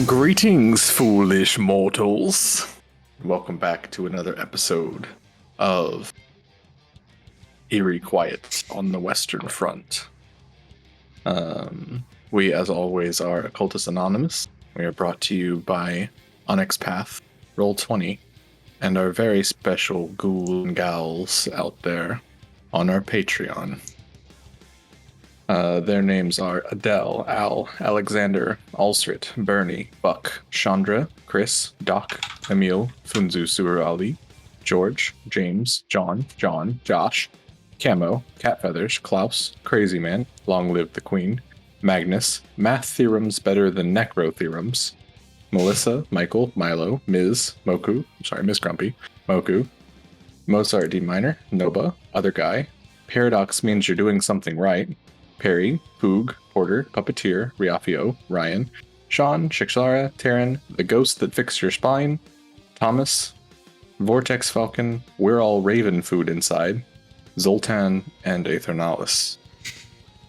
Greetings, foolish mortals. Welcome back to another episode of Eerie Quiet on the Western Front. We, as always, are Occultists Anonymous. We are brought to you by Onyx Path, Roll20, and our very special ghoul and gals out there on our Patreon. Their names are Adele, Al, Alexander, Alsrit, Bernie, Buck, Chandra, Chris, Doc, Emil, Funzu Surali, George, James, John, Josh, Camo, Cat Feathers, Klaus, Crazy Man, Long Live the Queen, Magnus, Math Theorems Better Than Necro Theorems, Melissa, Michael, Milo, Ms. Grumpy, Moku, Mozart D Minor, Noba, Other Guy, Paradox Means You're Doing Something Right, Perry, Poog, Porter, Puppeteer, Riafio, Ryan, Sean, Shikshara, Taryn, The Ghost That Fixed Your Spine, Thomas, Vortex Falcon, We're All Raven Food Inside, Zoltan, and Aethernalis.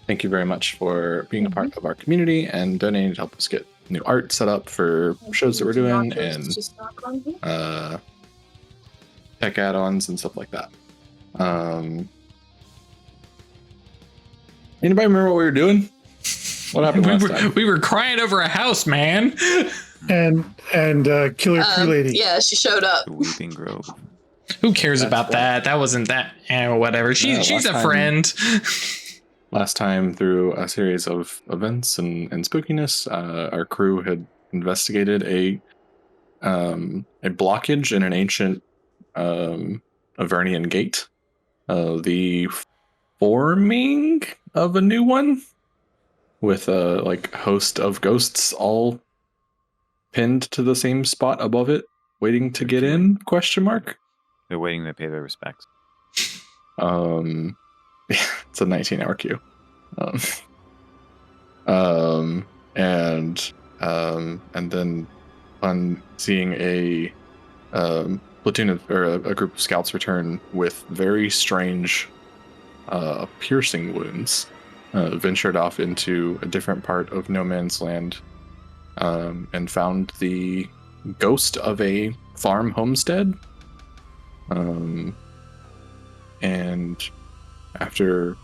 Thank you very much for being a part of our community and donating to help us get new art set up for shows that we're doing and tech add-ons and stuff like that. Anybody remember what we were doing? What happened last time? We were crying over a house, man. And Killer Tree Lady. Yeah, she showed up. Weeping Grove. Who cares about that? That wasn't that. Whatever. She's a friend. Last time, through a series of events and spookiness, our crew had investigated a blockage in an ancient Avernian gate. The forming of a new one with a host of ghosts all pinned to the same spot above it, waiting to get in? ? They're waiting to pay their respects. It's a 19-hour queue. And then on seeing a platoon of a group of scouts return with very strange piercing wounds, ventured off into a different part of No Man's Land, and found the ghost of a farm homestead. And after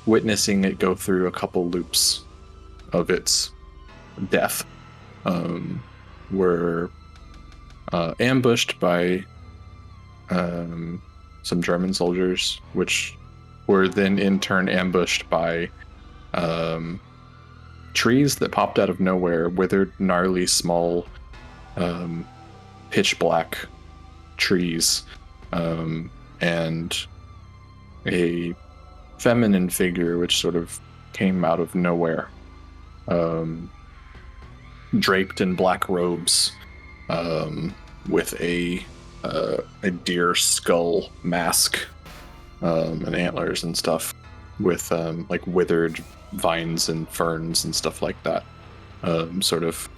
witnessing it go through a couple loops of its death, were ambushed by some German soldiers, which were then in turn ambushed by trees that popped out of nowhere, withered, gnarly, small, pitch black trees, and a feminine figure which sort of came out of nowhere, draped in black robes, with a deer skull mask, and antlers and stuff, with withered vines and ferns and stuff like that, sort of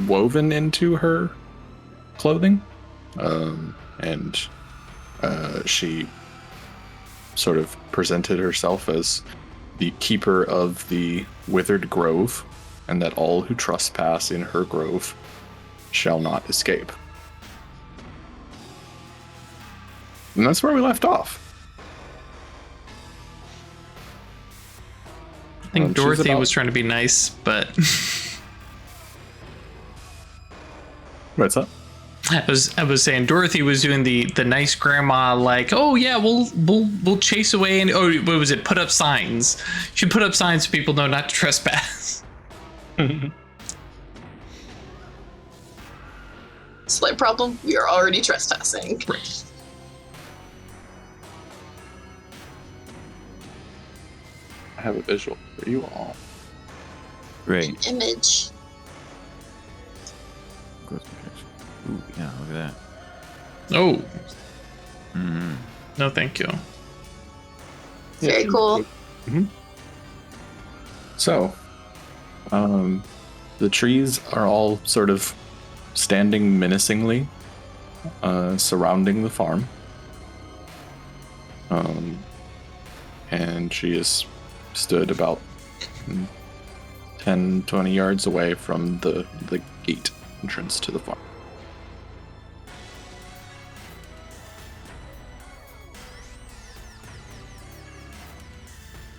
woven into her clothing, and she sort of presented herself as the keeper of the Withered Grove, and that all who trespass in her grove shall not escape. And that's where we left off. I think Dorothy was trying to be nice, but What's up? I was saying Dorothy was doing the nice grandma, like, oh yeah, we'll chase away, and what was it? Put up signs. She put up signs so people know not to trespass. Slight problem, we are already trespassing. Right. I have a visual for you all. Great. An image. Ooh, yeah, look at that. Oh. Mm-hmm. No, thank you. Very cool. Mm-hmm. So, the trees are all sort of standing menacingly, surrounding the farm. And she is stood about 10, 20 yards away from the gate entrance to the farm.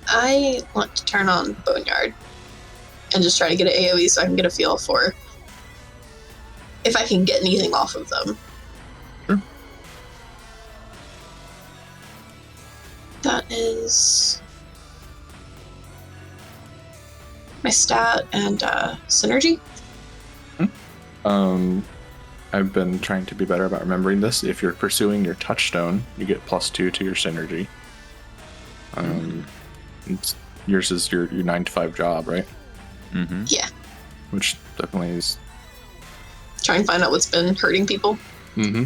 I want to turn on Boneyard and just try to get an AoE so I can get a feel for if I can get anything off of them. Sure. That is my stat and synergy. I've been trying to be better about remembering this. If you're pursuing your touchstone, you get +2 to your synergy. Yours is your 9 to 5 job, right? Mm-hmm. Yeah. Which definitely is. Try and find out what's been hurting people. Mm-hmm.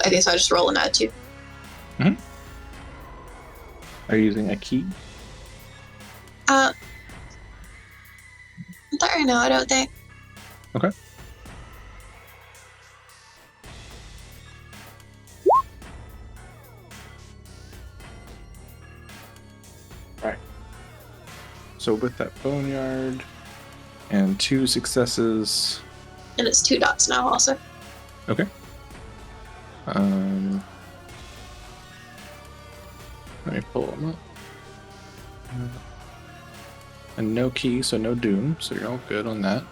Okay, so I just roll an add 2. Are you using a key? Not right now, I don't think. Okay. Alright. So with that boneyard and 2 successes. And it's 2 dots now also. Okay. Let me pull them up. And no key, so no doom, so you're all good on that.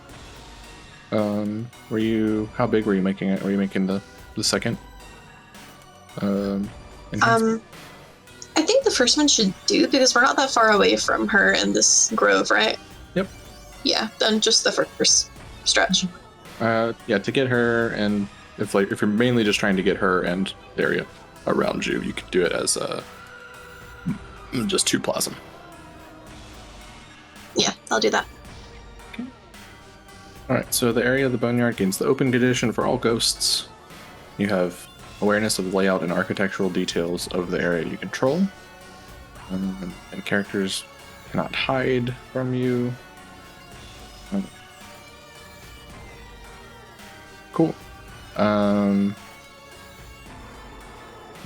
How big were you making it? Were you making the second? Enhancement? I think the first one should do because we're not that far away from her in this grove, right? Yep. Yeah, then just the first stretch. Yeah, to get her, and if you're mainly just trying to get her and the area around you, you could do it as just 2 plasm. Yeah, I'll do that. Alright, so the area of the boneyard gains the open condition for all ghosts. You have awareness of the layout and architectural details of the area you control. And characters cannot hide from you. Cool.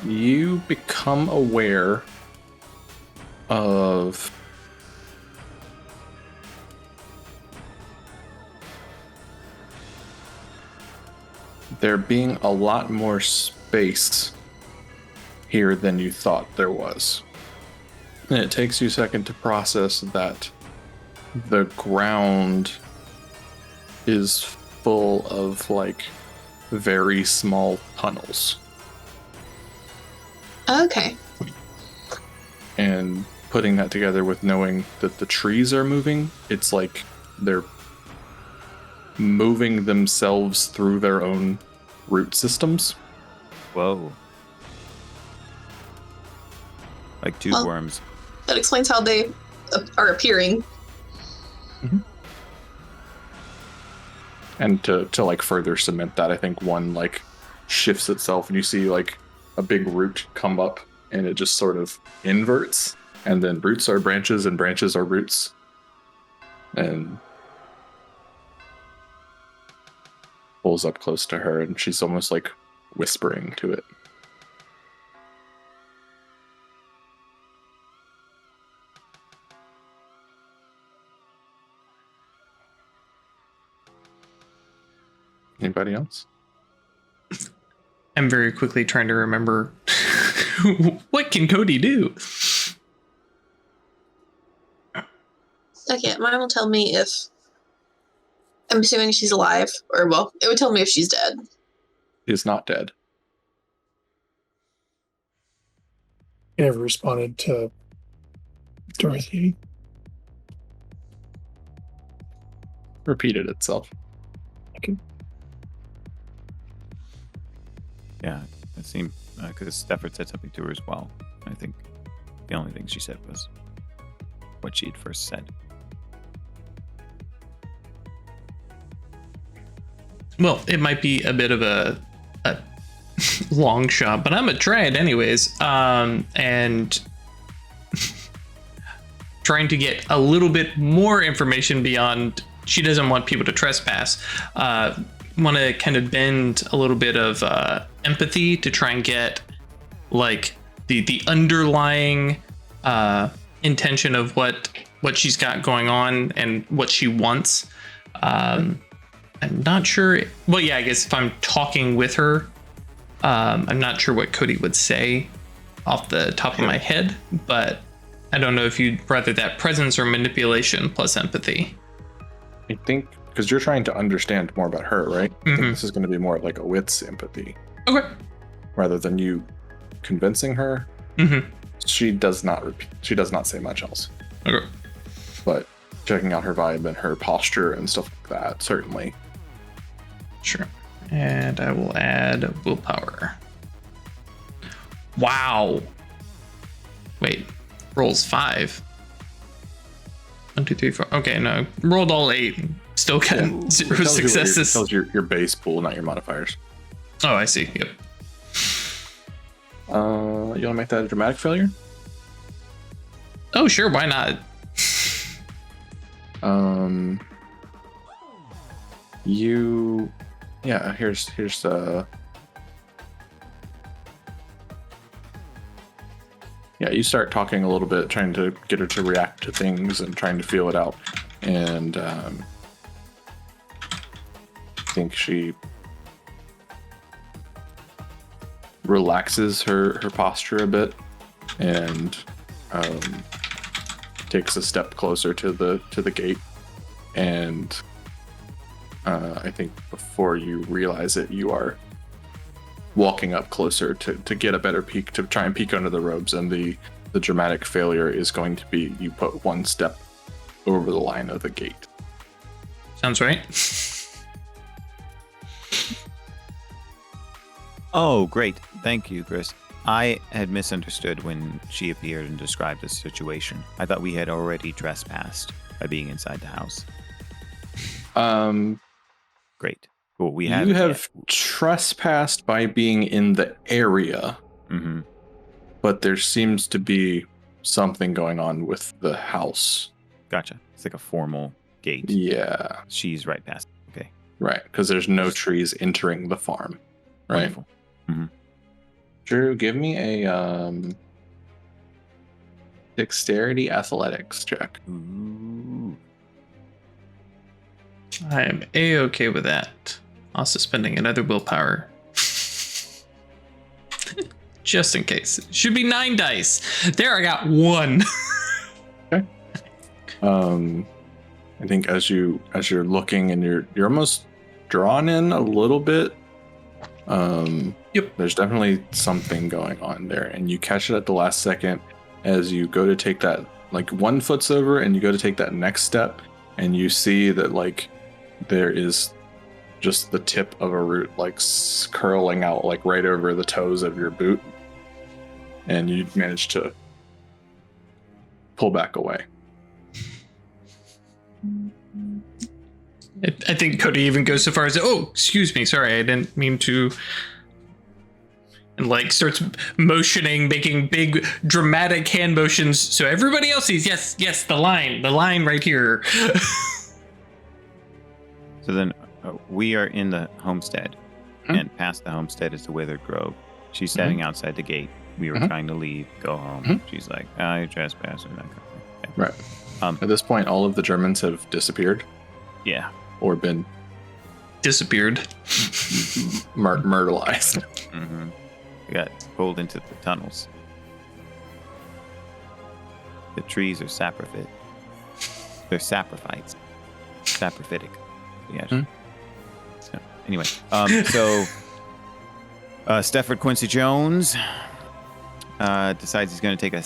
You become aware of there being a lot more space here than you thought there was. And it takes you a second to process that the ground is full of very small tunnels. Okay. And putting that together with knowing that the trees are moving, it's like they're moving themselves through their own root systems. Whoa. Like tube Oh. worms. That explains how they are appearing. And to further cement that, I think one shifts itself and you see a big root come up and it just sort of inverts, and then roots are branches and branches are roots. And pulls up close to her and she's almost whispering to it. Anybody else? I'm very quickly trying to remember what can Cody do? Okay, mine will tell me if I'm assuming she's alive, or well, it would tell me if she's dead. She is not dead. He never responded to Dorothy. Repeated itself. Okay. Yeah, it seemed because Stafford said something to her as well. I think the only thing she said was what she had first said. Well, it might be a bit of a long shot, but I'm gonna try it anyways. And trying to get a little bit more information beyond. She doesn't want people to trespass. Want to kind of bend a little bit of empathy to try and get the underlying intention of what what she's got going on and what she wants. I'm not sure. Well, yeah, I guess if I'm talking with her, I'm not sure what Cody would say off the top of my head, but I don't know if you'd rather that presence or manipulation plus empathy. I think because you're trying to understand more about her, right? I think Mhm. this is going to be more like a wits empathy Okay. rather than you convincing her. Mm-hmm. She does not say much else. Okay. But checking out her vibe and her posture and stuff like that, certainly. Sure. And I will add willpower. Wow. Wait. Rolls 5. 1, 2, 3, 4. Okay, no. Rolled all 8. Still got Yeah. 0 It tells you what successes. tells your base pool, not your modifiers. Oh, I see. Yep. You want to make that a dramatic failure? Oh, sure. Why not? Here's you start talking a little bit, trying to get her to react to things and trying to feel it out. And I think she relaxes her posture a bit and takes a step closer to the gate. And I think before you realize it, you are walking up closer to get a better peek, to try and peek under the robes. And the dramatic failure is going to be you put one step over the line of the gate. Sounds right. Oh, great. Thank you, Chris. I had misunderstood when she appeared and described the situation. I thought we had already trespassed by being inside the house. Great. Well, we have. You have trespassed by being in the area, Mm-hmm. but there seems to be something going on with the house. Gotcha. It's like a formal gate. Yeah, She's right past. Okay. right. Because there's no trees entering the farm. Right. Wonderful. Drew, give me a dexterity athletics check. Ooh. I am A-okay with that. Also spending another willpower. Just in case. Should be 9 dice. There, I got 1. I think as you're looking and you're almost drawn in a little bit. Yep. There's definitely something going on there, and you catch it at the last second as you go to take that, like, one foot's over and you go to take that next step, and you see that, like, there is just the tip of a root, like, curling out, like, right over the toes of your boot, and you manage to pull back away. I think Cody even goes so far as, oh, excuse me, sorry, I didn't mean to. And like starts motioning, making big dramatic hand motions so everybody else sees, yes, the line right here. So then we are in the homestead, and past the homestead is the Withered Grove. She's standing outside the gate. We were trying to leave, go home. She's like, you're trespassing. That kind of thing. Okay. Right. At this point, all of the Germans have disappeared Yeah. or been Disappeared. myrtleized. Mm-hmm. We got pulled into the tunnels. The trees are saprophyte. They're saprophytes. Saprophytic. Yeah. So, anyway, so Stefford Quincy Jones decides he's going to take a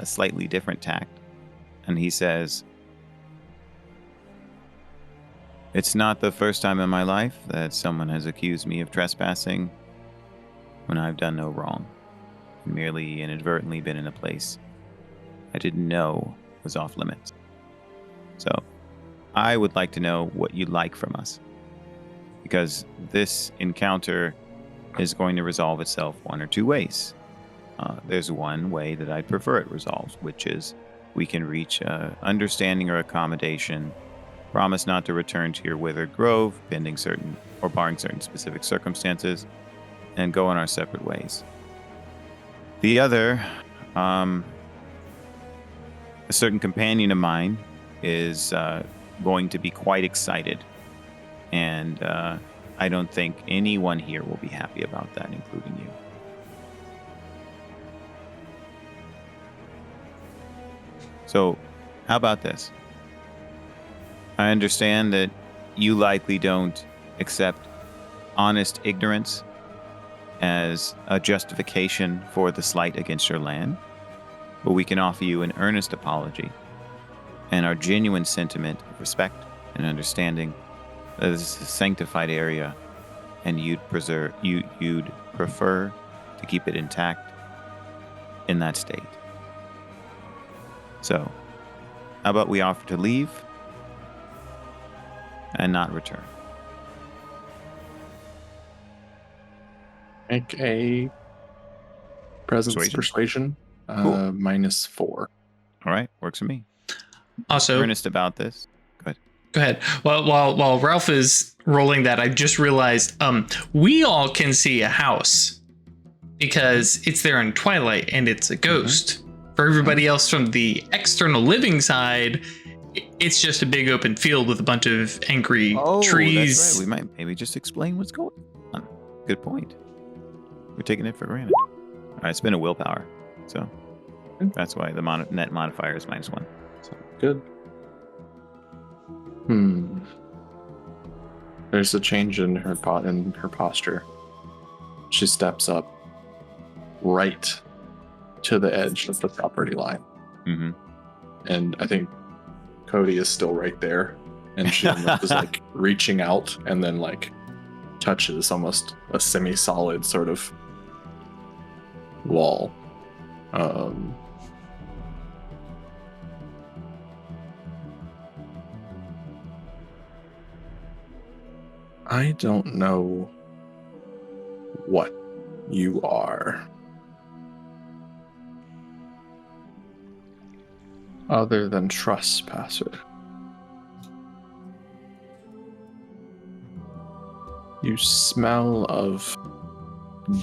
slightly different tact, and he says, "It's not the first time in my life that someone has accused me of trespassing when I've done no wrong, and merely inadvertently been in a place I didn't know was off limits. So I would like to know what you'd like from us, because this encounter is going to resolve itself one or two ways. There's one way that I'd prefer it resolves, which is we can reach understanding or accommodation, promise not to return to your Withered Grove, pending certain or barring certain specific circumstances, and go on our separate ways. The other a certain companion of mine is going to be quite excited. And I don't think anyone here will be happy about that, including you. So, how about this? I understand that you likely don't accept honest ignorance as a justification for the slight against your land, but we can offer you an earnest apology and our genuine sentiment of respect and understanding that this is a sanctified area and you'd prefer to keep it intact in that state. So, how about we offer to leave and not return? Make a presence persuasion, Cool. -4. All right, works for me. Also, Earnest about this. go ahead. Well, while Ralph is rolling that, I just realized we all can see a house because it's there in twilight and it's a ghost. For everybody else from the external living side, it's just a big open field with a bunch of angry trees. That's right. We might maybe just explain what's going on. Good point. We're taking it for granted. All right, spend a willpower. So that's why the net modifier is -1. So good. There's a change in her posture. She steps up right to the edge of the property line. Mm-hmm. And I think Cody is still right there. And she is like reaching out and then like touches almost a semi-solid sort of wall. I don't know what you are, other than trespasser. You smell of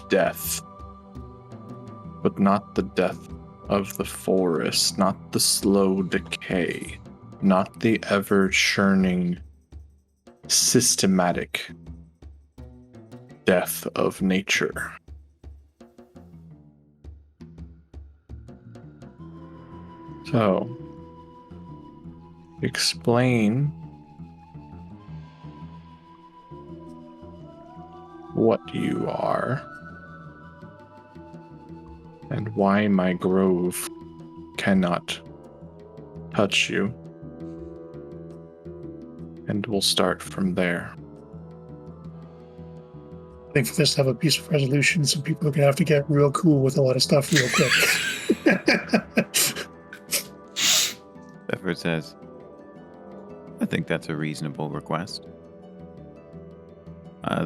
death, but not the death of the forest, not the slow decay, not the ever-churning, systematic death of nature. So, explain what you are and why my grove cannot touch you. And we'll start from there. I think for this to have a peaceful resolution, some people are going to have to get real cool with a lot of stuff real quick. Effort says, I think that's a reasonable request.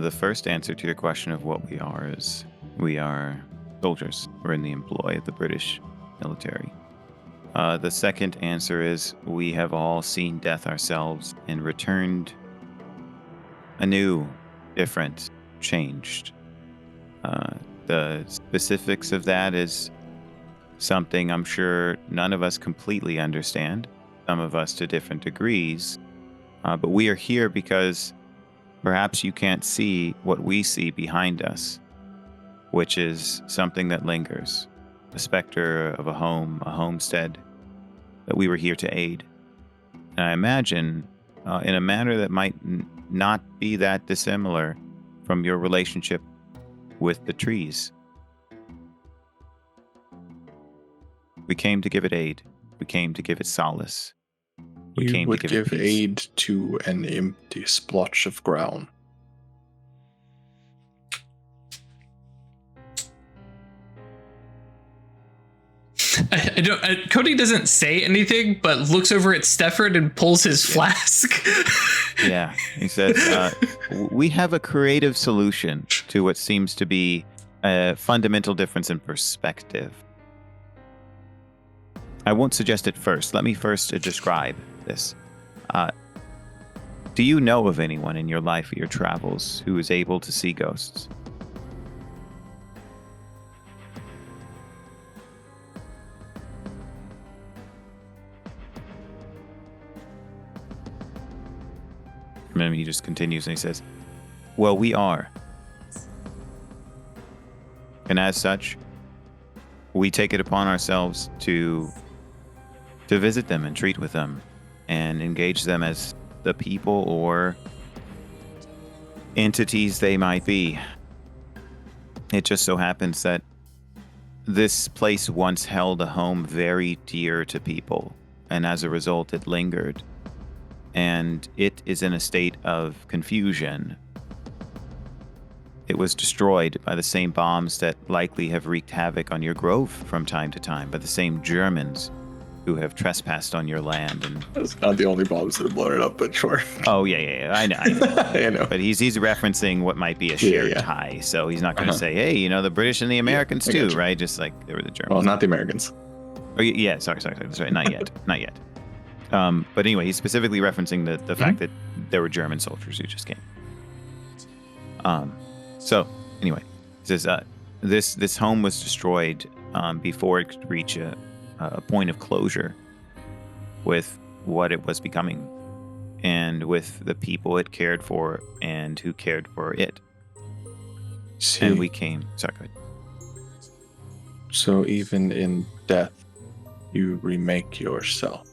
The first answer to your question of what we are is we are soldiers. We're in the employ of the British military. The second answer is we have all seen death ourselves and returned anew, different, changed. The specifics of that is something I'm sure none of us completely understand, some of us to different degrees, but we are here because perhaps you can't see what we see behind us, which is something that lingers, the specter of a home, a homestead, that we were here to aid. And I imagine, in a manner that might not be that dissimilar from your relationship with the trees. We came to give it aid. We came to give it solace. We You came would to give it give peace. aid to an empty splotch of ground. I don't. Cody doesn't say anything, but looks over at Stefford and pulls his flask. Yeah, he says, we have a creative solution to what seems to be a fundamental difference in perspective. I won't suggest it first. Let me first describe this. Do you know of anyone in your life or your travels who is able to see ghosts? And then he just continues and he says, well, we are. And as such, we take it upon ourselves to visit them and treat with them and engage them as the people or entities they might be. It just so happens that this place once held a home very dear to people, and as a result, it lingered. And it is in a state of confusion. It was destroyed by the same bombs that likely have wreaked havoc on your grove from time to time, by the same Germans who have trespassed on your land. And That's not the only bombs that have blown it up, but sure. oh yeah, I know. I know. But he's referencing what might be a shared tie, so he's not going to say, hey, you know, the British and the Americans too, gotcha. right? Just like they were the Germans. Well, not the Americans. Oh yeah, sorry, that's right. Not yet, not yet. But anyway, he's specifically referencing the fact that there were German soldiers who just came. So anyway, he says this home was destroyed before it could reach a point of closure with what it was becoming, and with the people it cared for and who cared for it. See, And we came. Sorry, go ahead. so even in death, you remake yourself.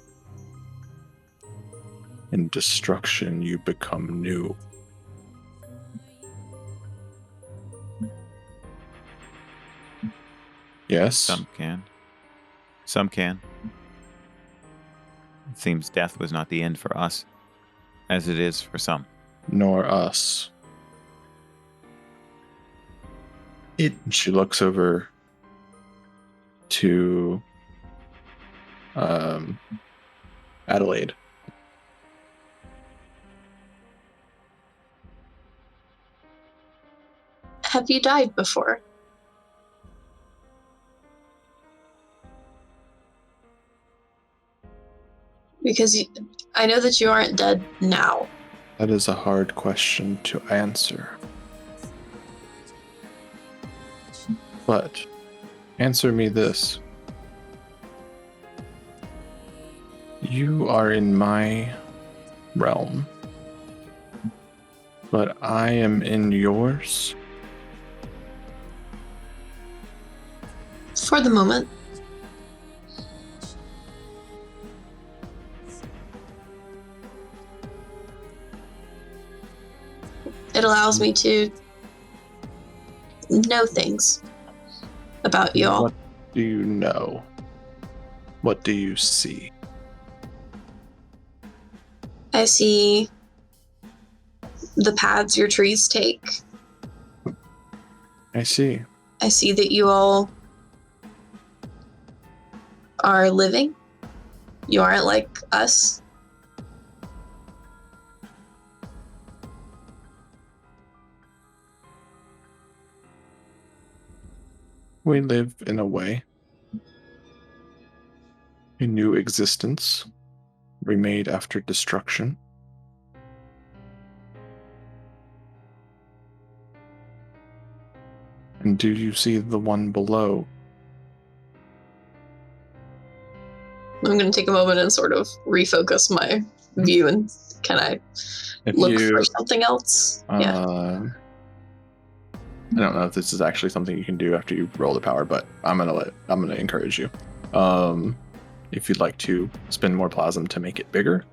In destruction, you become new. Yes. Some can. Some can. It seems death was not the end for us, as it is for some. Nor us. It She looks over to Adelaide. Have you died before? Because I know that you aren't dead now. That is a hard question to answer. But answer me this. You are in my realm, but I am in yours. For the moment. It allows me to know things about you all. What do you know? What do you see? I see the paths your trees take. I see. I see that you all are living. You aren't like us. We live in a way. A new existence, remade after destruction. And do you see the one below? I'm going to take a moment and sort of refocus my view, and can I If look you, for something else? Yeah. I don't know if this is actually something you can do after you roll the power, but I'm gonna encourage you. If you'd like to spend more plasm to make it bigger,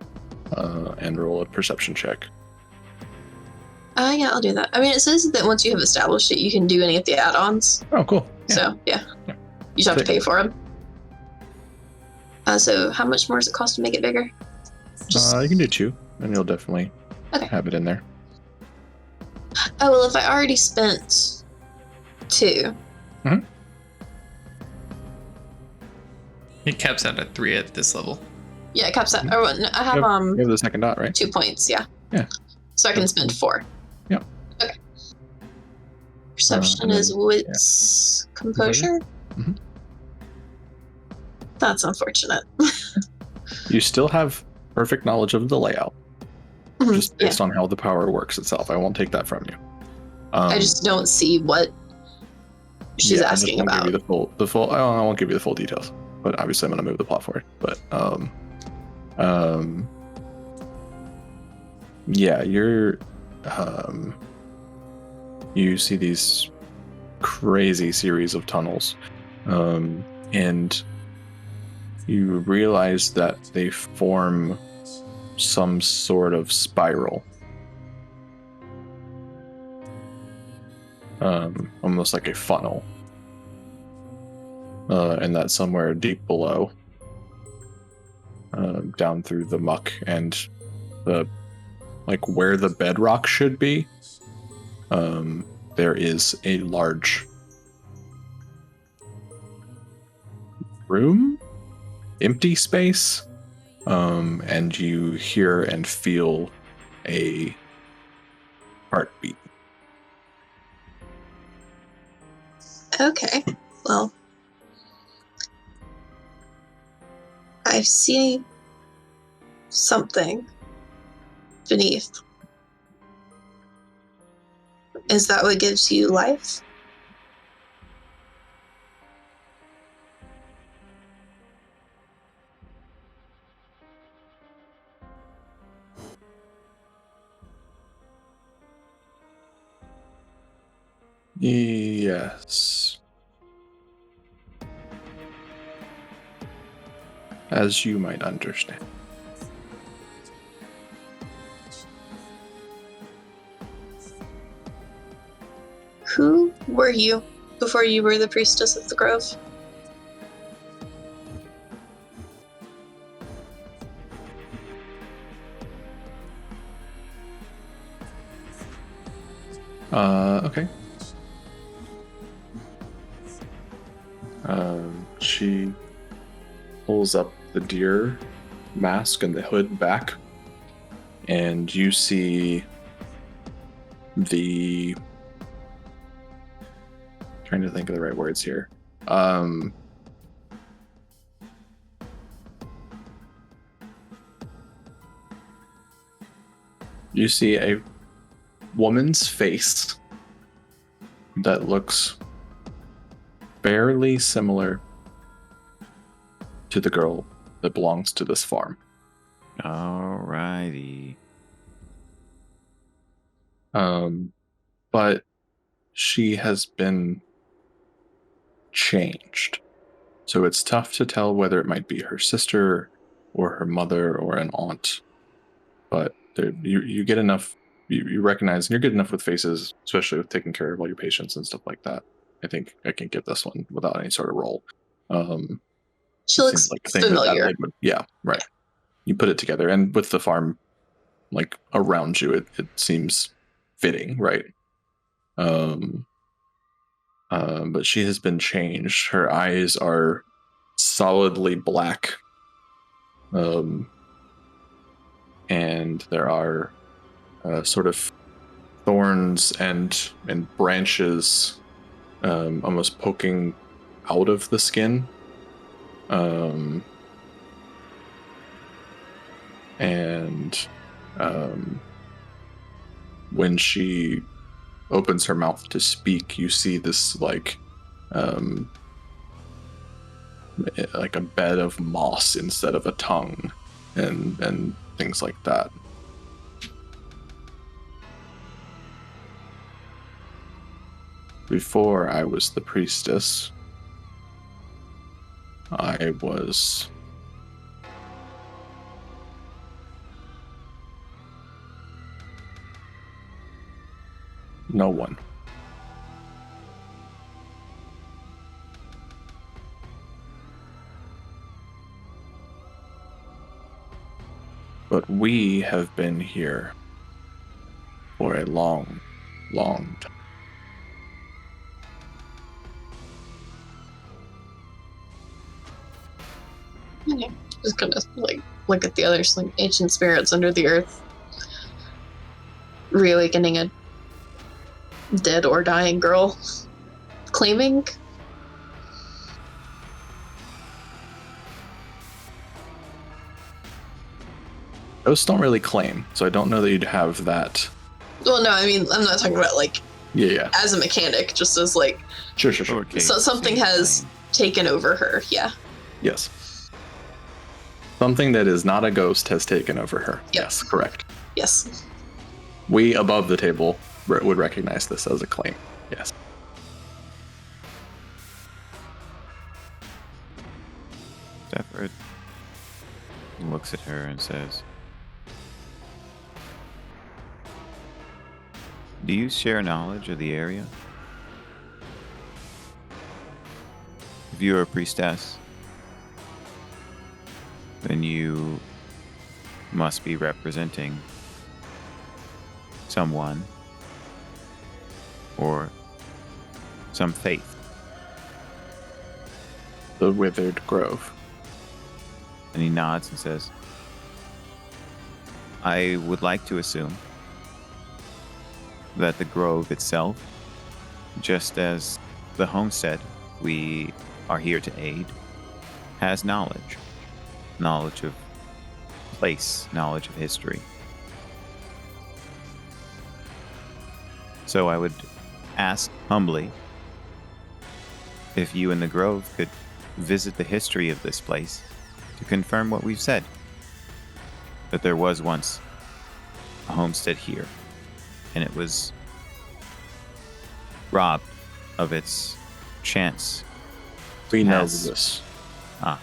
and roll a perception check. Yeah, I'll do that. I mean, it says that once you have established it, you can do any of the add-ons. Oh, cool. Yeah. So, yeah. Yeah. You just have to Sick. pay for them. So how much more does it cost to make it bigger? You can do 2, and you'll definitely Okay. have it in there. Oh, well, if I already spent 2. it caps out at 3 at this level. Yeah, it caps out. Oh, no, I have You have the second dot, right? 2 points, yeah. Yeah. So I can spend 4. Yep. Okay. Perception and then- is wits composure? Mhm. That's unfortunate. You still have perfect knowledge of the layout, just Yeah. based on how the power works itself. I won't take that from you. I just don't see what she's Yeah, I just asking won't about. Give you the full. I won't give you the full details, but obviously I'm going to move the plot forward. But Yeah, you see these crazy series of tunnels, and you realize that they form some sort of spiral, almost like a funnel, and that's somewhere deep below, down through the muck and the where the bedrock should be. There is a large room, empty space, and you hear and feel a heartbeat. Okay, well, I see something beneath. Is that what gives you life? Yes. As you might understand. Who were you before you were the Priestess of the Grove? Okay. She pulls up the deer mask and the hood back, and you see the... trying to think of the right words here. You see a woman's face that looks fairly similar to the girl that belongs to this farm. Alrighty. But she has been changed. So it's tough to tell whether it might be her sister or her mother or an aunt. But you get enough, you recognize, and you're good enough with faces, especially with taking care of all your patients and stuff like that. I think I can get this one without any sort of roll. She looks like a thing that familiar. Adelaide would, yeah, right. You put it together, and with the farm around you, it seems fitting, right? But she has been changed. Her eyes are solidly black, and there are sort of thorns and branches almost poking out of the skin. When she opens her mouth to speak, you see this like a bed of moss instead of a tongue, and things like that. Before I was the priestess, I was no one. But we have been here for a long, long time. Okay. Just gonna look at the other ancient spirits under the earth, reawakening a dead or dying girl, claiming. Ghosts don't really claim, so I don't know that you'd have that. Well, no, I mean, I'm not talking about Yeah. as a mechanic, just as Sure. Okay, so something has taken over her. Yeah. Yes. Something that is not a ghost has taken over her. Yep. Yes, correct. Yes. We above the table would recognize this as a claim. Yes. Stafford looks at her and says, "Do you share knowledge of the area? If you're a priestess, then you must be representing someone or some faith." The Withered Grove. And he nods and says, "I would like to assume that the grove itself, just as the homestead we are here to aid, has knowledge. Knowledge of place, knowledge of history. So I would ask humbly if you and the grove could visit the history of this place to confirm what we've said, that there was once a homestead here, and it was robbed of its chance. We know Has- this. Ah,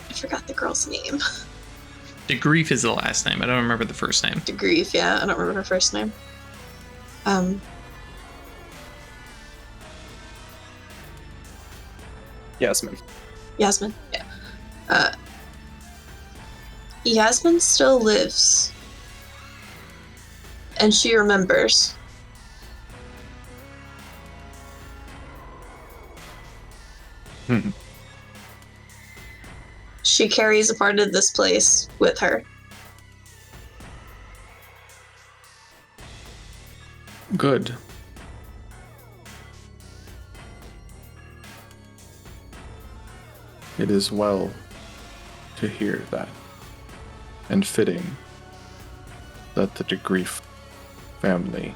I forgot the girl's name. DeGrief is the last name. I don't remember the first name. Grief, yeah, I don't remember her first name. Yasmin. Yasmin, yeah. Yasmin still lives. And she remembers. Hmm. She carries a part of this place with her. Good. It is well to hear that, and fitting that the DeGrief family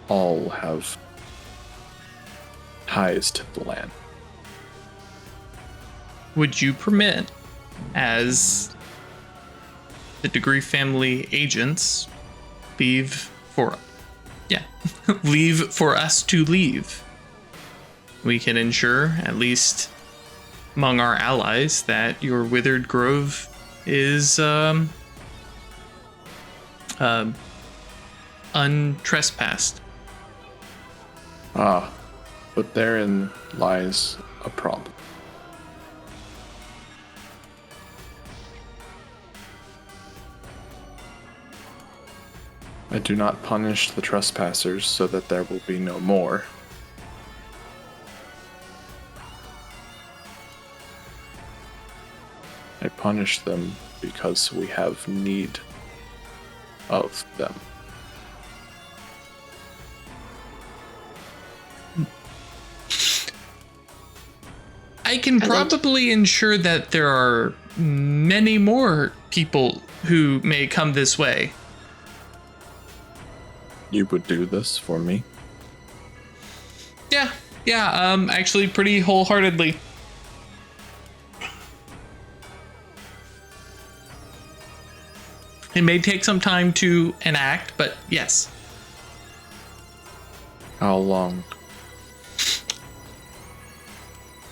all have ties to the land. Would you permit, as the DeGrief family agents, leave for us to leave? We can ensure, at least among our allies, that your Withered Grove is untrespassed. Ah, but therein lies a problem. I do not punish the trespassers so that there will be no more. I punish them because we have need of them. I can they- probably ensure that there are many more people who may come this way. You would do this for me? Yeah, actually pretty wholeheartedly. It may take some time to enact, but yes. How long?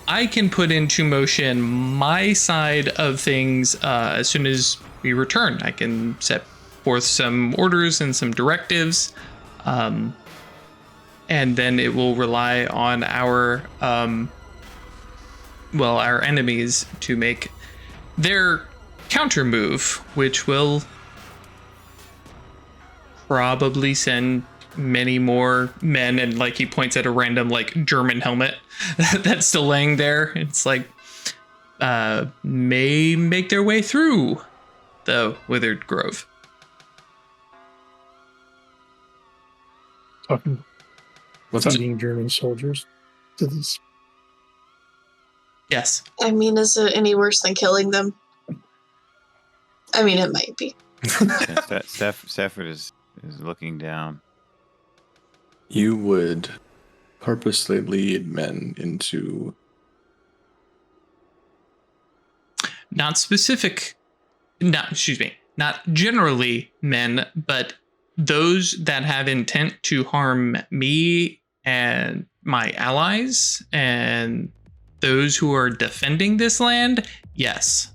I can put into motion my side of things as soon as we return. I can set forth some orders and some directives, and then it will rely on our enemies to make their counter move, which will probably send many more men. And like he points at a random like German helmet that's still laying there. It's like may make their way through the Withered Grove. Talking What's that? feeding German soldiers to this. Yes. I mean, is it any worse than killing them? I mean, it might be. Stafford is looking down. You would purposely lead men into not specific, not generally men, but those that have intent to harm me and my allies and those who are defending this land, yes.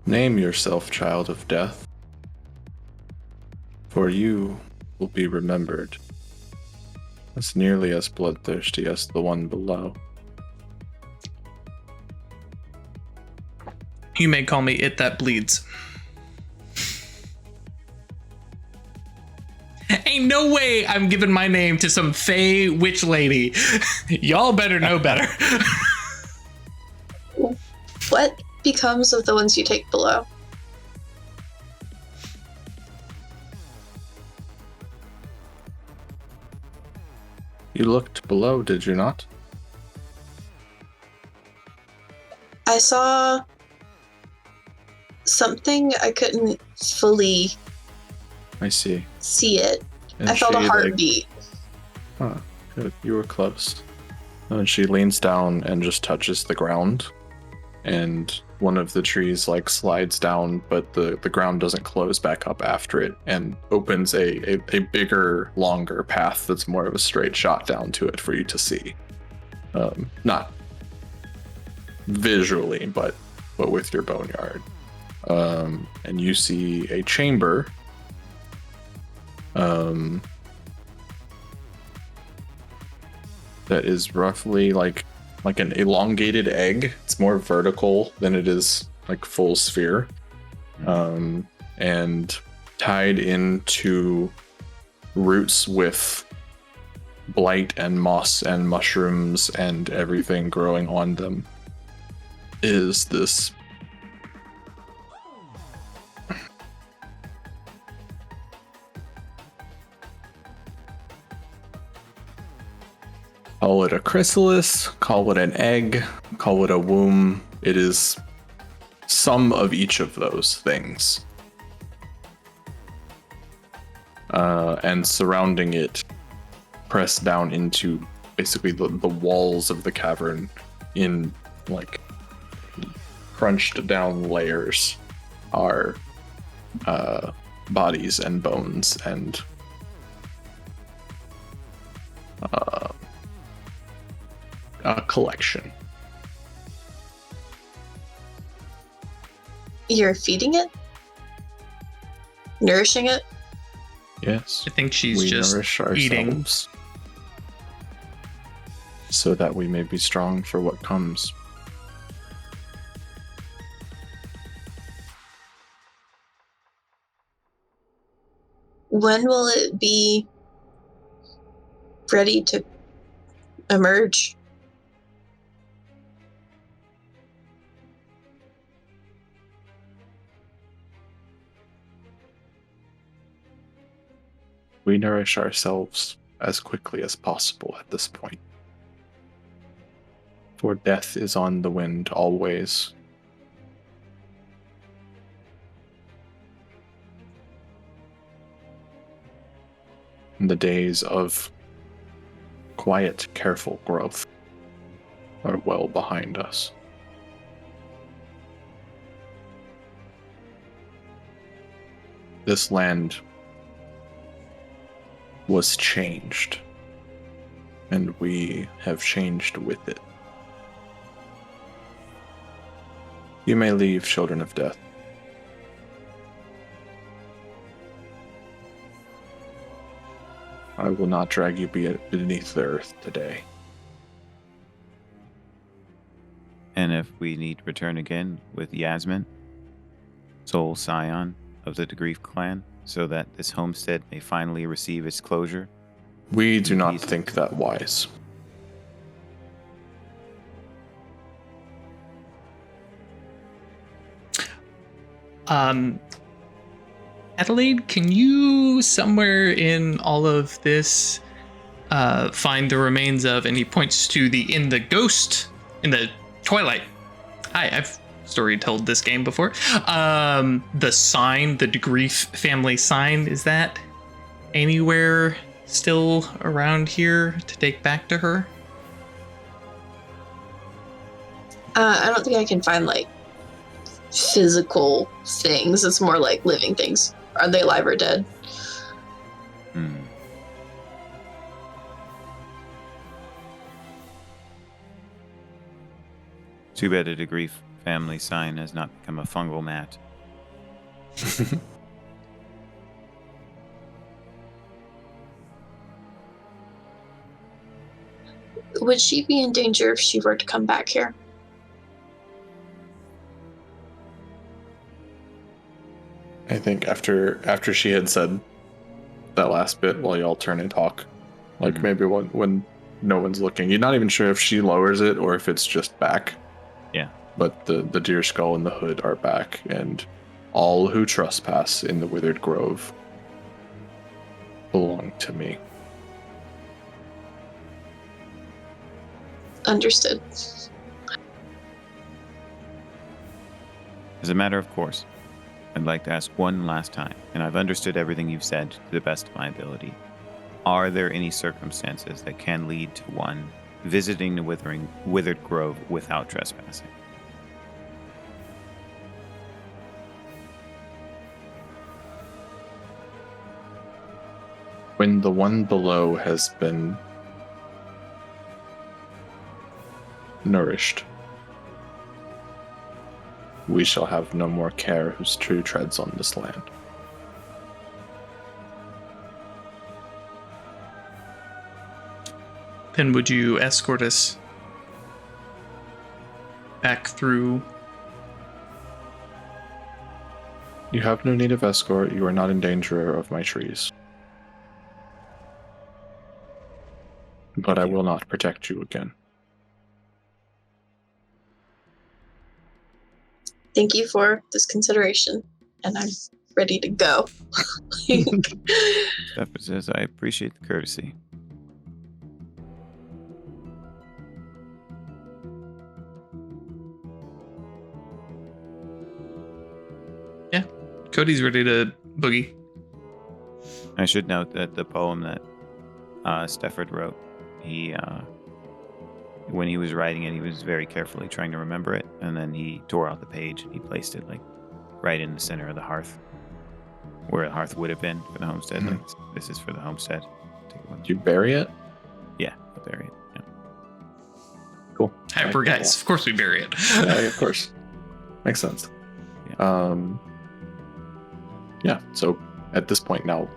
Name yourself, child of death, for you will be remembered as nearly as bloodthirsty as the one below. You may call me It That Bleeds. Ain't no way I'm giving my name to some fey witch lady. Y'all better know better. What becomes of the ones you take below? You looked below, did you not? I saw something. I couldn't fully I see. see it. And I felt a she, heartbeat. Huh, good. You were close. And she leans down and just touches the ground, and one of the trees slides down, but the ground doesn't close back up after it, and opens a bigger, longer path that's more of a straight shot down to it for you to see. Not visually, but with your boneyard. And you see a chamber. That is roughly like an elongated egg. It's more vertical than it is full sphere. And tied into roots with blight and moss and mushrooms and everything growing on them is this call it a chrysalis, call it an egg, call it a womb. It is some of each of those things. And surrounding it, pressed down into basically the walls of the cavern in crunched down layers are bodies and bones and a collection. You're feeding it? Nourishing it? Yes. I think she's we just nourish eating. ourselves so that we may be strong for what comes. When will it be ready to emerge? We nourish ourselves as quickly as possible at this point. For death is on the wind always. And the days of quiet, careful growth are well behind us. This land was changed, and we have changed with it. You may leave, children of death. I will not drag you beneath the earth today. And if we need return again with Yasmin, sole scion of the Grief clan, so that this homestead may finally receive its closure? We do not think that wise. Adelaide, can you somewhere in all of this find the remains of, and he points to in the twilight. I've storytold this game before. The sign, the Grief family sign, is that anywhere still around here to take back to her? I don't think I can find like physical things. It's more like living things. Are they alive or dead? Hmm. Too bad a degree family sign has not become a fungal mat. Would she be in danger if she were to come back here? I think after she had said that last bit while y'all turn and talk, like Mhm. maybe when no one's looking, you're not even sure if she lowers it or if it's just back. Yeah. But the deer skull and the hood are back, and all who trespass in the Withered Grove belong to me. Understood. As a matter of course, I'd like to ask one last time, and I've understood everything you've said to the best of my ability. Are there any circumstances that can lead to one visiting the Withered Grove without trespassing? When the one below has been nourished, we shall have no more care whose true treads on this land. Then would you escort us back through? You have no need of escort. You are not in danger of my trees. But I will not protect you again. Thank you for this consideration, and I'm ready to go. Stefan says, I appreciate the courtesy. Cody's ready to boogie. I should note that the poem that Stefford wrote, he when he was writing it, he was very carefully trying to remember it, and then he tore out the page and he placed it like right in the center of the hearth, where the hearth would have been for the homestead. Mhm. Like, this is for the homestead. Take a look. Did you bury it? Yeah, I'll bury it. Yeah. Cool. Hyper guys, of course we bury it. Yeah, of course. Makes sense. Yeah, so at this point now,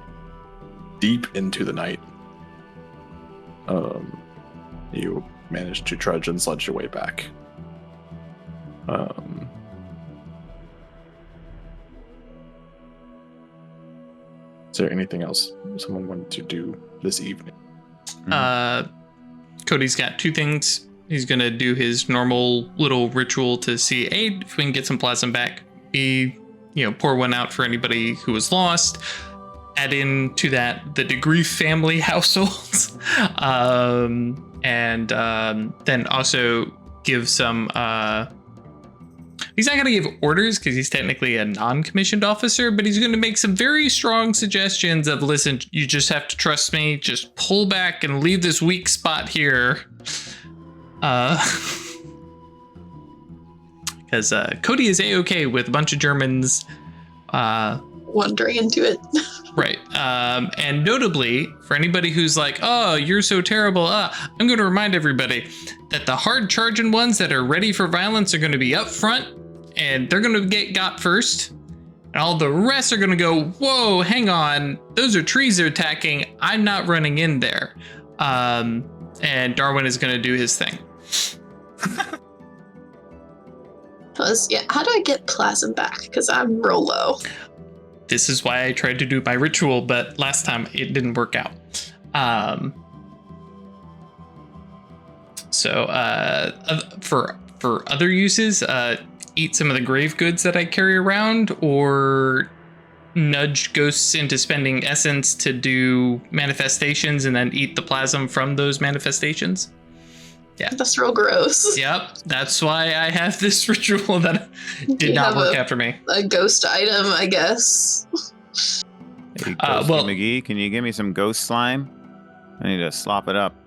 deep into the night, you manage to trudge and sludge your way back. Is there anything else someone wanted to do this evening? Cody's got two things. He's gonna do his normal little ritual to see A, if we can get some plasm back. B, pour one out for anybody who was lost. Add in to that the degree family households. And then also give some he's not going to give orders because he's technically a non-commissioned officer, but he's going to make some very strong suggestions of, listen, you just have to trust me, just pull back and leave this weak spot here. Because Cody is A-okay with a bunch of Germans Wandering into it. right. And notably, for anybody who's like, oh, you're so terrible, I'm going to remind everybody that the hard charging ones that are ready for violence are going to be up front, and they're going to get got first. And all the rest are going to go, whoa, hang on. Those are trees they're attacking. I'm not running in there. And Darwin is going to do his thing. How do I get plasm back? Because I'm real low. This is why I tried to do my ritual, but last time it didn't work out. So for other uses, eat some of the grave goods that I carry around, or nudge ghosts into spending essence to do manifestations and then eat the plasm from those manifestations. Yeah. That's real gross. Yep. That's why I have this ritual that did not work out for me. A ghost item, I guess. Hey, Ghosty McGee, can you give me some ghost slime? I need to slop it up.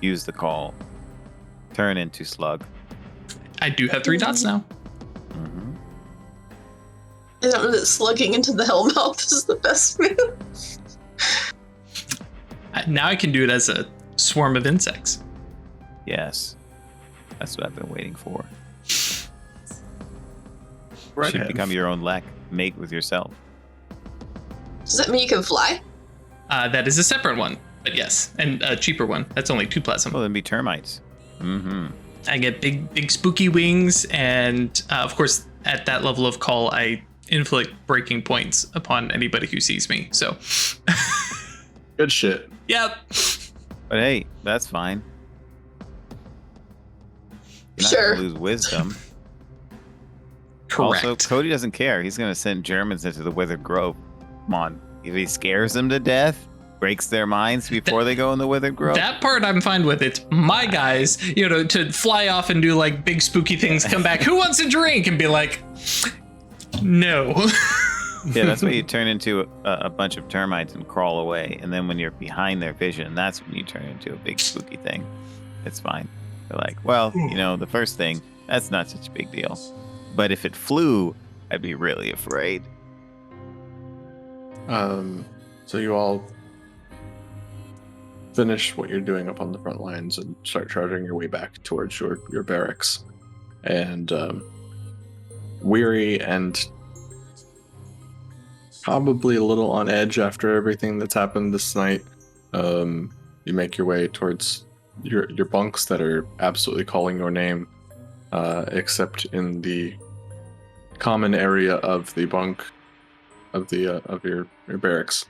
use the call, turn into Slug. I do have 3 dots now. Mm-hmm. I don't know that slugging into the Hellmouth is the best move. Now I can do it as a swarm of insects. Yes. That's what I've been waiting for. Right You should ahead. become your own mate with yourself. Does that mean you can fly? That is a separate one, but yes, and a cheaper one. That's only 2 plasm. Well, then be termites. Mm-hmm. I get big spooky wings, and of course, at that level of call, I inflict breaking points upon anybody who sees me. So, Good shit. yep. But hey, that's fine. You're not Sure. gonna lose wisdom. Correct. Also, Cody doesn't care. He's gonna send Germans into the Withered Grove. Come on. If he scares them to death, breaks their minds before they go in the Withered Grove. That part I'm fine with. It's my guys, to fly off and do like big spooky things, come back. Who wants a drink? And be like, no. Yeah, that's why you turn into a bunch of termites and crawl away. And then when you're behind their vision, that's when you turn into a big spooky thing. It's fine. They're like, well, the first thing, that's not such a big deal. But if it flew, I'd be really afraid. So you all finish what you're doing up on the front lines and start charging your way back towards your barracks. And weary and probably a little on edge after everything that's happened this night, you make your way towards your bunks that are absolutely calling your name, except in the common area of the bunk of your barracks.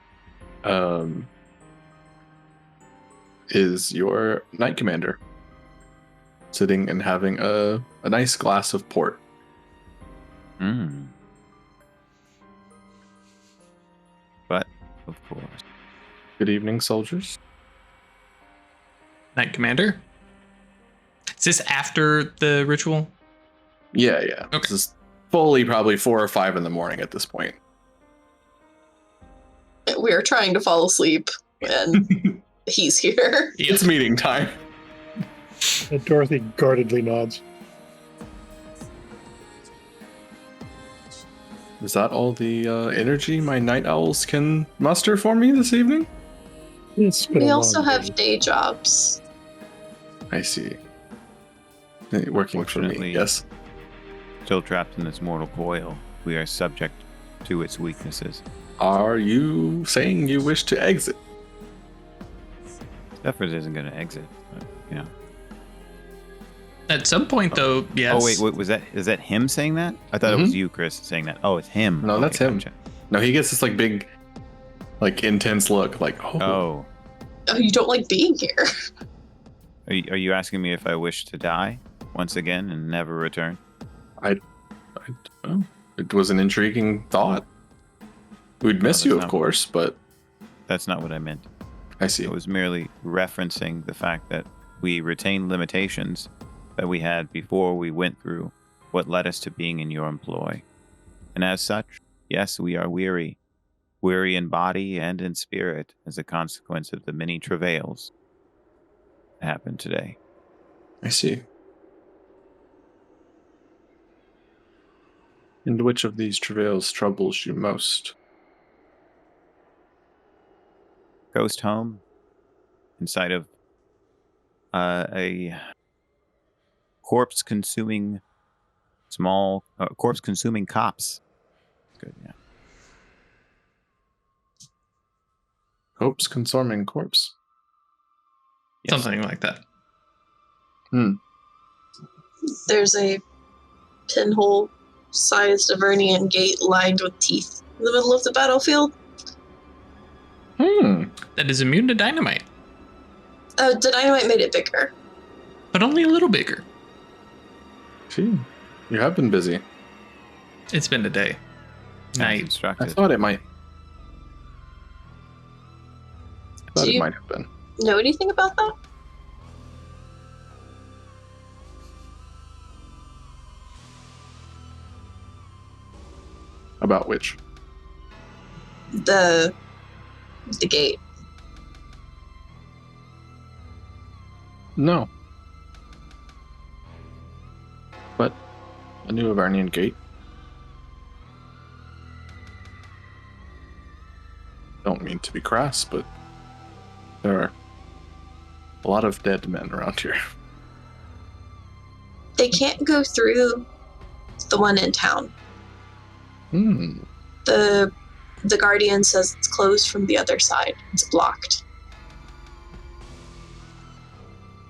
Is your knight commander sitting and having a nice glass of port. Mm. But, of course. Good evening, soldiers. Knight Commander? Is this after the ritual? Yeah. Okay. This is fully probably 4 or 5 in the morning at this point. We are trying to fall asleep, and he's here. It's meeting time. And Dorothy guardedly nods. Is that all the energy my night owls can muster for me this evening? It's been We a also long have day. day jobs. I see. Working for me, Fortunately- yes. Still trapped in this mortal coil, we are subject to its weaknesses. Are you saying you wish to exit? Zephyrs isn't going to exit. But, At some point, though, yes. Oh, wait, is that him saying that? I thought it was you, Chris, saying that. Oh, it's him. No, that's him. Gotcha. No, he gets this like big, like intense look, like Oh. Oh, you don't like being here. Are you asking me if I wish to die once again and never return? Well, it was an intriguing thought. We'd miss that's you, of not- course, but That's not what I meant. I see. It was merely referencing the fact that we retain limitations that we had before we went through what led us to being in your employ. And as such, yes, we are weary. Weary in body and in spirit as a consequence of the many travails that happened today. I see. And which of these travails troubles you most? Ghost home inside of a corpse-consuming cops. Good, yeah. Hope's consuming corpse. Yes. Something like that. There's a pinhole-sized Avernian gate lined with teeth in the middle of the battlefield. That is immune to dynamite, The dynamite made it bigger. but only a little bigger. Gee, you have been busy. It's been a day. As Night. I instructed. thought it might. I thought Do it you- might have been. Know anything about that? About which? The gate. No. But a new Avernian gate. Don't mean to be crass, but there are a lot of dead men around here. They can't go through the one in town. Hmm. The Guardian says it's closed from the other side. It's blocked.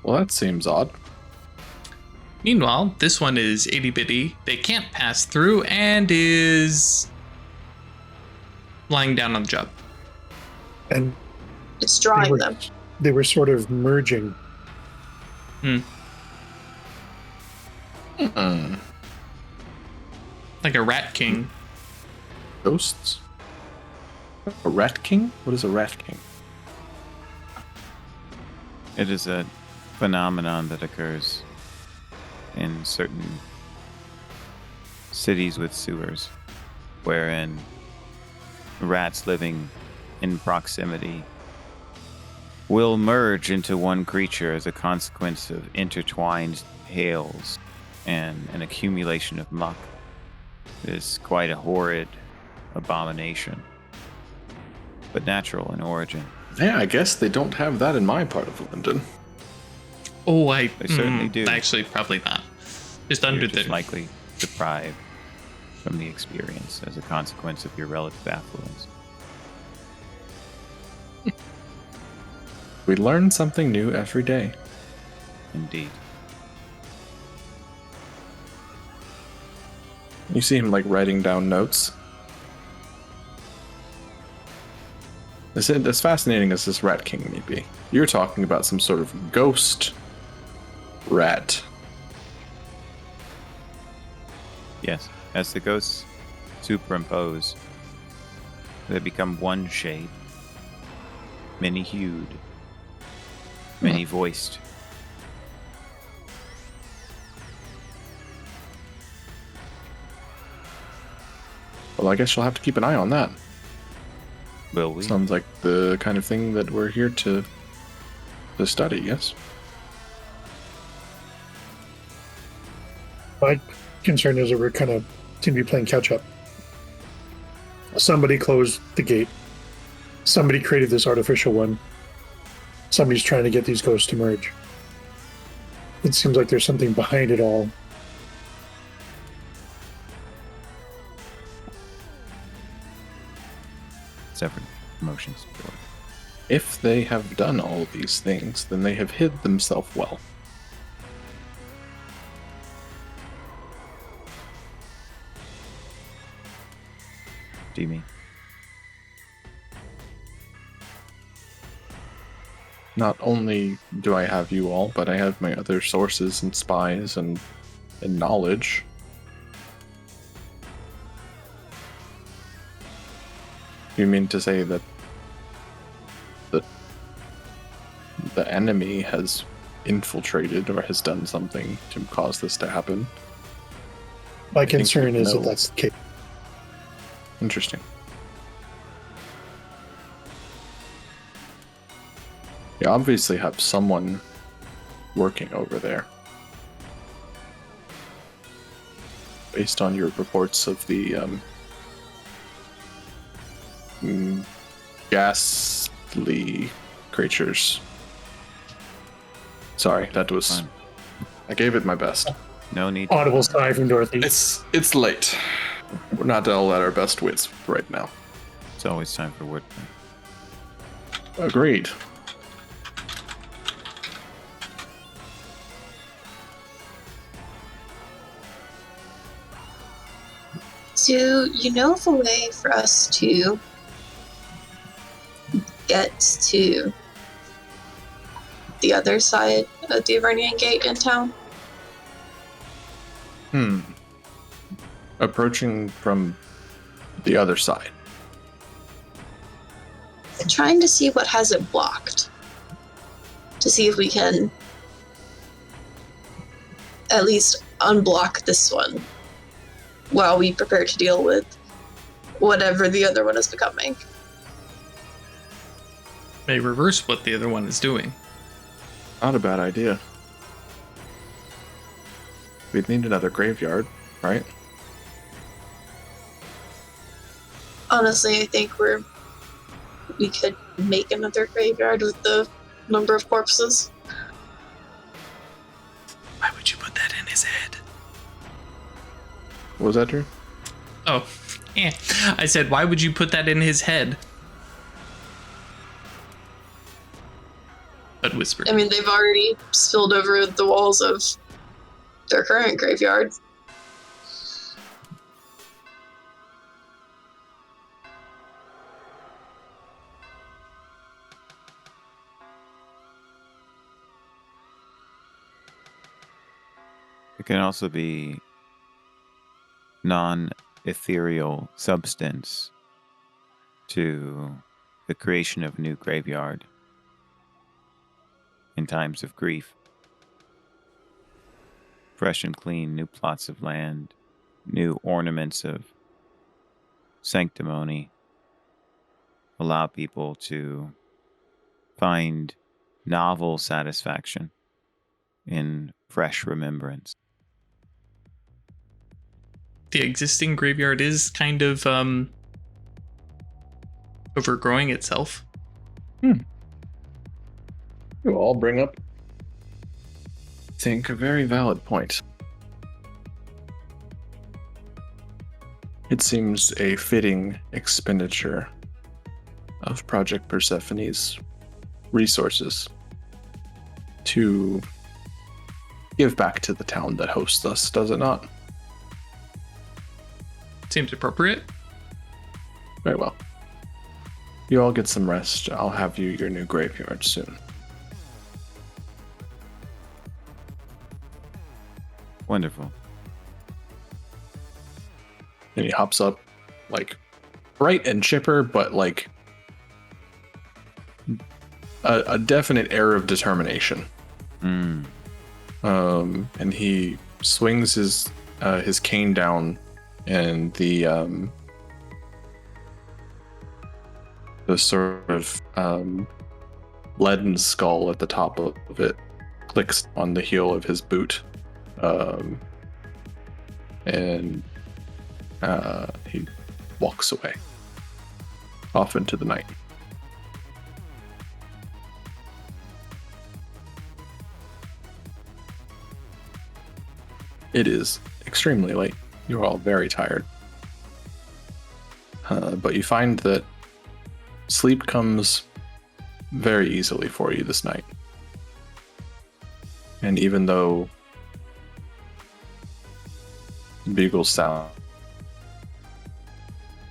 Well, that seems odd. Meanwhile, this one is itty bitty. They can't pass through and is lying down on the job. And It's drawing them. they were sort of merging. Mm-mm. Like a rat king. Ghosts? A rat king? What is a rat king? It is a phenomenon that occurs in certain cities with sewers, wherein rats living in proximity will merge into one creature as a consequence of intertwined hails and an accumulation of muck. It is quite a horrid abomination, but natural in origin. Yeah, I guess they don't have that in my part of London. Oh, They certainly do. Actually, probably not. Just You're under just the likely deprived from the experience as a consequence of your relative affluence. We learn something new every day. Indeed. You see him like writing down notes. As fascinating as this Rat King may be, you're talking about some sort of ghost rat. Yes, as the ghosts superimpose, they become one shape, many-hued, many-voiced. Well, I guess you'll have to keep an eye on that. Will we? Sounds like the kind of thing that we're here to study, yes? My concern is that we're kind of seem to be playing catch up. Somebody closed the gate. Somebody created this artificial one. Somebody's trying to get these ghosts to merge. It seems like there's something behind it all. Separate emotions. If they have done all these things, then they have hid themselves well. Do you mean? Not only do I have you all, but I have my other sources and spies and knowledge. You mean to say that the enemy has infiltrated or has done something to cause this to happen? My think concern we is that know. that's the case. Interesting. You obviously have someone working over there. Based on your reports of the ghastly creatures. Sorry, that was... Fine. I gave it my best. No need. Audible sigh from Dorothy. It's late. We're not all at our best wits right now. It's always time for wordplay. Agreed. So, you know of a way for us to get to the other side of the Avernian Gate in town? Approaching from the other side. Trying to see what has it blocked. To see if we can at least unblock this one while we prepare to deal with whatever the other one is becoming. May reverse what the other one is doing. Not a bad idea. We'd need another graveyard, right? Honestly, I think we could make another graveyard with the number of corpses. Why would you put that in his head? Was that true? Oh, yeah. I said, why would you put that in his head? But whispered. I mean, they've already spilled over the walls of their current graveyard. It can also be non-ethereal substance to the creation of a new graveyard in times of grief. Fresh and clean, new plots of land, new ornaments of sanctimony allow people to find novel satisfaction in fresh remembrance. The existing graveyard is kind of overgrowing itself. You all bring up, I think, a very valid point. It seems a fitting expenditure of Project Persephone's resources to give back to the town that hosts us, does it not? Seems appropriate. Very well. You all get some rest. I'll have you your new graveyard soon. Wonderful. And he hops up, like, bright and chipper, but like a definite air of determination. And he swings his cane down, and the sort of leaden skull at the top of it clicks on the heel of his boot, and he walks away off into the night. It is extremely late. You're all very tired. But you find that sleep comes very easily for you this night. And even though bugles sound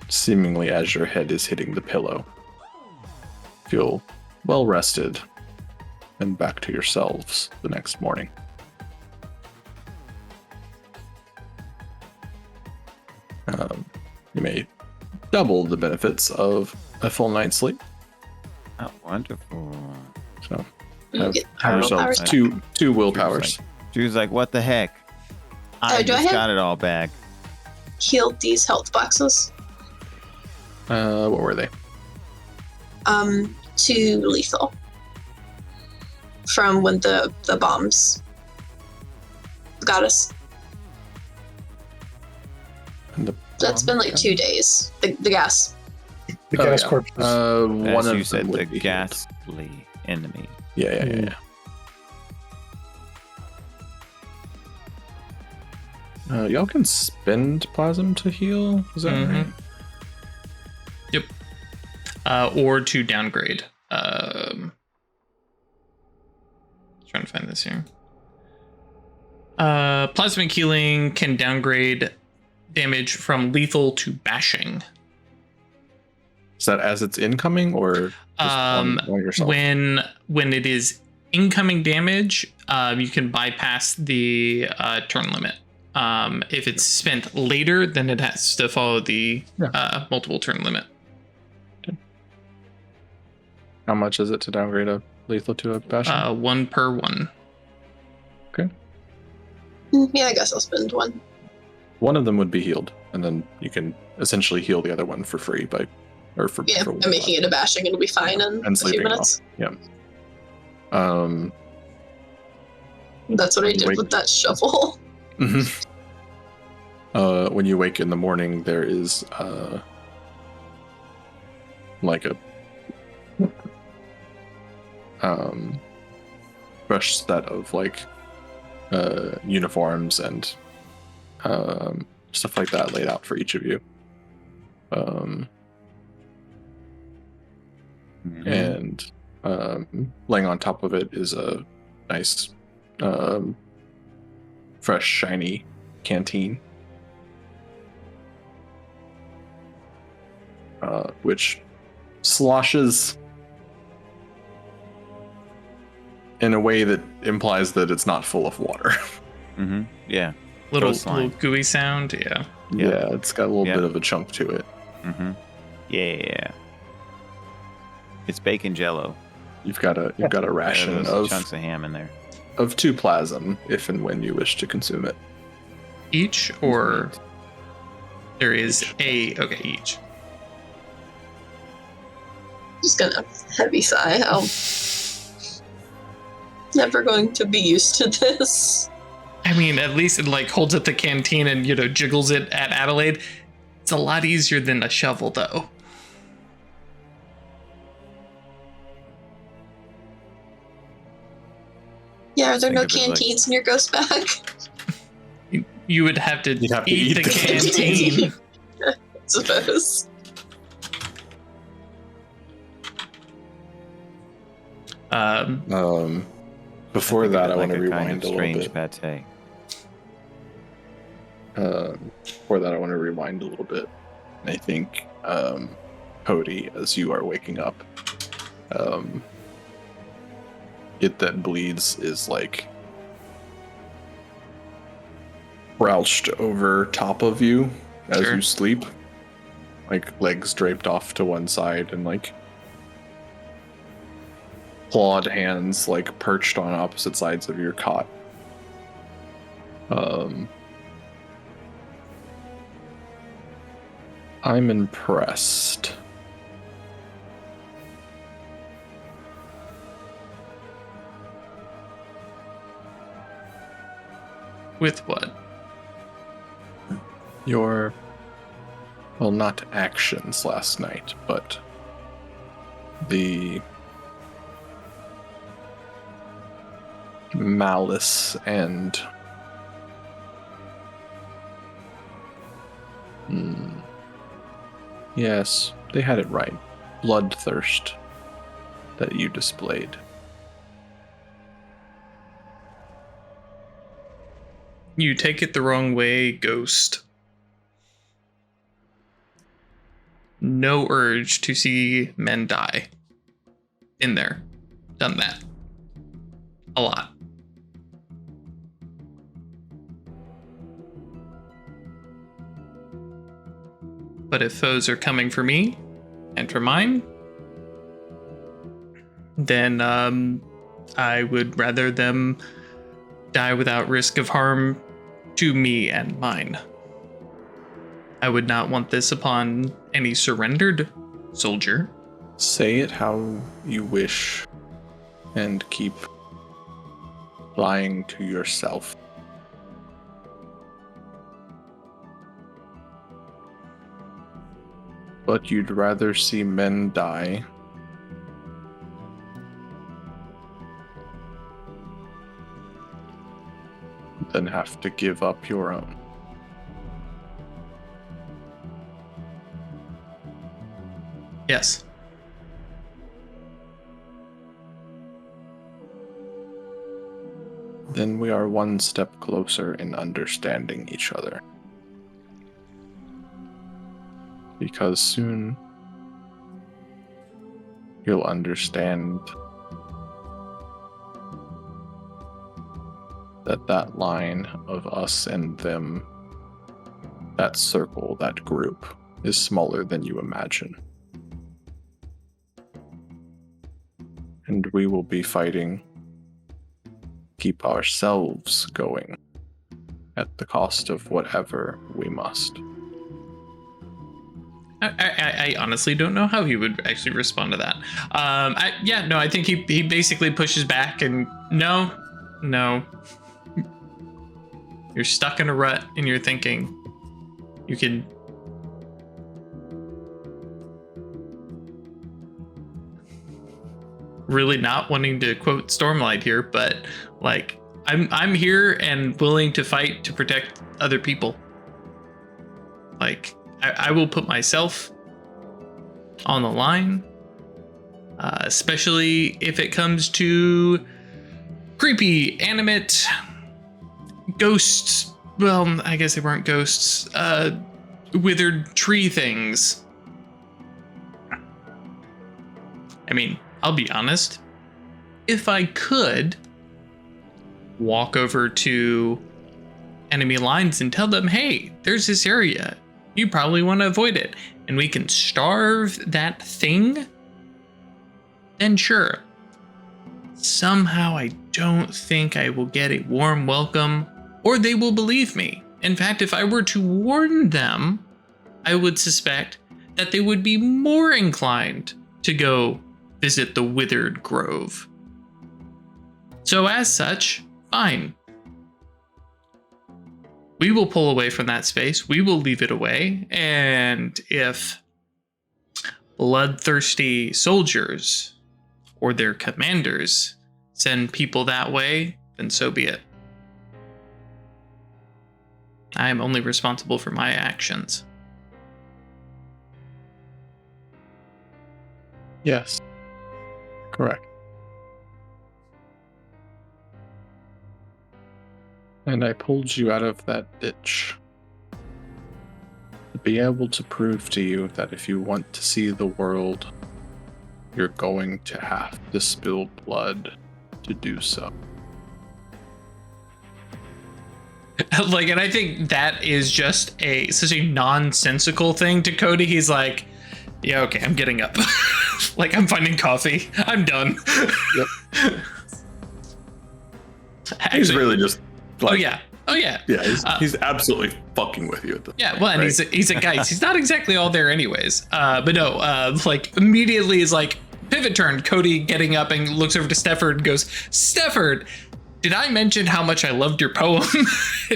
seemingly as your head is hitting the pillow, feel well rested and back to yourselves the next morning. You may double the benefits of a full night's sleep. Oh, wonderful. So You have, get have yourselves willpowers two willpowers. She was like, what the heck? I do I just have- got it all back. Healed these health boxes. What were they? 2 lethal. From when the bombs got us. And the That's been like 2 days. The gas. The gas yeah. corpses. One As of you said, them the would be healed. ghastly enemy. Yeah. Y'all can spend plasm to heal. Is that right? Yep. Or to downgrade. Trying to find this here. Plasmic healing can downgrade damage from lethal to bashing. Is that as it's incoming or just on yourself? When it is incoming damage, you can bypass the turn limit. If it's spent later, then it has to follow the multiple turn limit. How much is it to downgrade a lethal to a bashing? 1 per 1. Okay. Yeah, I guess I'll spend 1. One of them would be healed, and then you can essentially heal the other one for free Yeah, I'm making it a bashing. It'll be fine in and a few sleeping minutes. off. Yeah. That's what I did with that shovel. When you wake in the morning, there is like a fresh set of like uniforms and stuff like that laid out for each of you. And laying on top of it is a nice fresh shiny canteen, which sloshes in a way that implies that it's not full of water. Yeah. Little gooey sound. Yeah. Yeah, it's got a little bit of a chunk to it. Yeah. It's bacon jello. You've got a ration of chunks of ham in there. Of 2 plasm, if and when you wish to consume it. Each, or there is each. Just gonna heavy sigh. I'm never going to be used to this. I mean, at least it like holds up the canteen and jiggles it at Adelaide. It's a lot easier than a shovel, though. Yeah, are there no canteens in your ghost bag? You would have to eat the canteen. I suppose. Before that, I want to rewind kind of a little strange bit. pate. Before that, I want to rewind a little bit. I think, Cody, as you are waking up, it that bleeds is like crouched over top of you as you sleep, like legs draped off to one side and like clawed hands like perched on opposite sides of your cot. I'm impressed. With what? Your, well, not actions last night, but the malice and yes, they had it right. Bloodthirst that you displayed. You take it the wrong way, Ghost. No urge to see men die. In there. Done that. A lot. But if foes are coming for me, and for mine, then I would rather them die without risk of harm to me and mine. I would not want this upon any surrendered soldier. Say it how you wish and keep lying to yourself. But you'd rather see men die than have to give up your own. Yes. Then we are one step closer in understanding each other. Because soon you'll understand that line of us and them, that circle, that group, is smaller than you imagine. And we will be fighting, keep ourselves going, at the cost of whatever we must. I honestly don't know how he would actually respond to that. I think he basically pushes back and no, No. You're stuck in a rut and you're thinking you can really not wanting to quote Stormlight here, but like I'm here and willing to fight to protect other people. Like I will put myself on the line, especially if it comes to creepy, animate ghosts. Well, I guess they weren't ghosts. Withered tree things. I mean, I'll be honest. If I could walk over to enemy lines and tell them, hey, there's this area. You probably want to avoid it. And we can starve that thing, then sure. Somehow I don't think I will get a warm welcome or they will believe me. In fact, if I were to warn them, I would suspect that they would be more inclined to go visit the Withered Grove. So as such, fine. We will pull away from that space. We will leave it away. And if bloodthirsty soldiers or their commanders send people that way, then so be it. I am only responsible for my actions. Yes. Correct. And I pulled you out of that ditch to be able to prove to you that if you want to see the world, you're going to have to spill blood to do so. Like, and I think that is just such a nonsensical thing to Cody. He's like, yeah, okay, I'm getting up. Like, I'm finding coffee. I'm done. Yep. Actually, He's really just like, oh yeah. Yeah, he's absolutely fucking with you at the Yeah, well, and right? he's a Geists. He's not exactly all there anyways. But no, like immediately is like pivot turn. Cody getting up and looks over to Stefford and goes, Stefford, did I mention how much I loved your poem?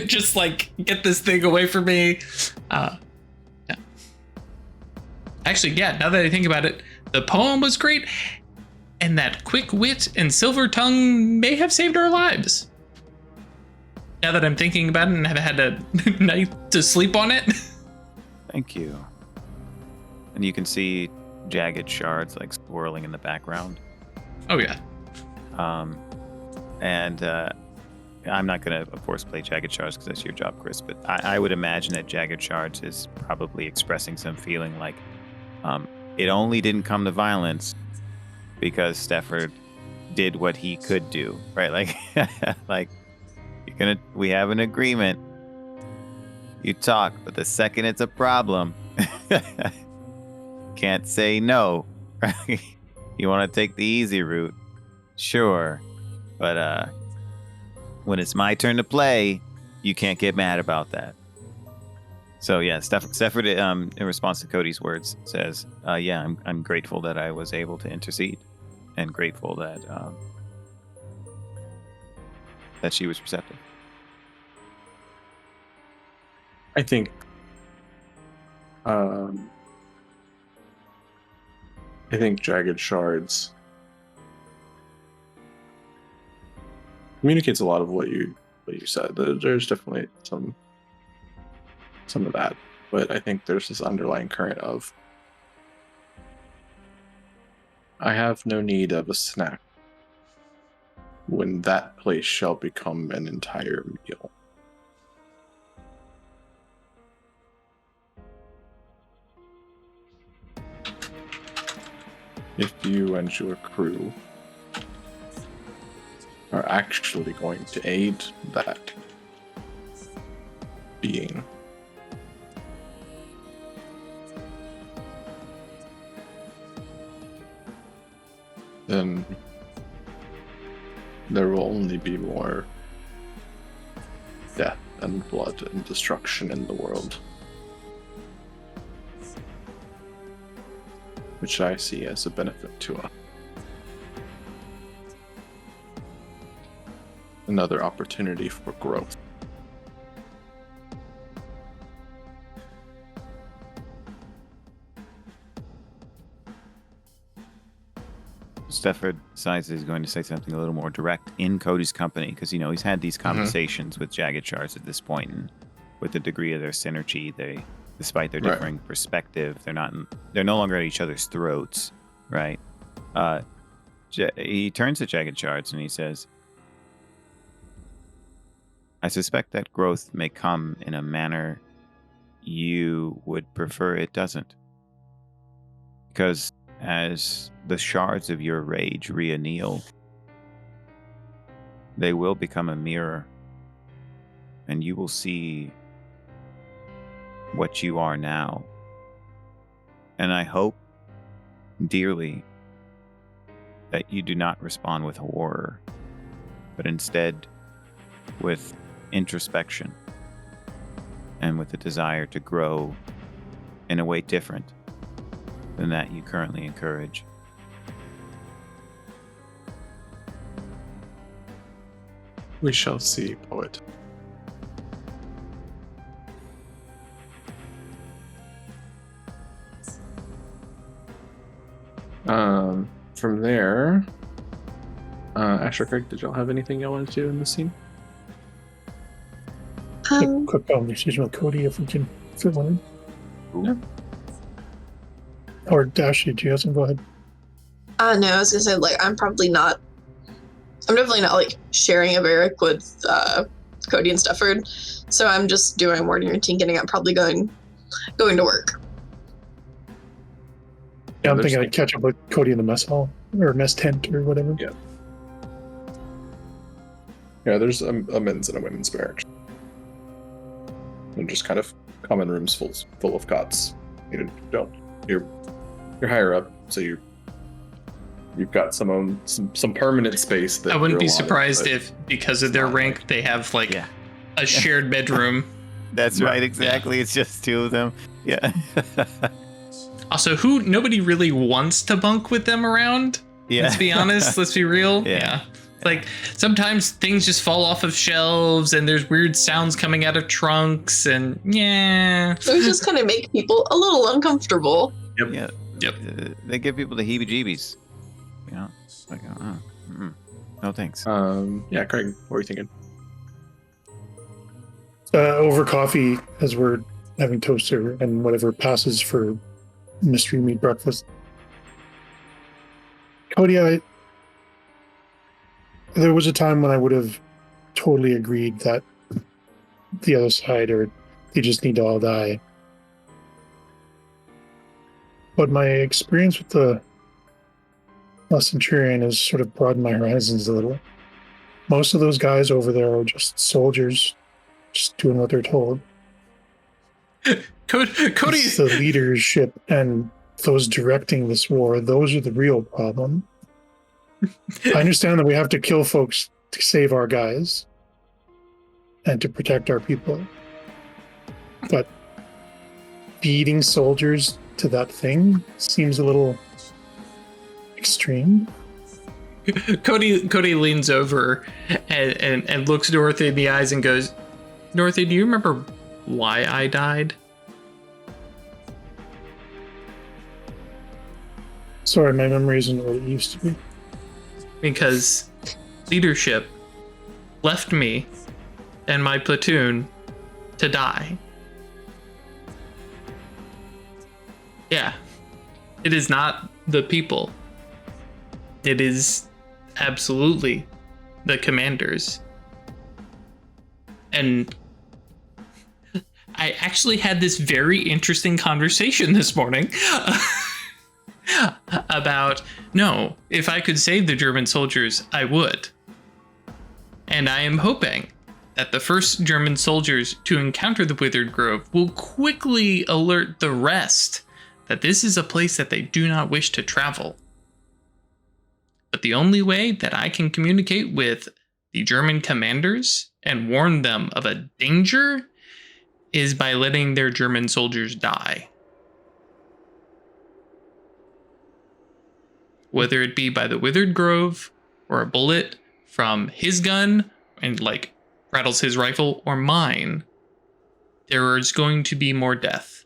Just like get this thing away from me. Yeah. Actually, yeah, now that I think about it, the poem was great. And that quick wit and silver tongue may have saved our lives. Now that I'm thinking about it and have had a night to sleep on it. Thank you. And you can see jagged shards like swirling in the background. Oh yeah. And I'm not going to, of course, play jagged shards because that's your job, Chris. But I would imagine that jagged shards is probably expressing some feeling like it only didn't come to violence because Stefford did what he could do, right? Like, like. We have an agreement. You talk, but the second it's a problem, can't say no. Right? You want to take the easy route, sure, but when it's my turn to play, you can't get mad about that. So yeah, Stefford, in response to Cody's words, says, "Yeah, I'm grateful that I was able to intercede, and grateful that that she was receptive." I think jagged shards communicates a lot of what you said. There's definitely some of that, but I think there's this underlying current of I have no need of a snack when that place shall become an entire meal. If you and your crew are actually going to aid that being, then there will only be more death and blood and destruction in the world, which I see as a benefit to us. another opportunity for growth. Stefford decides he's going to say something a little more direct in Cody's company because, he's had these conversations with Jagged Shards at this point, and with the degree of their synergy, despite their differing perspective, they're no longer at each other's throats, right? He turns to Jagged Shards and he says, I suspect that growth may come in a manner you would prefer it doesn't. Because as the shards of your rage re-anneal, they will become a mirror, and you will see what you are now. And I hope dearly that you do not respond with horror, but instead with introspection and with the desire to grow in a way different than that you currently encourage. We shall see, poet. From there, Asher, Craig, did y'all have anything y'all wanted to do in this scene? Quick conversation with Cody if we can fit one in. Yeah. Or Dashy, do you have some? Go ahead. No, I was gonna say, I'm definitely not sharing a barrack with Cody and Stefford, so I'm just doing morning routine, getting up, probably going to work. Yeah, I'm thinking I'd catch up with Cody in the mess hall or mess tent or whatever. Yeah. Yeah, there's a men's and a women's barracks. And just kind of common rooms full of cots. You're higher up, so you've got some permanent space that I wouldn't be you're allotted, surprised but if, because of their rank, they have a shared bedroom. That's right, exactly. Yeah. It's just two of them. Yeah. Also, nobody really wants to bunk with them around. Yeah. Let's be honest. Let's be real. Yeah. Sometimes things just fall off of shelves and there's weird sounds coming out of trunks and Those just kind of make people a little uncomfortable. Yep. Yeah. Yep. They give people the heebie-jeebies. No thanks. Yeah, Craig, what are you thinking? Over coffee, as we're having toaster and whatever passes for mystery meat breakfast. Cody, there was a time when I would have totally agreed that the other side, or they just need to all die. But my experience with the Centurion has sort of broadened my horizons a little. Most of those guys over there are just soldiers, just doing what they're told. Cody's the leadership and those directing this war, those are the real problem. I understand that we have to kill folks to save our guys and to protect our people. But feeding soldiers to that thing seems a little extreme. Cody leans over and looks Dorothy in the eyes and goes, Dorothy, do you remember why I died? Sorry, my memory isn't what it used to be. Because leadership left me and my platoon to die. Yeah, it is not the people. It is absolutely the commanders. And I actually had this very interesting conversation this morning about, no, if I could save the German soldiers, I would. And I am hoping that the first German soldiers to encounter the Withered Grove will quickly alert the rest that this is a place that they do not wish to travel. But the only way that I can communicate with the German commanders and warn them of a danger is by letting their German soldiers die. Whether it be by the Withered Grove, or a bullet from his gun, and like rattles his rifle, or mine, there is going to be more death.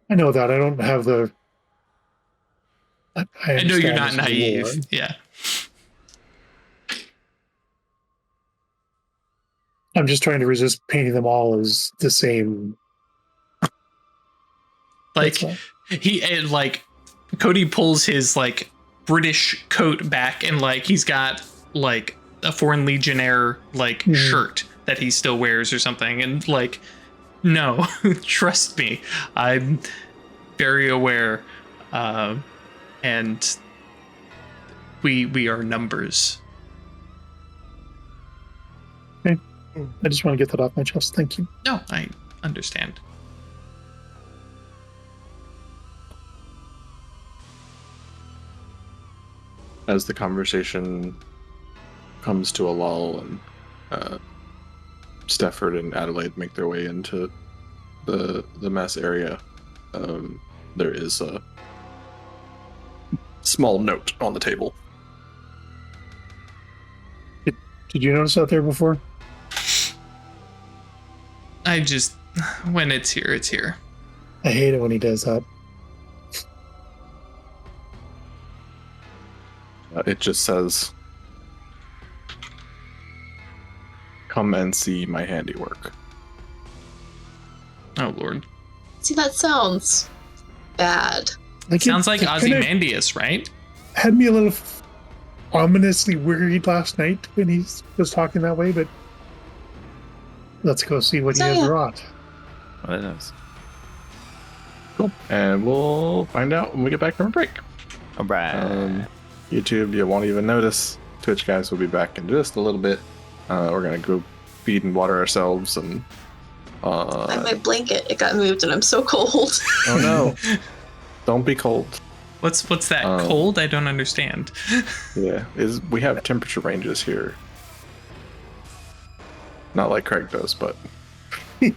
I know that. I don't have the. I know you're understand not this war. naive. Yeah. I'm just trying to resist painting them all as the same. Like That's all. like Cody pulls his like British coat back, and like he's got like a Foreign Legionnaire like shirt that he still wears or something, and like, no, trust me, I'm very aware, and we are numbers. Okay. I just want to get that off my chest. Thank you. No, I understand. As the conversation comes to a lull and Stefford and Adelaide make their way into the mess area, there is a small note on the table. Did you notice that there before? I just, when it's here, it's here. I hate it when he does that. It just says, "Come and see my handiwork." Oh Lord. See, that sounds bad. Like Sounds like it kinda Ozymandias, right? had me a little ominously worried last night when he was talking that way, but let's go see what he So, has yeah. wrought. Well, that is. Cool. And we'll find out when we get back from a break. All right. YouTube, you won't even notice. Twitch guys will be back in just a little bit. We're gonna go feed and water ourselves, and Like my blanket, it got moved and I'm so cold. oh no, don't be cold. What's that? Um, Cold? I don't understand. Yeah, we have temperature ranges here. Not like Craig does, but all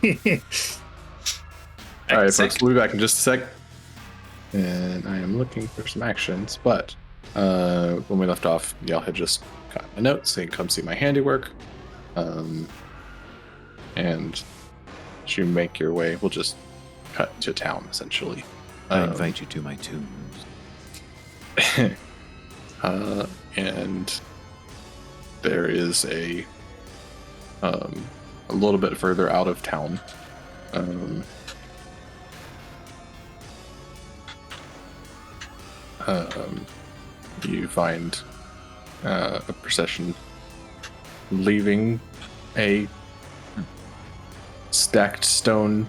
right, Sick. folks. We'll be back in just a sec. And I am looking for some actions, but when we left off, y'all had just got a note saying, "Come see my handiwork," and as you make your way, we'll just cut to town essentially. I invite you to my tombs. And there is a little bit further out of town. You find a procession leaving a stacked stone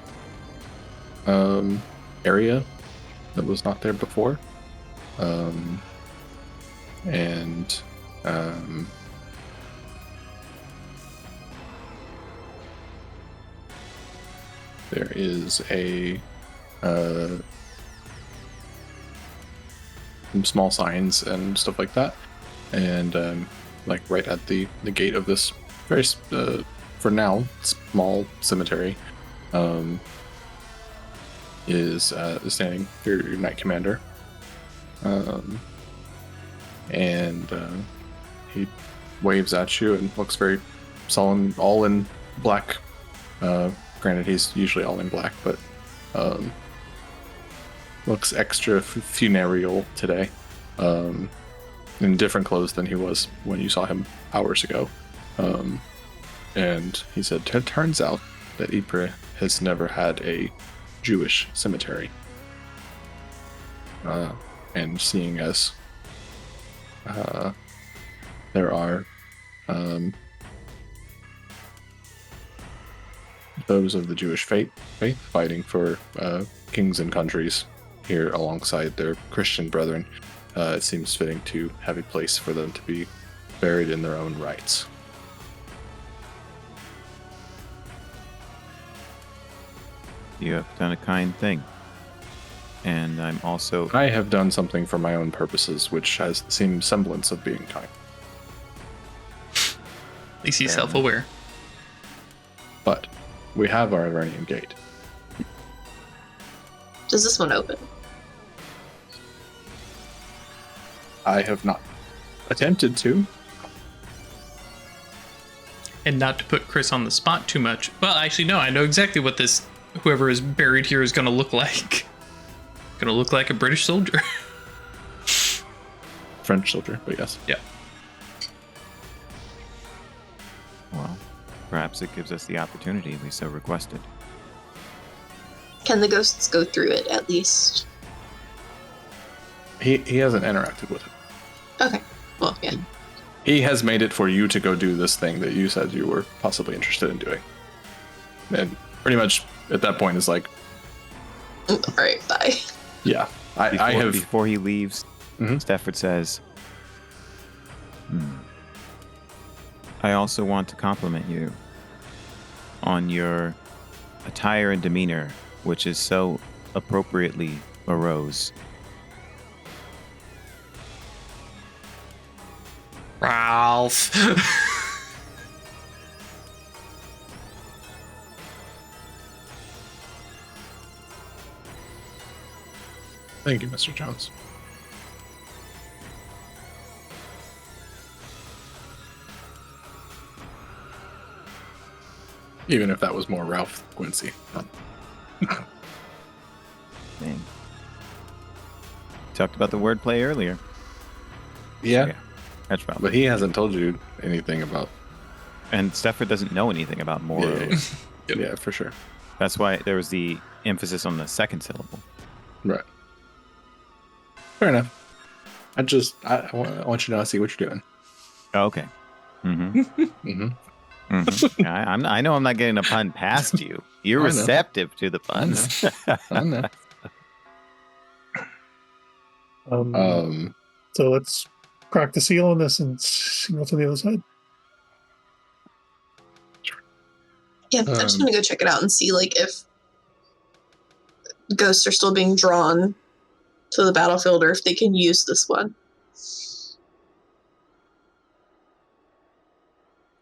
area that was not there before. There is some small signs and stuff like that, and like right at the gate of this very for now small cemetery is standing your knight commander, and he waves at you and looks very solemn, all in black. Granted, he's usually all in black, but looks extra funereal today, in different clothes than he was when you saw him hours ago. And he said, turns out that Ypres has never had a Jewish cemetery. And seeing as there are those of the Jewish faith fighting for kings and countries here alongside their Christian brethren, it seems fitting to have a place for them to be buried in their own rights. You have done a kind thing. And I'm also... I have done something for my own purposes, which has the same semblance of being kind. At least he's self-aware. But we have our Avernian Gate. Does this one open? I have not attempted to. and not to put Chris on the spot too much. Well, actually, no, I know exactly what this whoever is buried here is going to look like. Going to look like a British soldier. French soldier, but yes. Yeah. Well, perhaps it gives us the opportunity we so requested. Can the ghosts go through it at least? He hasn't interacted with it. Okay. Well, yeah. He has made it for you to go do this thing that you said you were possibly interested in doing. And pretty much at that point is like, All right, bye. yeah, I have. Before he leaves, Mhm. Stafford says, I also want to compliment you on your attire and demeanor, which is so appropriately morose. Ralph. Thank you, Mr. Jones. Even if that was more Ralph Quincy. Dang. Talked about the wordplay earlier. Yeah, That's Ralph. but he hasn't told you anything about. And Stafford doesn't know anything about morose. Yeah, for sure. That's why there was the emphasis on the second syllable. Right. Fair enough. I want you to know I see what you're doing. Oh, okay. Mm-hmm. Mm-hmm. I know I'm not getting a pun past you. You're I know. receptive to the puns. I know. So let's crack the seal on this and see what's on the other side. Yeah, I'm just gonna go check it out and see like if ghosts are still being drawn to the battlefield or if they can use this one.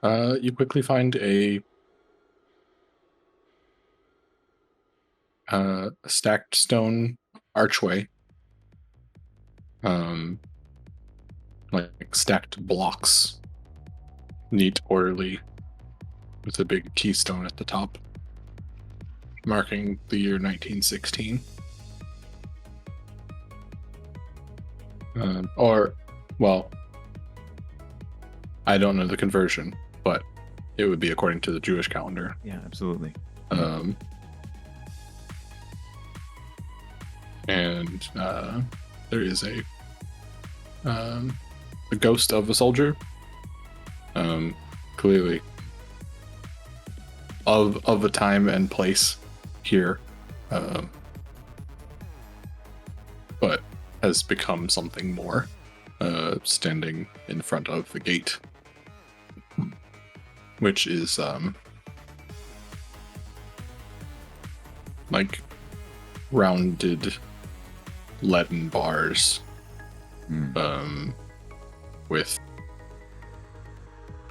You quickly find a stacked stone archway. Like stacked blocks, neat, orderly, with a big keystone at the top, marking the year 1916. Well, I don't know the conversion, but it would be according to the Jewish calendar. Yeah, absolutely. And there is a ghost of a soldier, clearly of a time and place here, but has become something more, standing in front of the gate, which is like rounded leaden bars, with,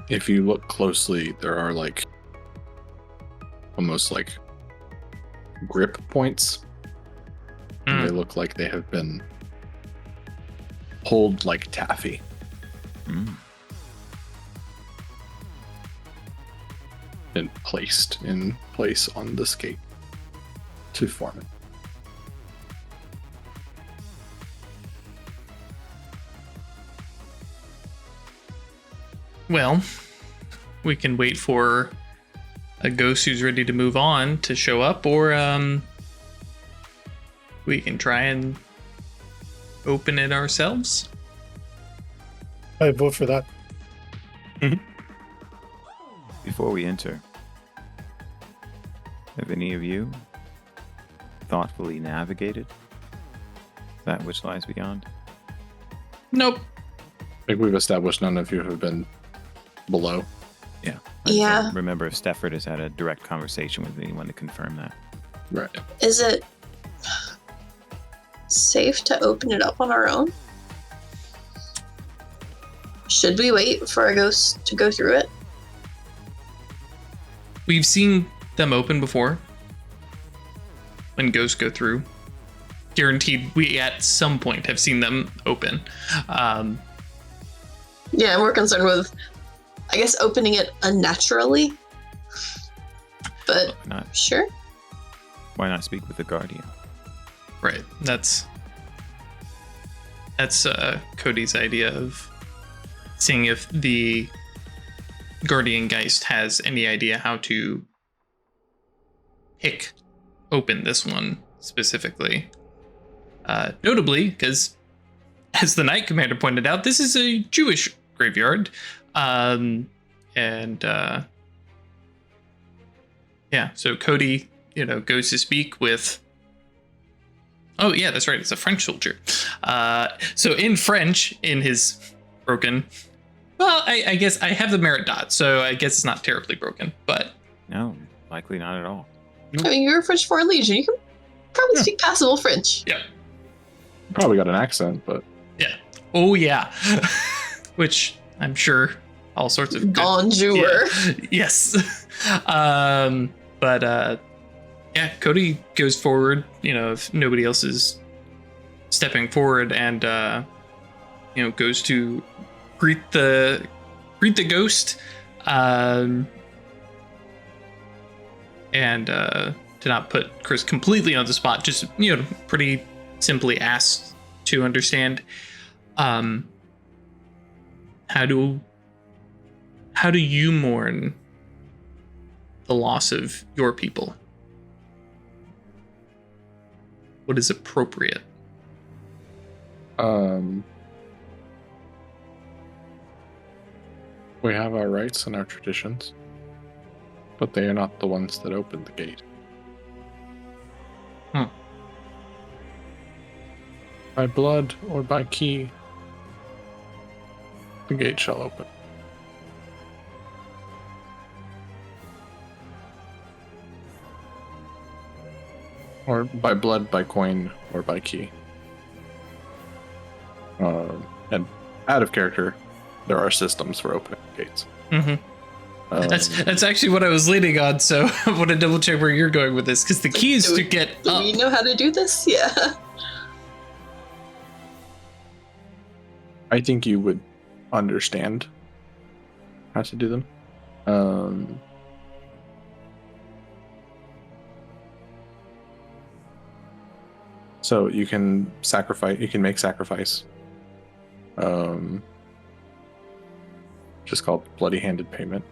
if you look closely, there are like almost like grip points. And they look like they have been pulled like taffy. And placed in place on this gate to form it. Well, we can wait for a ghost who's ready to move on to show up, or we can try and open it ourselves. I vote for that. Before we enter, have any of you thoughtfully navigated that which lies beyond? Nope. I think we've established none of you have been below. Yeah. Yeah. don't remember if Stafford has had a direct conversation with anyone to confirm that. Right. Is it safe to open it up on our own? Should we wait for a ghost to go through it? We've seen them open before. When ghosts go through. Guaranteed we at some point have seen them open. Yeah, I'm more concerned with I guess opening it unnaturally. But Why not? sure. Why not speak with the guardian? Right. That's Cody's idea of seeing if the Guardian Geist has any idea how to pick open this one specifically. Notably, because as the Knight Commander pointed out, this is a Jewish graveyard. So Cody, goes to speak with. Oh yeah, that's right. It's a French soldier. So in French, in his broken. Well, I guess I have the merit dot, so I guess it's not terribly broken, but No, likely not at all. I mean, you're a French Foreign Legion. You can probably Yeah. speak passable French. yeah. Probably got an accent, but Oh yeah, which I'm sure all sorts of good- Bonjour. Yeah. Yes. Cody goes forward, if nobody else is stepping forward, and goes to greet the ghost, and to not put Chris completely on the spot, just pretty simply asked to understand how do you mourn the loss of your people? What is appropriate? we have our rights and our traditions, but they are not the ones that open the gate. By blood or by key, the gate shall open. Or by blood, by coin, or by key. And out of character, there are systems for opening gates. Mm-hmm. That's actually what I was leading on, so I want to double check where you're going with this, because the key is to get Do up. we know how to do this? Yeah. I think you would understand how to do them. So you can sacrifice. You can make sacrifice. Just called bloody-handed payment,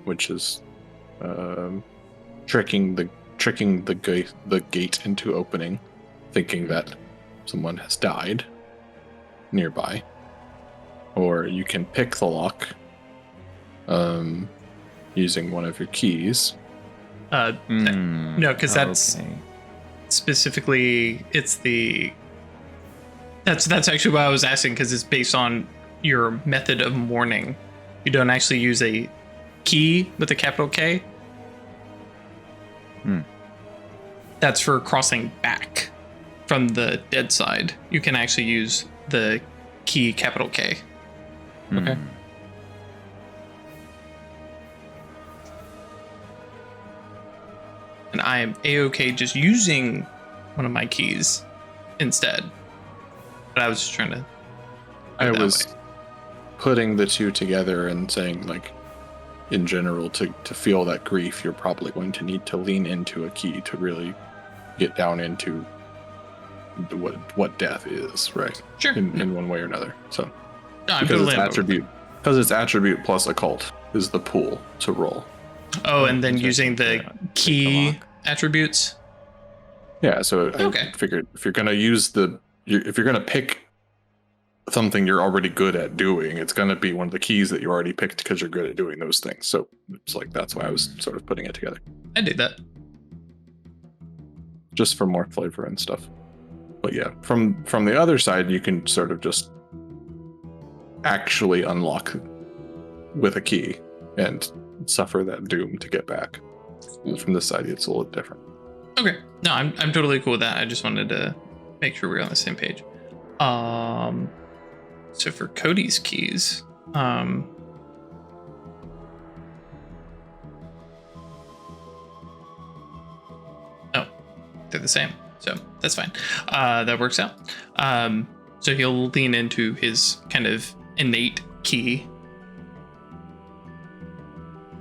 which is tricking the gate into opening, thinking that someone has died nearby. Or you can pick the lock using one of your keys. No, because that's Okay. specifically that's actually what I was asking, because it's based on your method of mourning. You don't actually use a key with a capital K. That's for crossing back from the dead side. You can actually use the key capital K. Okay. And I am a-okay just using one of my keys instead. But I was just trying to. I that was way. putting the two together and saying, like, in general, to feel that grief, you're probably going to need to lean into a key to really get down into what death is, right? Sure. In one way or another. So No, I'm because totally it's on board with attribute plus occult is the pool to roll. that. Oh, and then Just using the pick the key lock. attributes. Yeah, so Okay. I figured if you're gonna if you're gonna pick something you're already good at doing, it's gonna be one of the keys that you already picked because you're good at doing those things. So it's like that's why I was sort of putting it together, I did that. just for more flavor and stuff. But yeah, from the other side, you can sort of just actually unlock with a key and suffer that doom to get back. From this side, it's a little different. Okay. No, I'm totally cool with that. I just wanted to make sure we're on the same page. So for Cody's keys, they're the same, so that's fine. That works out. So he'll lean into his kind of innate key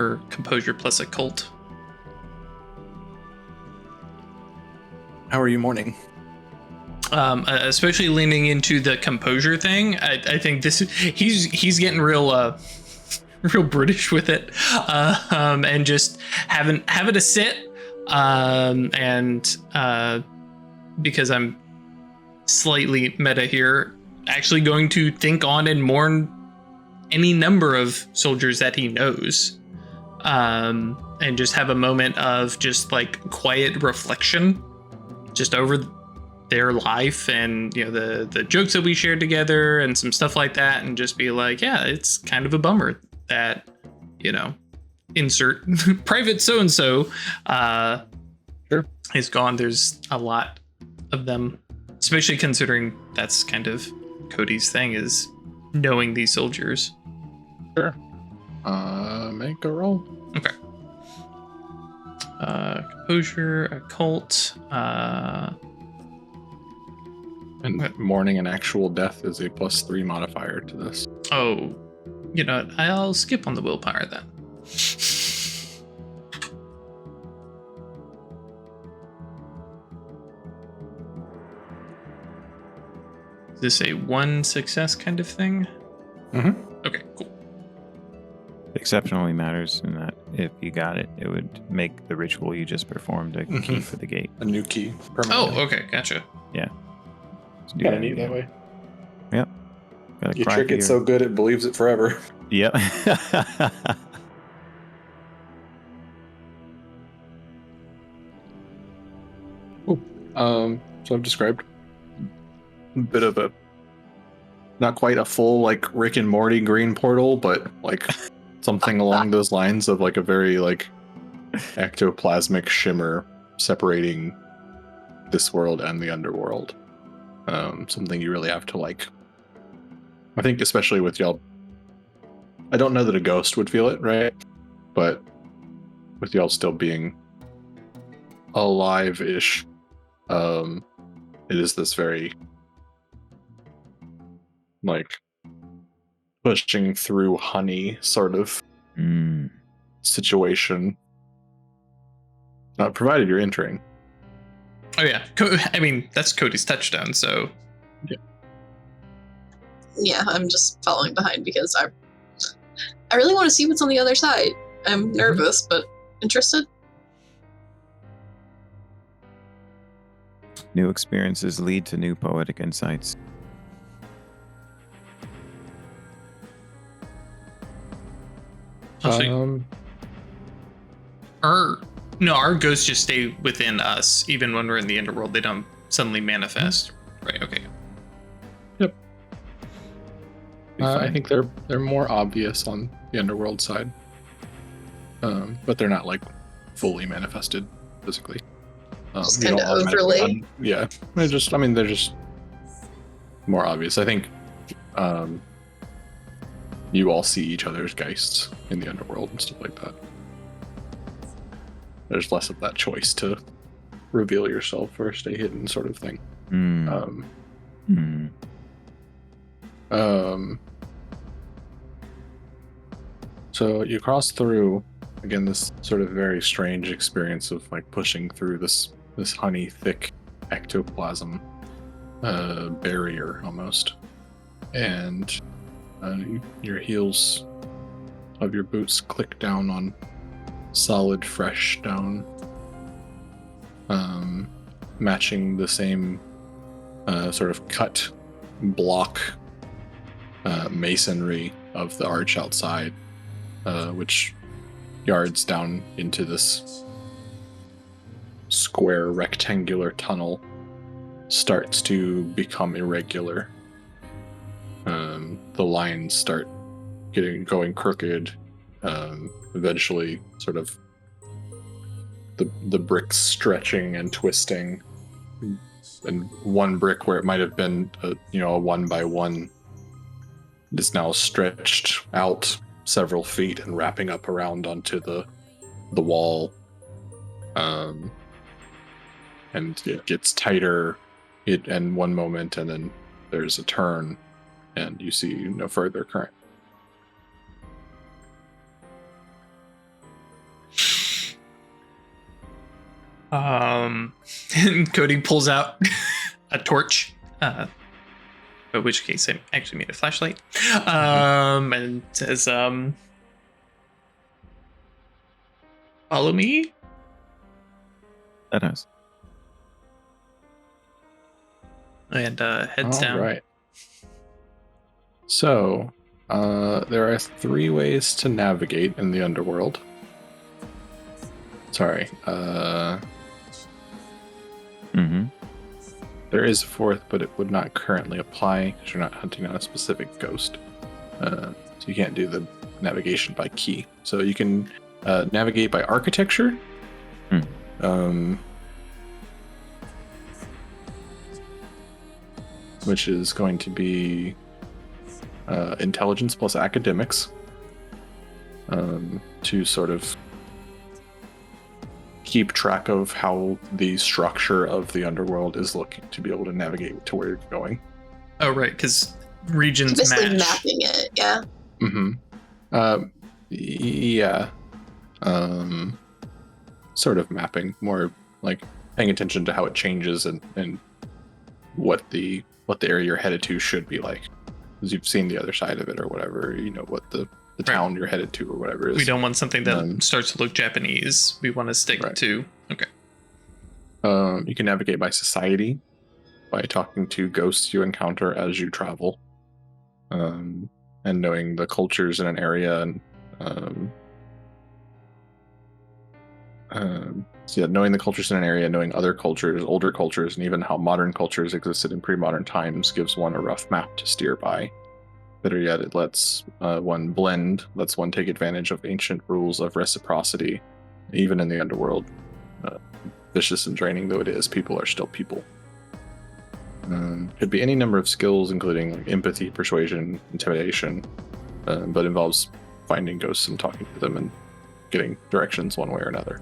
Or composure plus occult. How are you mourning? Especially leaning into the composure thing. I think he's getting real real British with it, and just having a sit, and because I'm slightly meta here, actually going to think on and mourn any number of soldiers that he knows, and just have a moment of just like quiet reflection, just over their life and the jokes that we shared together and some stuff like that, and just be like, yeah, it's kind of a bummer that insert private so and so sure is gone. There's a lot of them, especially considering that's kind of Cody's thing, is knowing these soldiers. Sure. Make a roll. Okay. Composure, occult. And mourning an actual death is a +3 modifier to this. Oh, you know what? I'll skip on the willpower then. Is this a 1 success kind of thing? Mm-hmm. Okay, cool. Exceptionally matters in that if you got it, it would make the ritual you just performed a key for the gate. A new key. Oh, Permanently. okay, gotcha. So do Kind of that neat again. that way. Yep. Gotta You cry trick for it your- so good it believes it forever. Yep. So I've described a bit of a, not quite a full like Rick and Morty green portal, but like something along those lines of like a very like ectoplasmic shimmer separating this world and the underworld. Something you really have to like, I think especially with y'all, I don't know that a ghost would feel it, right? But with y'all still being alive-ish, it is this very like pushing through honey sort of Mm. situation. Provided you're entering. Oh yeah, I mean that's Cody's touchdown. So Yeah, I'm just following behind because I really want to see what's on the other side. I'm nervous, but interested. New experiences lead to new poetic insights. actually, our ghosts just stay within us even when we're in the underworld. They don't suddenly manifest. Right? Okay. Be I fine. think they're more obvious on the underworld side, but they're not like fully manifested physically. Just you kinda don't automatically overlay. yeah, they're just more obvious. I think you all see each other's Geists in the underworld and stuff like that. There's less of that choice to reveal yourself or stay hidden sort of thing. Mm. Mm. So you cross through again this sort of very strange experience of like pushing through this honey thick ectoplasm barrier almost, and your heels of your boots click down on solid fresh stone, matching the same sort of cut block masonry of the arch outside, which yards down into this square rectangular tunnel starts to become irregular. The lines start going crooked, eventually sort of the bricks stretching and twisting, and one brick where it might have been a 1x1 is now stretched out several feet and wrapping up around onto the wall, and it gets tighter in one moment, and then there's a turn and you see no further current. And Cody pulls out a torch. In which case I actually made a flashlight. And says, follow me. That is. And heads All down. right. So, there are 3 ways to navigate in the underworld. Sorry. There is a 4th, but it would not currently apply because you're not hunting on a specific ghost. So you can't do the navigation by key. So you can navigate by architecture. Which is going to be intelligence plus academics to sort of keep track of how the structure of the underworld is looking to be able to navigate to where you're going. Oh, right, because regions Basically match. mapping it, yeah. Yeah. Sort of mapping, more like paying attention to how it changes and what the area you're headed to should be like. Because you've seen the other side of it or whatever, you know what the town you're headed to or whatever is. We don't want something that starts to look Japanese. We want to stick to... Okay. You can navigate by society, by talking to ghosts you encounter as you travel, and knowing the cultures in an area, and knowing the cultures in an area, knowing other cultures, older cultures, and even how modern cultures existed in pre-modern times gives one a rough map to steer by. Better yet, it lets one blend, lets one take advantage of ancient rules of reciprocity, even in the underworld. Vicious and draining though it is, people are still people. Could be any number of skills, including like empathy, persuasion, intimidation, but involves finding ghosts and talking to them and getting directions one way or another.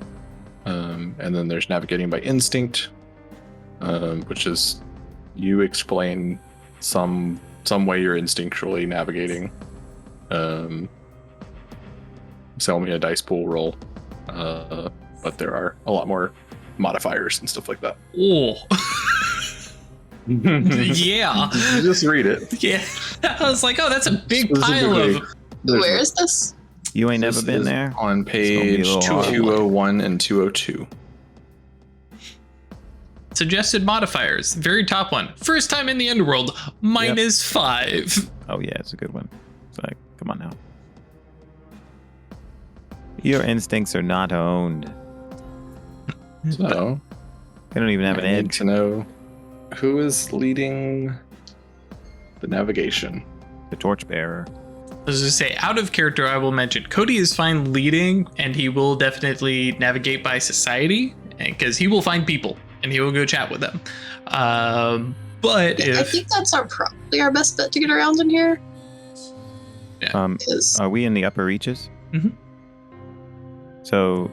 And then there's navigating by instinct, which is you explain some way you're instinctually navigating. Sell me a dice pool roll, but there are a lot more modifiers and stuff like that. Oh. Yeah. Just read it. Yeah. I was like, oh, that's a big pile of... Where is this? You ain't This never been is there? on page It's gonna be a little hard. 201 and 202. Suggested modifiers. Very top one. First time in the underworld. -5. Oh yeah, it's a good one. It's like, come on now. Your instincts are not owned. So They don't even have an I need edge. to know who is leading the navigation. The torchbearer. I was going to say, out of character, I will mention Cody is fine leading, and he will definitely navigate by society, because he will find people, and he will go chat with them. But I if... think that's probably our best bet to get around in here. Is Are we in the upper reaches? Mhm. So,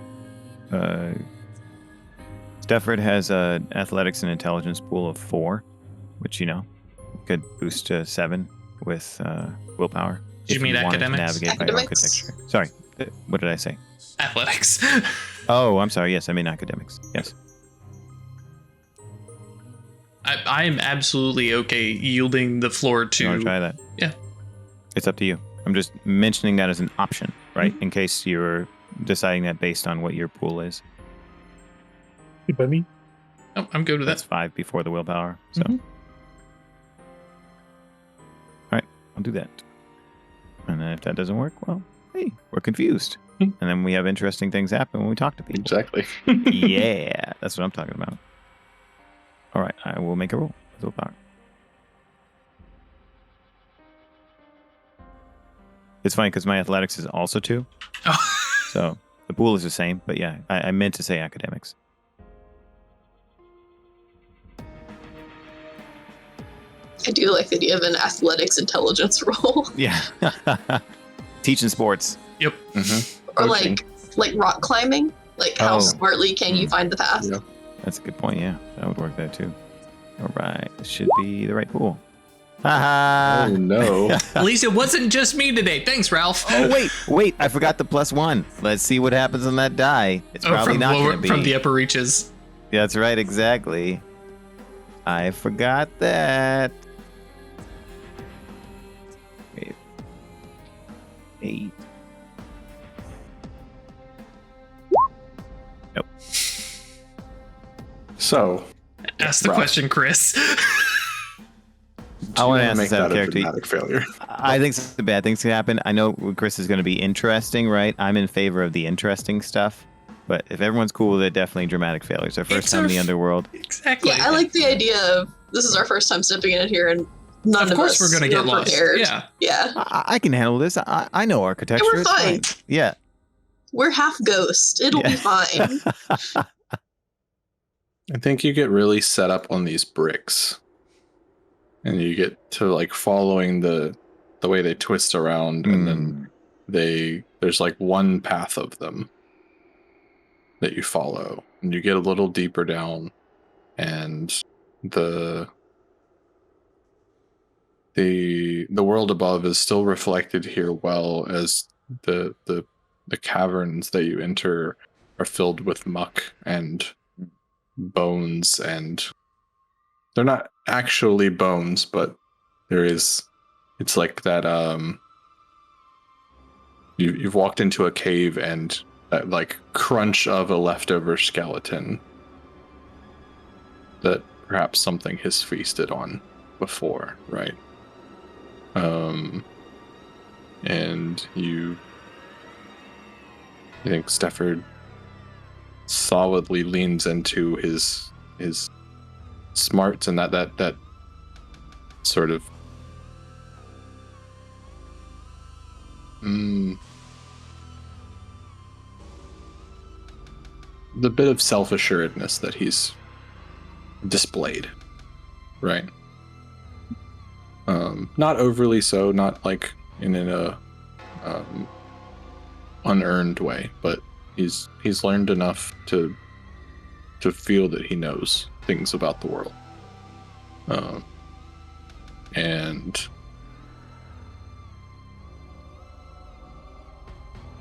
Stefford has an athletics and intelligence pool of 4, which, you know, could boost to 7 with willpower. Did you if mean wanted to academics? navigate by Academics? architecture. Sorry, what did I say? athletics. Oh, I'm sorry. Yes, I mean academics. Yes. I am absolutely okay yielding the floor You to... want to try that? Yeah. It's up to you. I'm just mentioning that as an option, right? In case you're deciding that based on what your pool is. Good by me. Oh, I'm good with That's that. 5 before the willpower. So, Mhm. all right, I'll do that. And then if that doesn't work, well, hey, we're confused. Mhm. And then we have interesting things happen when we talk to people. Exactly. Yeah, that's what I'm talking about. All right, I will make a roll with willpower. It's funny because my athletics is also 2. Oh. So the pool is the same, but yeah, I meant to say academics. I do like the idea of an athletics intelligence role, Yeah. Teaching sports. Yep. Mm-hmm. or Coaching. like rock climbing. Like how Oh. smartly can you find the path? Yeah. That's a good point. Yeah, that would work there too. All right, this should be the right pool. Haha. Oh no. At least it wasn't just me today. Thanks, Ralph. Oh wait! I forgot the +1. Let's see what happens on that die. It's probably from not lower, going to be. from the upper reaches. That's right, exactly. I forgot that. Wait. 8. Nope. So, Ask the Rob. question, Chris. I want to do you ask make this out of that a character. dramatic failure. I think some bad things can happen. I know Chris is going to be interesting, right? I'm in favor of the interesting stuff. But if everyone's cool with it, definitely dramatic failures. Our first It's time our in the underworld. Exactly. Yeah, I like the idea of this is our first time stepping in here, and none Of course, us we're gonna get were lost. prepared. Yeah. Yeah, I can handle this. I know architecture. we're It's fine. Yeah. We're half ghost. It'll be fine. I think you get really set up on these bricks, and you get to like following the way they twist around, and then there's like one path of them that you follow, and you get a little deeper down, and the world above is still reflected here, well as the caverns that you enter are filled with muck and bones, and they're not actually bones, but it's like that you've walked into a cave and that like crunch of a leftover skeleton that perhaps something has feasted on before, right? And I think Stefford solidly leans into his smarts and that sort of the bit of self-assuredness that he's displayed, right? Not overly so, not like in a unearned way, but he's learned enough to feel that he knows things about the world, and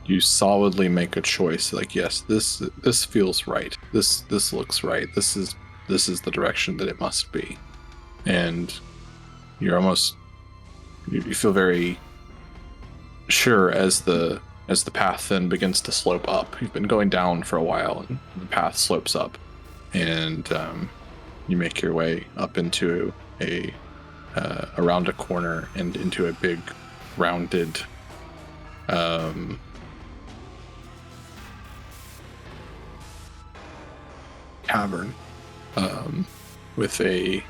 you solidly make a choice. Like, yes, this feels right. This looks right. This is the direction that it must be, and you're almost you feel very sure as the path then begins to slope up. You've been going down for a while, and the path slopes up, and you make your way up into around a corner and into a big rounded cavern with a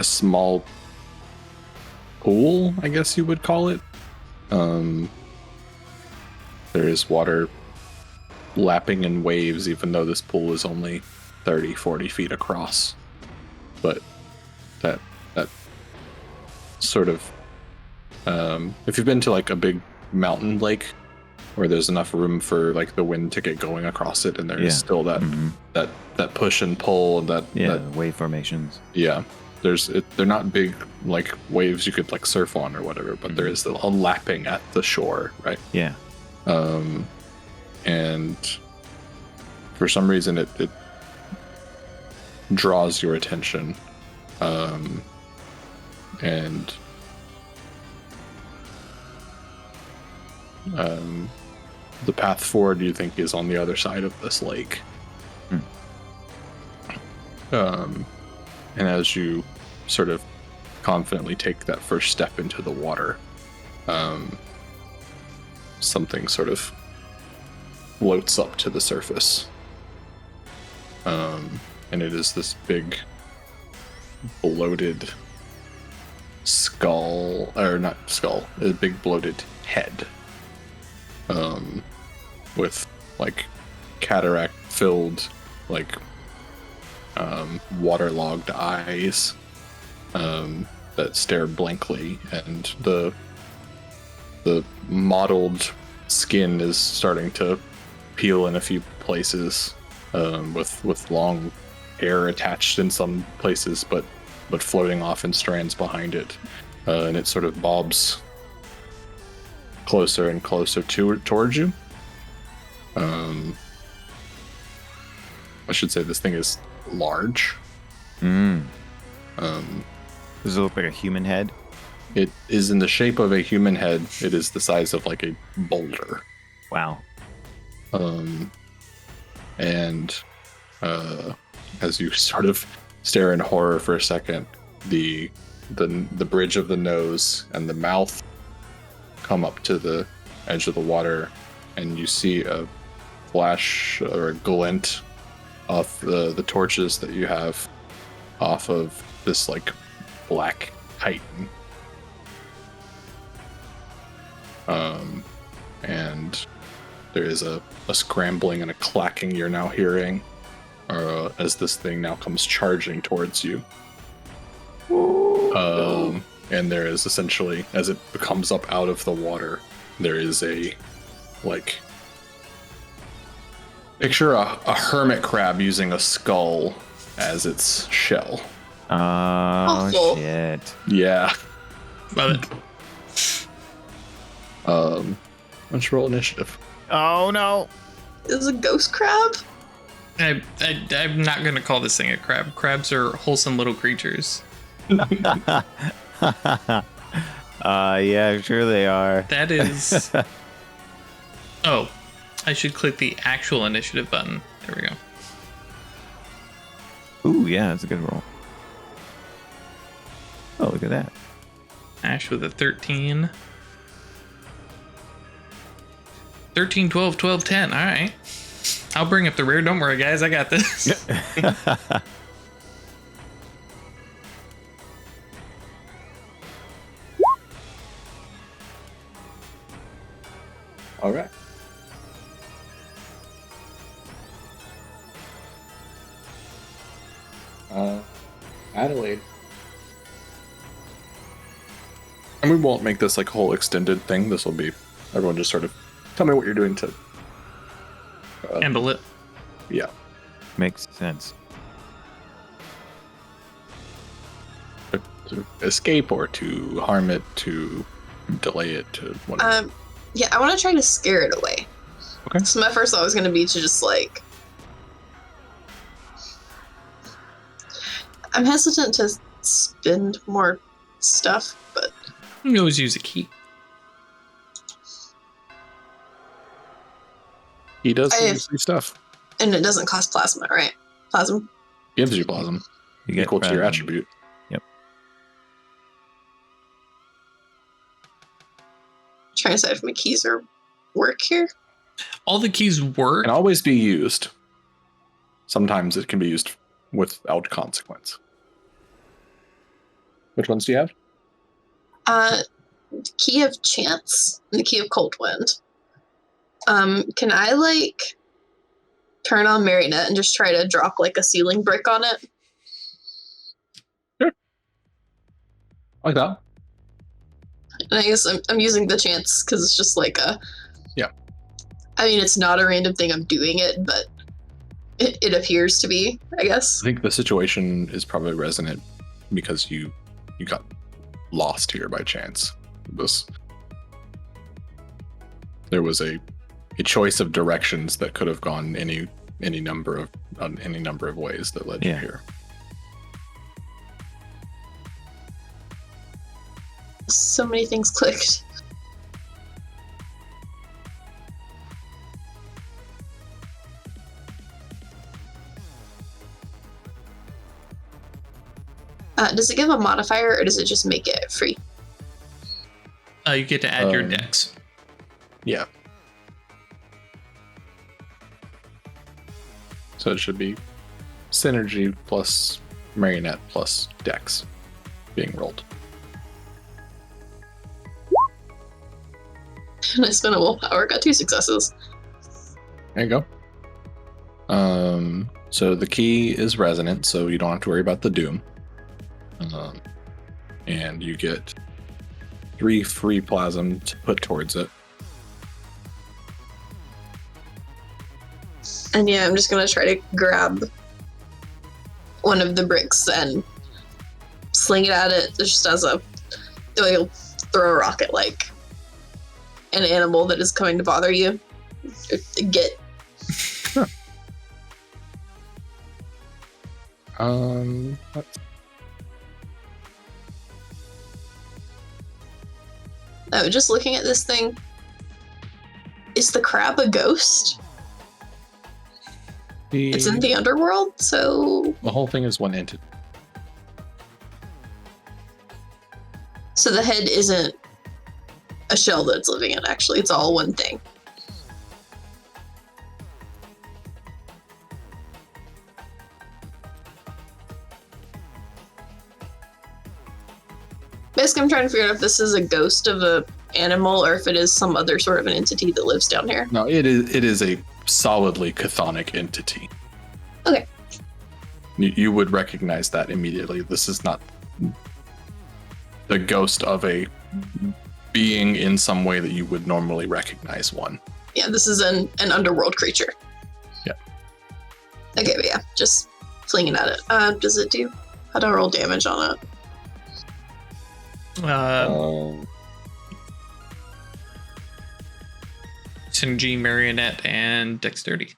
small pool, I guess you would call it. There is water lapping in waves, even though this pool is only 30-40 feet across. But that sort of if you've been to like a big mountain lake where there's enough room for like the wind to get going across it, and there's still that that push and pull, and that wave formations. They're not big like waves you could like surf on or whatever, but there is a lapping at the shore, right? Yeah. And for some reason it draws your attention, and the path forward you think is on the other side of this lake. And as you sort of confidently take that first step into the water, something sort of floats up to the surface. And it is this big bloated skull, or not skull, a big bloated head, with like cataract filled, like waterlogged eyes that stare blankly, and the mottled skin is starting to peel in a few places, with long hair attached in some places, but floating off in strands behind it, and it sort of bobs closer and closer towards you, I should say this thing is large. Mm. Um, Does it look like a human head? it is in the shape of a human head. It is the size of like a boulder. Wow. And as you sort of stare in horror for a second, the bridge of the nose and the mouth come up to the edge of the water, and you see a flash or a glint of the torches that you have off of this like black titan. And there is a scrambling and a clacking you're now hearing as this thing now comes charging towards you. And there is essentially, as it comes up out of the water, there is a, like, picture a hermit crab using a skull as its shell. Oh, Awful. shit. Yeah. Love it. Let's roll initiative. Oh, no. Is it a ghost crab? I'm not going to call this thing a crab. Crabs are wholesome little creatures. Yeah, sure they are. That is... Oh, I should click the actual initiative button. There we go. Ooh, yeah, that's a good roll. Oh, look at that. Ash with a 13. 13, 12, 12, 10. All right. I'll bring up the rear. Don't worry, guys. I got this. All right. Adelaide. And we won't make this like a whole extended thing. This will be everyone just sort of tell me what you're doing to. Handle it. Yeah. Makes sense. To escape or to harm it, to delay it, to whatever. Yeah, I want to try to scare it away. Okay. So my first thought was going to be to just like... I'm hesitant to spend more stuff, but... You can always use a key. He does I- use free stuff. And it doesn't cost plasma, right? Plasma? Gives you plasm. You get Equal to your plasma. attribute. Trying to decide if my keys are work here. All the keys work. Can always be used. Sometimes it can be used without consequence. Which ones do you have? The key of chance and the key of cold wind. Can I like turn on Marionette and just try to drop like a ceiling brick on it? Like that. And I guess I'm using the chance because it's just like a... Yeah. I mean, it's not a random thing I'm doing it, but it appears to be, I guess. I think the situation is probably resonant because you got lost here by chance. There was a choice of directions that could have gone any number of ways that led you Yeah. here. So many things clicked. Does it give a modifier or does it just make it free? You get to add your Um, dex. Yeah. So it should be synergy plus marionette plus dex being rolled. And I spent a willpower, got 2 successes. There you go. So the key is resonant, so you don't have to worry about the doom. And you get 3 free plasm to put towards it. And yeah, I'm just gonna try to grab one of the bricks and sling it at it just as a... You'll throw a rocket like an animal that is coming to bother you. Get Let's Oh, just looking at this thing. Is the crab a ghost? see. It's in the underworld, so The whole thing is one entity. the head isn't a shell that it's living in, actually. It's all one thing. Basically, I'm trying to figure out if this is a ghost of a animal or if it is some other sort of an entity that lives down here. No, it is a solidly chthonic entity. Okay. You would recognize that immediately. This is not the ghost of a being in some way that you would normally recognize one. Yeah, this is an underworld creature. Yeah. Okay, but yeah, just flinging at it. Does it do? How do I roll damage on it? Synergy, marionette, and dexterity.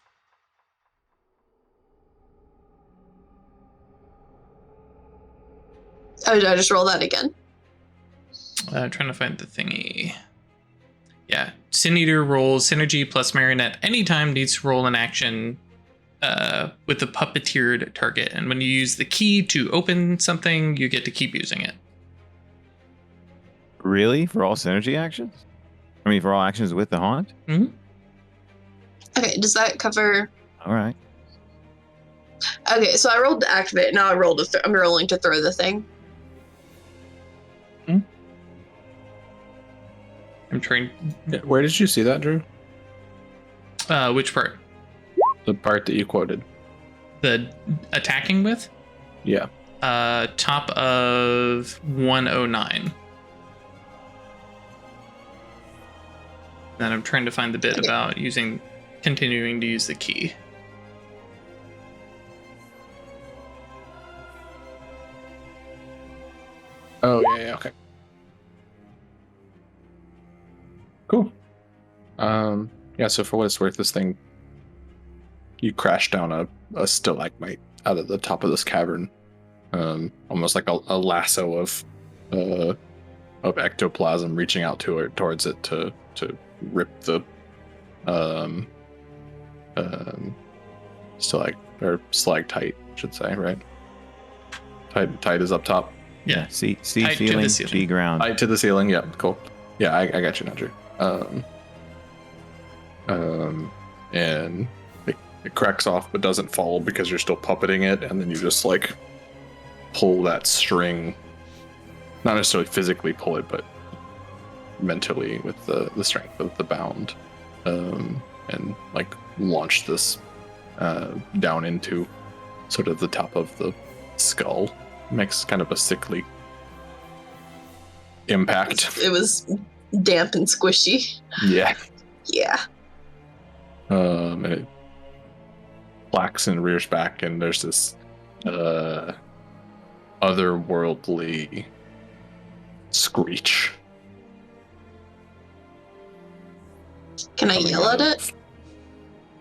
Oh, did I just roll that again? Trying to find the thingy. Yeah, Sin Eater rolls synergy plus marionette anytime needs to roll an action with the puppeteered target. And when you use the key to open something, you get to keep using it. Really? For all synergy actions? I mean, for all actions with the haunt? Mm-hmm. Okay, does that cover... All right. Okay, so I rolled to activate. Now I'm rolling to throw the thing. I'm trying. Yeah, where did you see that, Drew? Which part? The part that you quoted. The attacking with? Yeah. Top of 109. Then I'm trying to find the bit about continuing to use the key. Oh, yeah, okay. Cool. Yeah, so for what it's worth, this thing, you crash down a stalagmite out of the top of this cavern. Almost like a lasso of ectoplasm reaching out towards it to rip the stalactite, should say, right? Tide is up top. Yeah. C Tight to the ceiling, ceiling. G ground. Tight to the ceiling. Yeah, cool. Yeah, I got you, Andrew. And it cracks off, but doesn't fall because you're still puppeting it, and then you just like pull that string, not necessarily physically pull it, but mentally with the strength of the bound, and like launch this down into sort of the top of the skull. Makes kind of a sickly impact. It was damp and squishy. Yeah. Yeah. And it clacks and rears back, and there's this otherworldly screech. Can I coming yell out at of-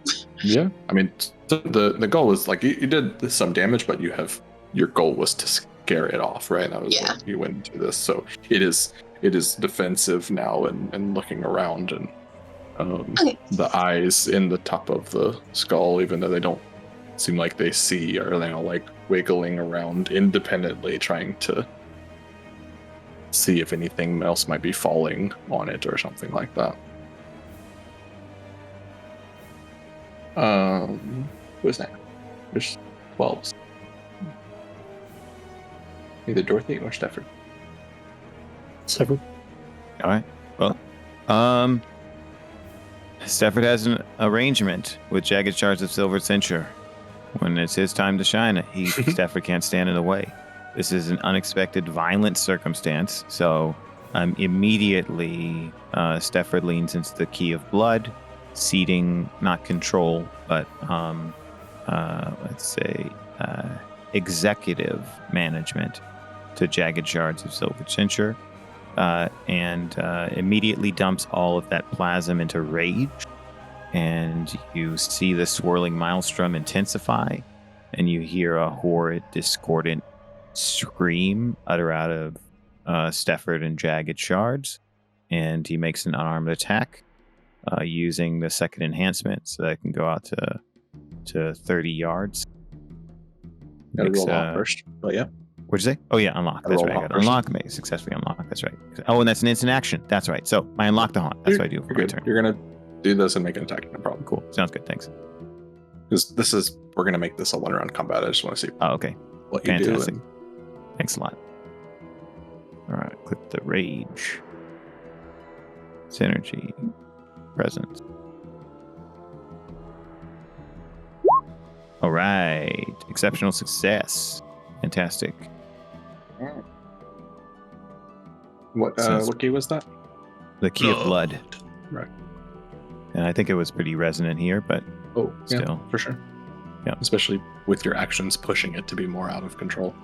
it? Yeah, I mean, the goal is like you did some damage, but your goal was to scare it off, right? That was Yeah. what you went into this, so it is defensive now and looking around, and Okay. the eyes in the top of the skull, even though they don't seem like they see, are now like wiggling around independently, trying to see if anything else might be falling on it or something like that. Who's next? There's 12s. Either Dorothy or Stefford. Several. All right. Well, Stefford has an arrangement with Jagged Shards of Silver Cincture. When it's his time to shine, Stefford can't stand in the way. This is an unexpected, violent circumstance, so immediately Stefford leans into the Key of Blood, ceding not control, but let's say executive management to Jagged Shards of Silver Cincture, and immediately dumps all of that plasm into rage and you see the swirling maelstrom intensify, and you hear a horrid, discordant scream utter out of Stefford and Jagged Shards, and he makes an unarmed attack using the second enhancement, so that can go out to 30 yards. Gotta roll off first. But yeah. What'd you say? Oh yeah, unlock. That's right. I got unlock. Make successfully unlock. That's right. Oh, and that's an instant action. That's right. So I unlock the haunt. That's what I do for my turn. You're gonna do this and make an attack. No problem. Cool. Sounds good. Thanks. Because we're gonna make this a 1-round combat. I just want to see. Oh, okay. What you Fantastic. do. Thanks a lot. All right. Click the rage. Synergy. Presence. All right. Exceptional success. Fantastic. What key was that? The key of blood. Right. And I think it was pretty resonant here, but Oh, yeah, still. for sure. Yeah. Especially with your actions pushing it to be more out of control.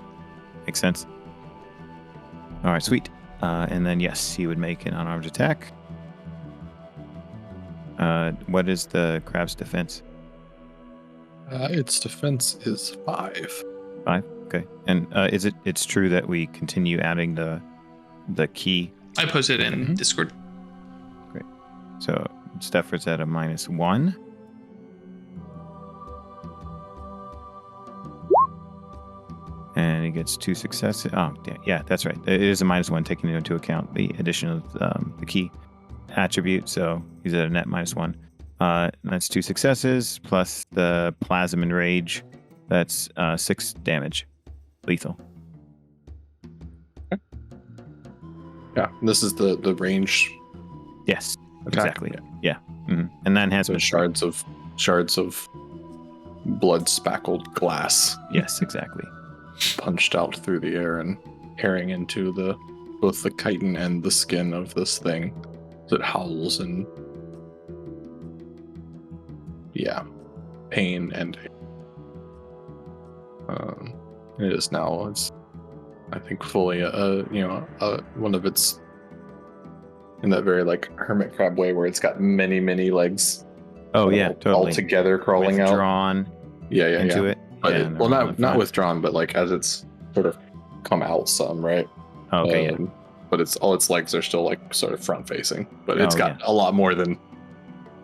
Makes sense. All right, sweet. And then, yes, he would make an unarmed attack. What is the crab's defense? Its defense is 5. 5? Okay. And it's true that we continue adding the key? I posted it in Discord. Great. So Stefford's at a -1. And he gets 2 successes. Oh, yeah, that's right. It is a -1, taking into account the addition of the key attribute. So he's at a net -1. That's 2 successes plus the plasm and rage. That's 6 damage. Lethal. Okay. Yeah, this is the range. Yes, Attack. exactly. Yeah. Mm-hmm. And that has So shards of blood spackled glass Yes, exactly. punched out through the air and tearing into both the chitin and the skin of this thing. It howls and pain and it is now. It's I think fully one of its in that very like hermit crab way where it's got many legs. Oh yeah, totally. All together crawling Withdrawn into it. But Yeah, not withdrawn, but like as it's sort of come out some, right? Okay, yeah. But its legs are still like sort of front facing, but it's got a lot more than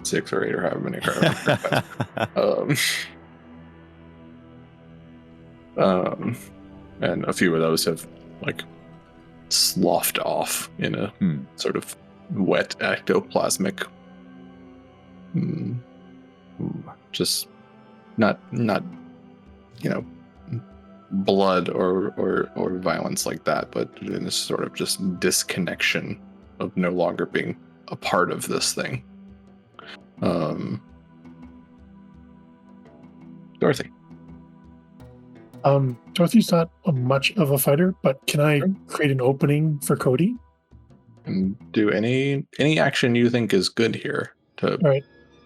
6 or 8 or however many crab. And a few of those have like sloughed off in a sort of wet ectoplasmic, just not blood or violence like that, but in this sort of just disconnection of no longer being a part of this thing. Dorothy. Dorothy's not much of a fighter, but can I create an opening for Cody? And do any action you think is good here to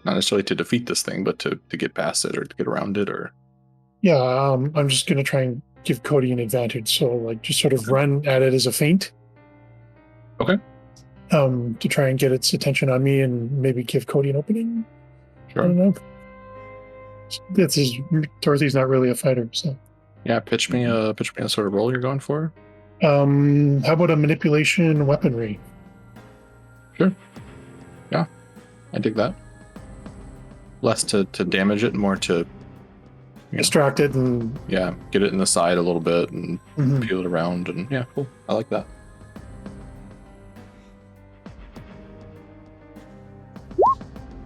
not necessarily to defeat this thing, but to get past it or to get around it, or I'm just gonna try and give Cody an advantage. So like just sort of run at it as a feint. Okay. To try and get its attention on me and maybe give Cody an opening. Sure. I don't know. Dorothy's not really a fighter, so. Yeah, pitch me a sort of role you're going for. How about a manipulation weaponry? Sure. Yeah, I dig that. Less to damage it, more to Distract it and get it in the side a little bit and peel it around, and cool. I like that.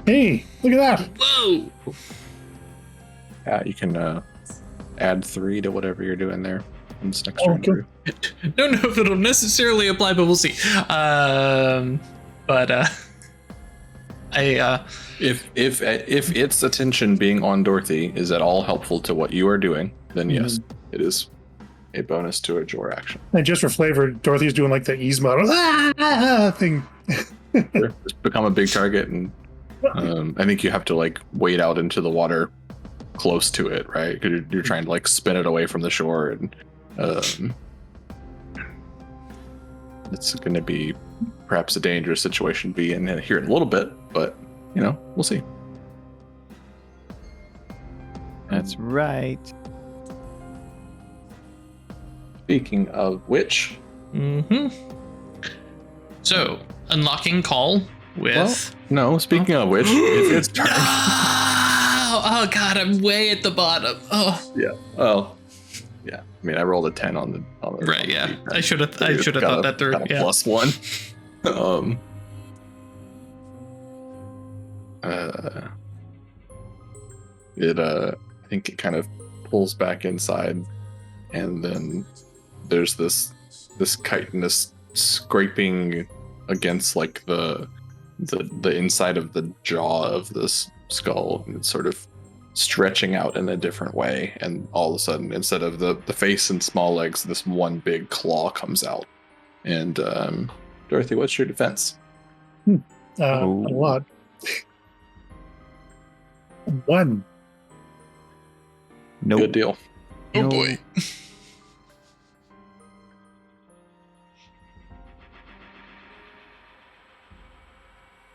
Hey, look at that! Whoa! Yeah, you can add 3 to whatever you're doing there in this next turn. Okay. Don't know if it'll necessarily apply, but we'll see. If its attention being on Dorothy is at all helpful to what you are doing, then yes, it is a bonus to a Jor action. And just for flavor, Dorothy's doing like the Yzma thing. Sure. Just become a big target, and I think you have to like wade out into the water close to it, right? Because you're trying to like spin it away from the shore, and it's going to be perhaps a dangerous situation to be in here in a little bit, but we'll see. That's right. Speaking of which, So, unlocking call with. no. Speaking of which, it's its turn. Oh god, I'm way at the bottom. Oh, Yeah. Oh. Yeah. I mean, I rolled a 10 on the right. on the Yeah, D10. I should have It's got thought a- that through. got a Yeah. +1. I think it kind of pulls back inside, and then there's this chitinous scraping against like the inside of the jaw of this skull, and it's sort of stretching out in a different way, and all of a sudden, instead of the face and small legs, this one big claw comes out. And Dorothy, what's your defense? A lot. 1. Nope. Good deal. Oh No. boy.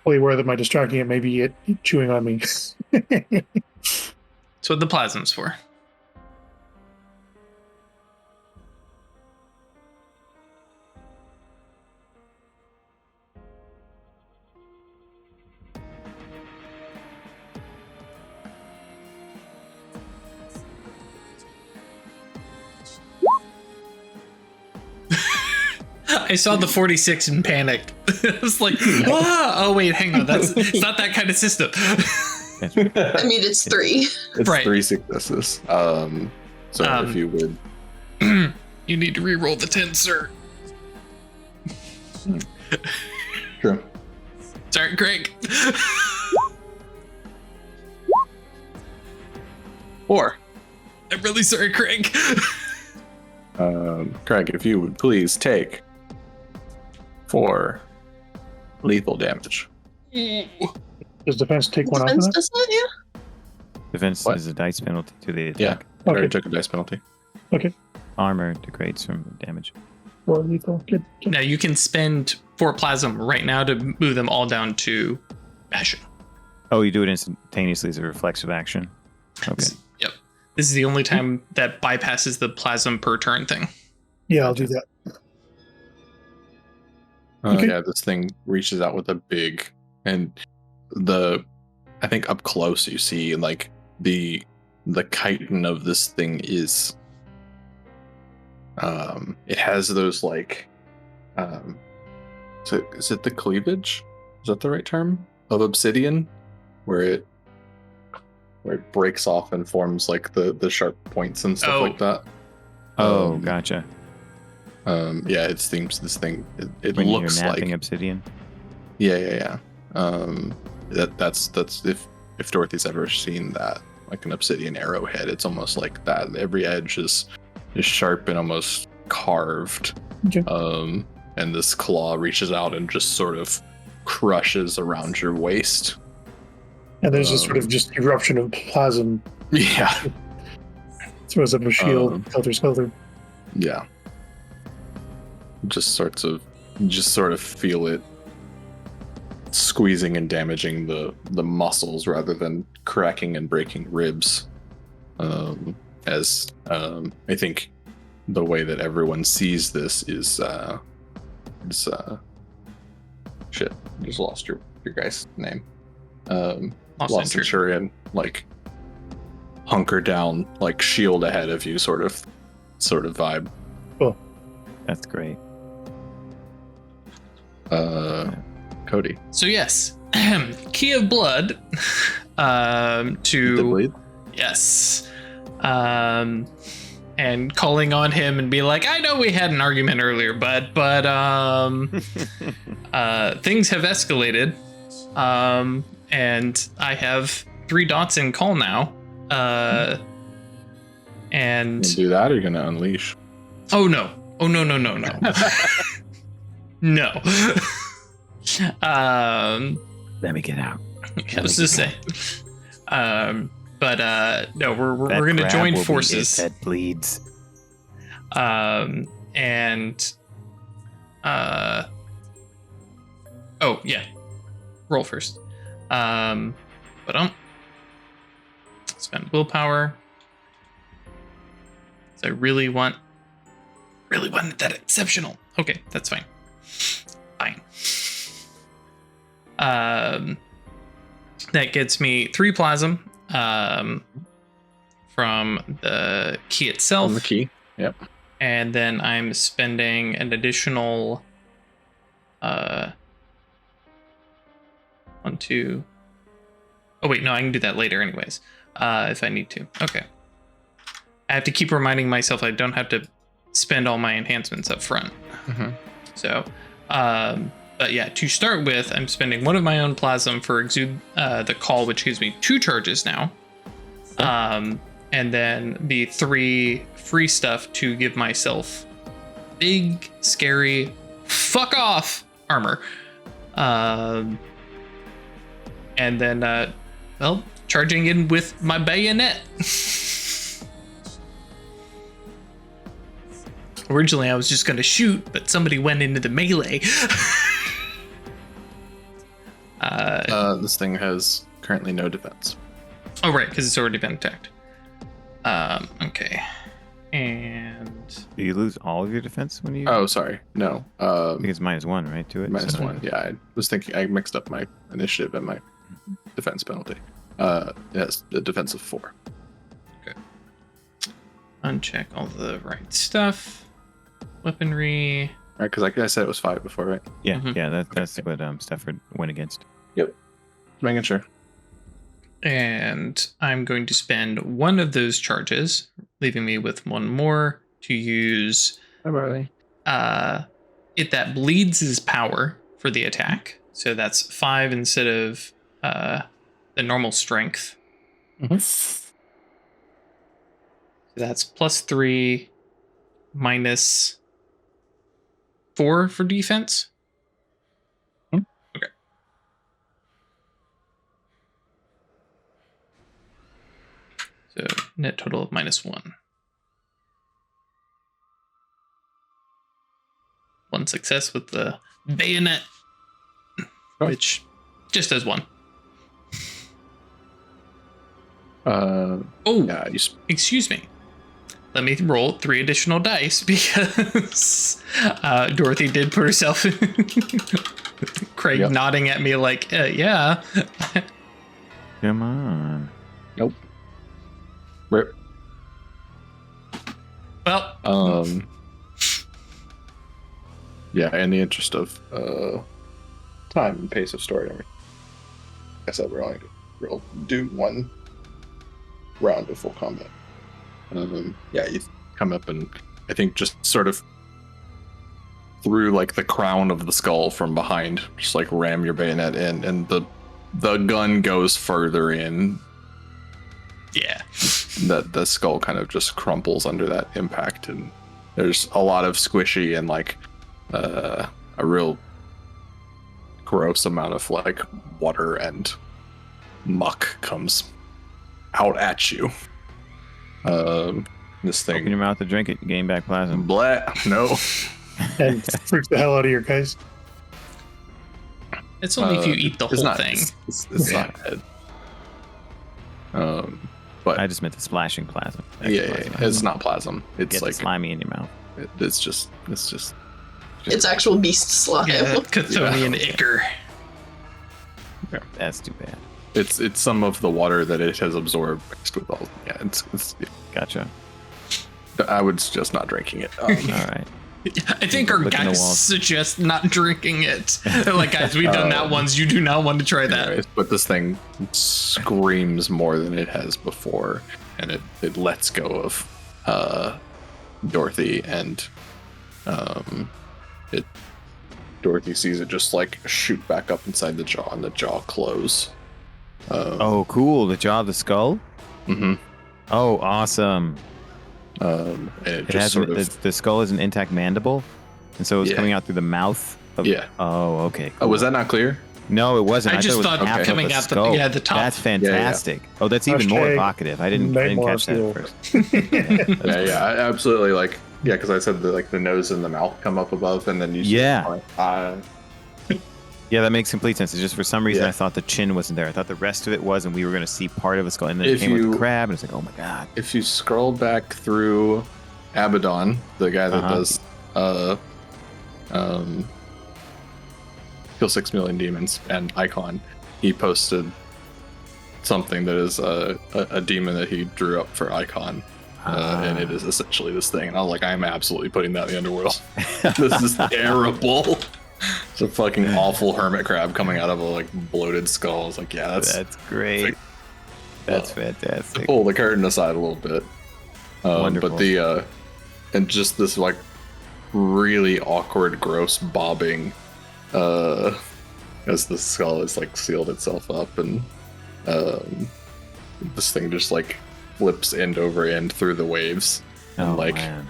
Fully aware that my distracting it may be it chewing on me. That's what the plasm's for. I saw the 46 and panicked. I was like, oh wait, hang on, it's not that kind of system. That's right. I mean, it's 3. It's Right. 3 successes. So if you would, You need to re-roll the 10, sir. sure. Sorry, Greg. 4. I'm really sorry, Craig. Craig, if you would please take 4 lethal damage. Does defense take one off of Defense that? does that, yeah? Defense What? is a dice penalty to the Yeah, attack. I already Okay. took a dice penalty. Armor degrades from damage. 4 lethal. Good. Now you can spend 4 plasm right now to move them all down to bashing. Oh, you do it instantaneously as a reflexive action. Okay. Yep. This is the only time that bypasses the plasm per turn thing. Yeah, I'll do that. Okay. Yeah, this thing reaches out with a big, and I think up close you see like the chitin of this thing is, it has those like, is it the cleavage? Is that the right term? Of obsidian, where it breaks off and forms like the sharp points and stuff Oh. like that. Oh, gotcha. Yeah, it seems this thing it When looks you're napping like obsidian. yeah. That's if Dorothy's ever seen that, like an obsidian arrowhead, it's almost like that. Every edge is sharp and almost carved. Okay. And this claw reaches out and just sort of crushes around your waist. And there's a sort of just eruption of plasm. Yeah. Throws up a shield, Um, helter-skelter. Yeah. Just sort of feel it squeezing and damaging the muscles rather than cracking and breaking ribs. As I think the way that everyone sees this is shit. Just lost your guy's name. Lost Centurion, like hunker down, like shield ahead of you, sort of vibe. That's great. Cody, So yes, key of blood. the To bleed. yes, and calling on him and be like, I know we had an argument earlier, but things have escalated, and I have 3 dots in call now, and You do that, or you're gonna unleash? oh no, no, no. Let me get out. I was just saying. But no, we're That gonna crab join will be forces. it that bleeds. And oh yeah, roll first. But spend willpower. I really wanted that exceptional. Okay, that's fine. Fine. That gets me 3 plasm from the key itself. On the key. Yep. And then I'm spending an additional 1, 2. Oh wait, no, I can do that later anyways. If I need to. Okay. I have to keep reminding myself I don't have to spend all my enhancements up front. Mm-hmm. So, but yeah, to start with, I'm spending 1 of my own plasm for exude the call, which gives me 2 charges now. And then the 3 free stuff to give myself big, scary, fuck off armor. And then, well, charging in with my bayonet. Originally, I was just going to shoot, but somebody went into the melee. This thing has currently no defense. Oh, right, because it's already been attacked. Okay. And... Do you lose all of your defense when you... Oh, sorry. No. I think it's -1, right, to it? -1. Yeah, I was thinking I mixed up my initiative and my defense penalty. It has a defense of 4. Okay. Uncheck all the right stuff. Weaponry. Right, because like I said, it was 5 before, right? Yeah, Mhm. yeah, that's what Stafford went against. Yep. Making sure. And I'm going to spend 1 of those charges, leaving me with 1 more to use Hi, Barley. it that bleeds his power for the attack. So that's 5 instead of the normal strength. Mm-hmm. So that's +3 minus 4 for defense. Hmm. Okay. So net total of -1. 1 success with the bayonet, which just does 1. Oh, Yeah, excuse me. Let me roll 3 additional dice because Dorothy did put herself in. Craig Yep. nodding at me like, yeah. Come on. Nope. Rip. Well, Yeah, in the interest of time and pace of story and everything. Like I said, we'll do 1 round of full combat. Yeah, you come up and I think just sort of through like the crown of the skull from behind, just like ram your bayonet in, and the gun goes further in. yeah. The skull kind of just crumples under that impact, and there's a lot of squishy and like a real gross amount of like water and muck comes out at you. This Open thing, your mouth to drink it, gain back plasma. blah, no. And freaks the hell out of your guys. It's only if you eat the It's whole not- thing. It's not dead. But I just meant the splashing plasma. yeah, it's not plasm. It's Get like slimy in your mouth. it's just It's actual beast slime. Yeah, Chthonian ichor. That's too bad. it's some of the water that it has absorbed mixed with all. Yeah, it's Gotcha. I would suggest not drinking it. All right. I think our Look in the guys walls. suggest not drinking it. They're like, guys, we've done that once. You do not want to try that. Anyways, but this thing screams more than it has before, and it lets go of Dorothy, and Dorothy sees it just like shoot back up inside the jaw, and the jaw close. Oh, cool. The jaw of the skull? Mm-hmm. Oh, awesome. And it It just has sort of. the skull is an intact mandible, and so it's Yeah. coming out through the mouth. Yeah. Oh, okay. Oh, was that not clear? No, it wasn't. I just it was thought half of coming a out skull. the top. That's fantastic. Oh, that's even more Hashtag evocative. I didn't catch that Nightmare at first. Yeah, I absolutely like. Yeah, because I said the the nose and the mouth come up above, and then you. Yeah. See, Yeah, that makes complete sense. It's just for some reason Yeah. I thought the chin wasn't there. I thought the rest of it was, and we were going to see part of a skull. And then it If came with you- the crab, and it's like, oh my god. if you scroll back through Abaddon, the guy that does kill 6 million demons, and Icon, he posted something that is a demon that he drew up for Icon. And it is essentially this thing. And I was like, I'm absolutely putting that in the underworld. This is terrible. It's a fucking awful hermit crab coming out of a like bloated skull. I was like, yeah, that's great. That's fantastic. Pull the curtain aside a little bit. Wonderful. But the and just this like really awkward, gross bobbing as the skull has like sealed itself up, and this thing just like flips end over end through the waves and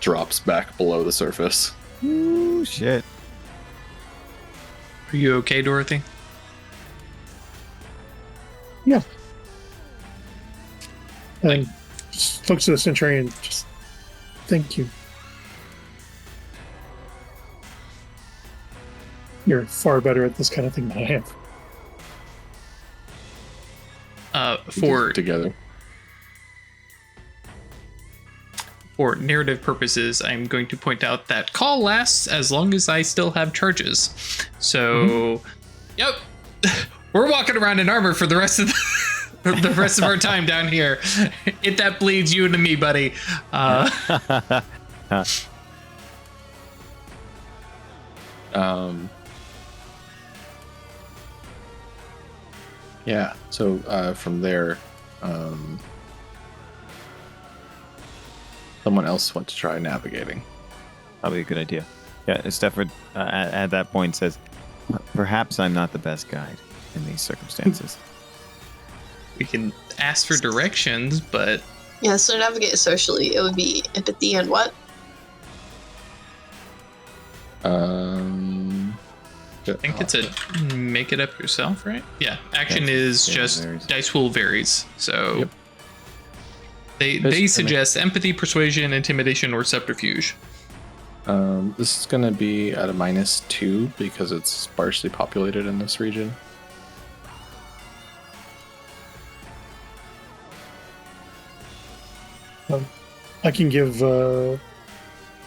drops back below the surface. Ooh, shit. Are you okay, Dorothy? Yeah. And just looks at the Centurion, just thank you. You're far better at this kind of thing than I am. For Together. For narrative purposes, I'm going to point out that call lasts as long as I still have charges. So, yep, we're walking around in armor for the rest of the rest of our time down here. It that bleeds you into me, buddy. Yeah. So from there, someone else wants to try navigating. Probably a good idea. Yeah, Stefford at that point says, perhaps I'm not the best guide in these circumstances. We can ask for directions, but Yeah, so navigate socially, it would be empathy and what? I think it's a make it up yourself, right? Yeah, action Yes, is yeah, just varies. dice pool varies. So Yep. they Just- suggest empathy, persuasion, intimidation, or subterfuge. This is going to be at a -2 because it's sparsely populated in this region. I can give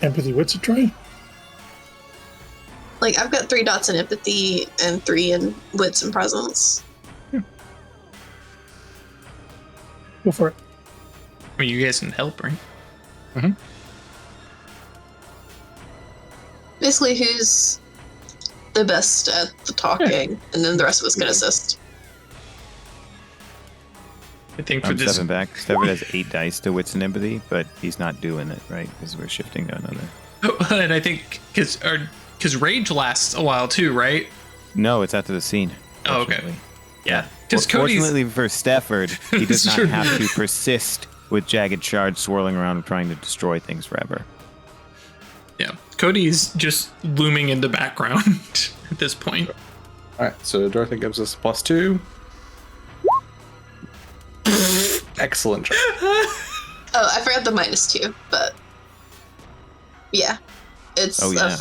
empathy wits a try. Like, I've got 3 dots in empathy and 3 in wits and presence. Go for it. I mean, you guys can help, right? Basically, who's the best at the talking, and then the rest of us can assist. I think for I'm this, stepping back. Stefford has 8 dice to wits and empathy, but he's not doing it, right? Because we're shifting to another. and I think because rage lasts a while too, right? No, it's after the scene. Oh, okay. fortunately. Yeah, because Cody's Fortunately for Stefford, he does not Sure. have to persist with jagged shards swirling around trying to destroy things forever. Cody's just looming in the background at this point. All right, so Dorothy gives us +2. Excellent job. Oh, I forgot the -2, but yeah, it's Oh, yeah. a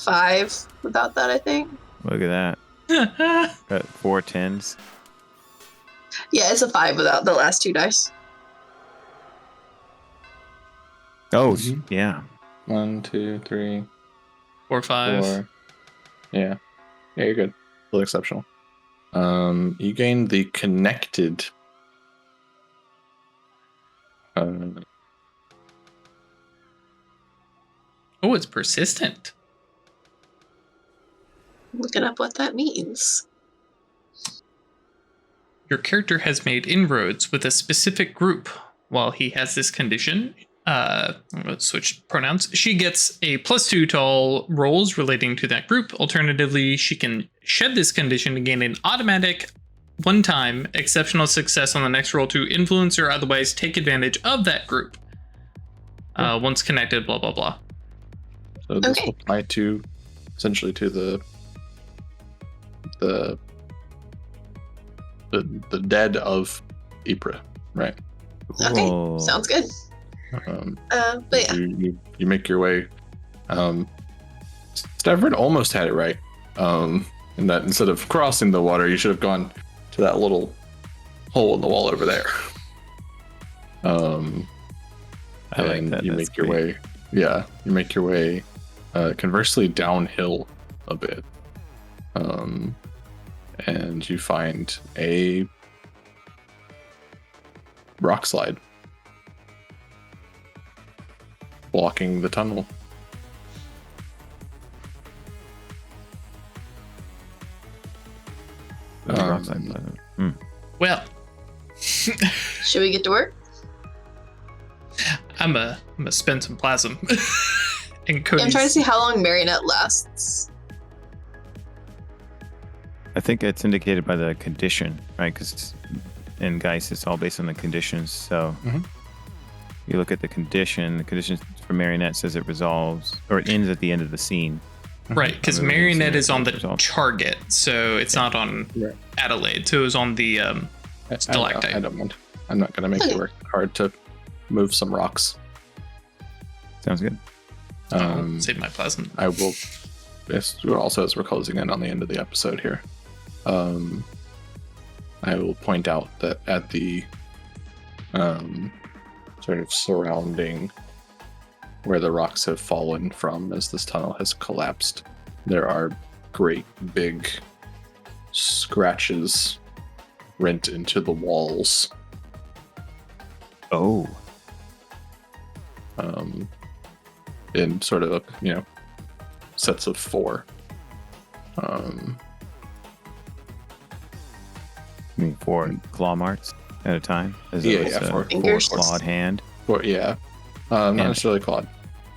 5 without that, I think. Look at that. Got 4 10s. Yeah, it's a 5 without the last 2 dice. Oh, Mhm. yeah. 1, 2, 3, 4, 5. 4. Yeah, you're good. Still exceptional. You gain the connected. Oh, it's persistent. Looking up what that means. Your character has made inroads with a specific group. While he has this condition, let's switch pronouns. She gets a +2 to all rolls relating to that group. Alternatively, she can shed this condition to gain an automatic one-time exceptional success on the next roll to influence or otherwise take advantage of that group. Once connected, blah, blah, blah. So this Okay. will apply to essentially to the dead of Ypres, right? Okay, Whoa. sounds good. But yeah, You make your way. Stefford almost had it right. In that instead of crossing the water, you should have gone to that little hole in the wall over there. I I like and that. you That's make your great. way. Yeah, you make your way conversely downhill a bit, and you find a rock slide blocking the tunnel. Rock slide. Well, Should we get to work? I'm gonna spend some plasm. And Yeah, Cody's, I'm trying to see how long Marionette lasts. I think it's indicated by the condition, right? Because in Geists, it's all based on the conditions. So Mhm. you look at the condition. The condition for Marionette says it resolves, or it ends at the end of the scene. right, because I'm really Marionette seeing is on the results. target, so it's not on Right. Adelaide. So it was on the stalactite. I don't mind. I'm not going to make you work hard to move some rocks. Sounds good. I'll save my plasma. I will. Also, as we're closing in on the end of the episode here, I will point out that at the sort of surrounding where the rocks have fallen from as this tunnel has collapsed, there are great big scratches rent into the walls. Oh, In sort of, sets of 4. I mean 4 claw marks at a time. As Yeah, though it's yeah, a four Fingers. clawed hand. Or yeah, not Yeah. necessarily clawed,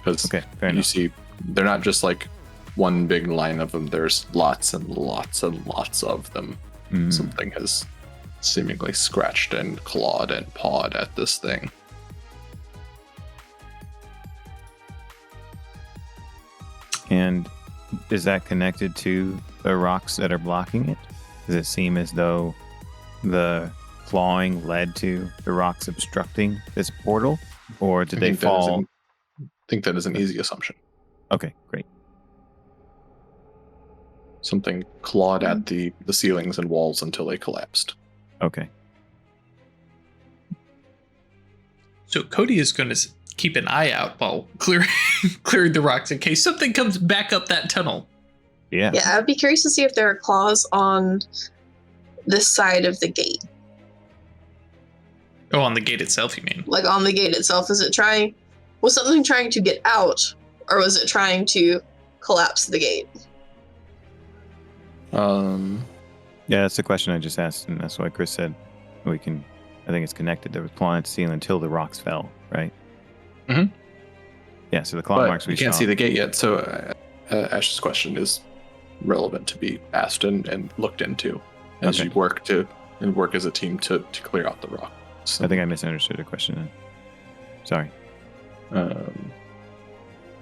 because Okay, fair you enough. see they're not just like one big line of them. There's lots and lots and lots of them. Mm. Something has seemingly scratched and clawed and pawed at this thing. And is that connected to the rocks that are blocking it? Does it seem as though the clawing led to the rocks obstructing this portal, or did they fall? I think that is an easy assumption. Okay, great. Something clawed at the ceilings and walls until they collapsed. Okay. So Cody is going to keep an eye out while clearing the rocks in case something comes back up that tunnel. Yeah. Yeah, I'd be curious to see if there are claws on this side of the gate. Oh, on the gate itself, you mean? Like on the gate itself. Was something trying to get out, or was it trying to collapse the gate? Yeah, that's the question I just asked, and that's why Chris said I think it's connected. There was claw at the ceiling until the rocks fell, right? Mhm. Yeah, so the claw But marks we you can't saw. see the gate yet, so Ash's question is relevant to be asked and looked into as Okay. you work as a team to clear out the rock. So, I think I misunderstood the question then. Sorry.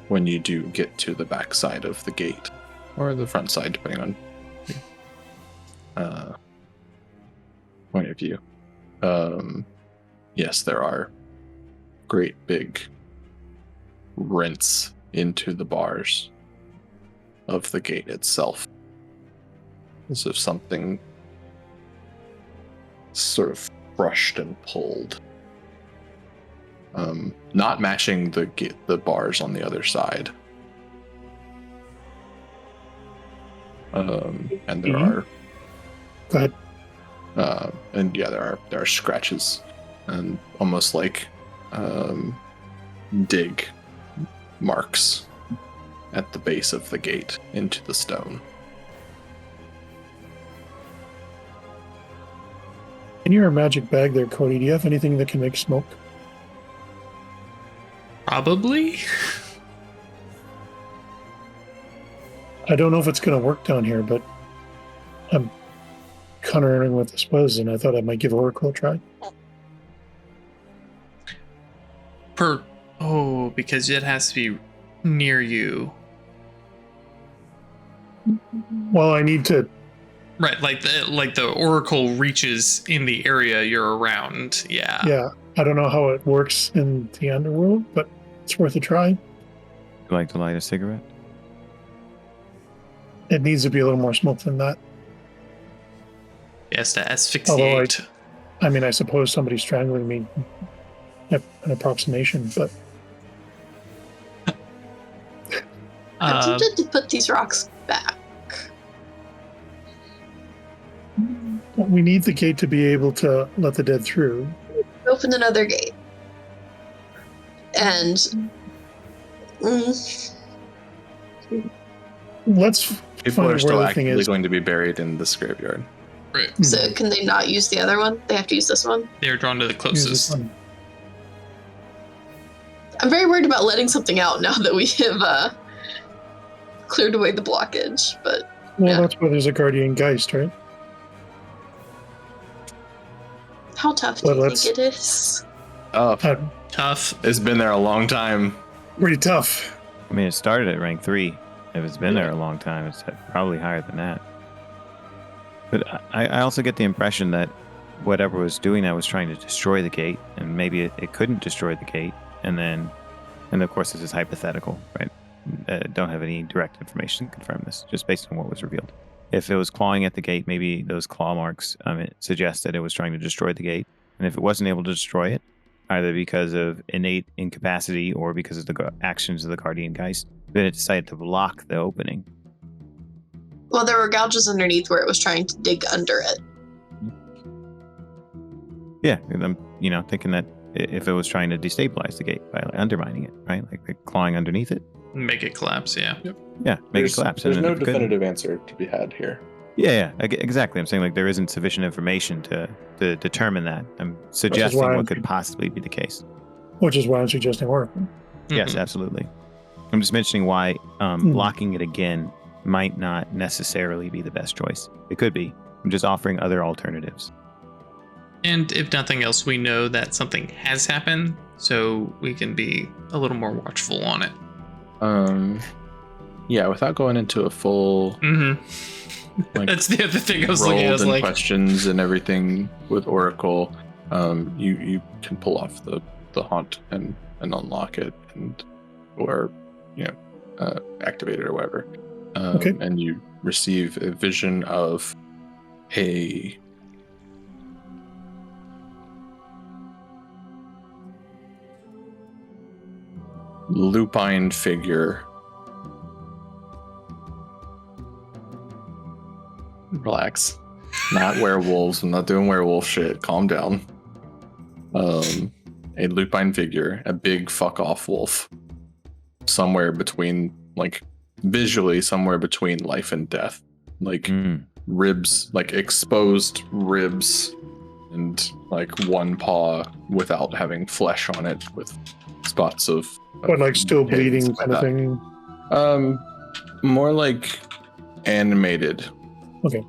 when you do get to the back side of the gate, or the front side, depending on point of view, yes, there are great big rents into the bars of the gate itself, as if something sort of crushed and pulled, not matching the bars on the other side. And there are Go ahead. and yeah, there are scratches and almost like dig marks at the base of the gate into the stone. In your magic bag there, Cody, do you have anything that can make smoke? Probably. I don't know if it's going to work down here, but I'm countering with the suppose, and I thought I might give Oracle a try. Because it has to be near you. Well, I need to. Right, like the oracle reaches in the area you're around. Yeah. Yeah, I don't know how it works in the underworld, but it's worth a try. Would you like to light a cigarette? It needs to be a little more smoke than that. It has to asphyxiate. I mean, I suppose somebody's strangling me. An approximation, but I'm tempted to put these rocks back. We need the gate to be able to let the dead through. Open another gate. And Let's People find are out still where the thing actively is. going to be buried in this graveyard. Right. so can they not use the other one? They have to use this one? They're drawn to the Use this closest. one. I'm very worried about letting something out now that we have cleared away the blockage, but Well, Yeah. that's why there's a guardian Geist, right? how tough do Well, you let's- think it is? Oh, Tough. it's been there a long time. Pretty tough. I mean, it started at rank 3. If it's been there a long time, it's probably higher than that. But I also get the impression that whatever was doing that was trying to destroy the gate, and maybe it couldn't destroy the gate. And of course, this is hypothetical, right? Don't have any direct information to confirm this, just based on what was revealed. If it was clawing at the gate, maybe those claw marks it suggest that it was trying to destroy the gate. And if it wasn't able to destroy it, either because of innate incapacity or because of the actions of the Guardian Geist, then it decided to block the opening. Well, there were gouges underneath where it was trying to dig under it. Yeah, and I'm thinking that if it was trying to destabilize the gate by undermining it, right? Like clawing underneath it. Make it collapse, yeah. Yeah, make it collapse. There's and no if it couldn't- definitive answer to be had here. Yeah, exactly. I'm saying like there isn't sufficient information to determine that. I'm suggesting why what I'm- could possibly be the case. Which is why I'm suggesting Oracle. Yes, Mhm. absolutely. I'm just mentioning why blocking it again might not necessarily be the best choice. It could be. I'm just offering other alternatives. And if nothing else, we know that something has happened, so we can be a little more watchful on it. Yeah, without going into a full like That's the other thing I was looking at. I rolled was and like, questions and everything with Oracle, you can pull off the haunt and unlock it or activate it or whatever. Okay. And you receive a vision of a lupine figure. Relax. Not werewolves. I'm not doing werewolf shit. Calm down. A lupine figure, a big fuck off wolf. Somewhere between, like, visually, somewhere between life and death. Like, ribs, like exposed ribs, and like one paw without having flesh on it, with spots of. But like still pins bleeding like kind of that. thing. More like animated. Okay.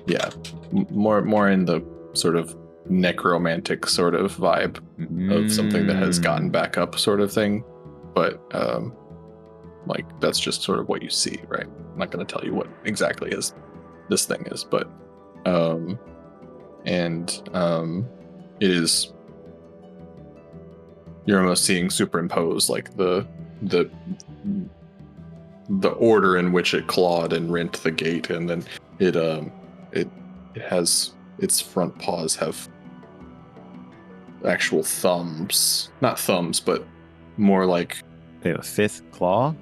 Yeah, more in the sort of necromantic sort of vibe of something that has gotten back up, sort of thing. But like that's just sort of what you see, right? I'm not going to tell you what exactly this thing is, but it is. You're almost seeing superimposed like the order in which it clawed and rent the gate, and then it has its front paws have actual thumbs, not thumbs, but more like They have a 5th claw?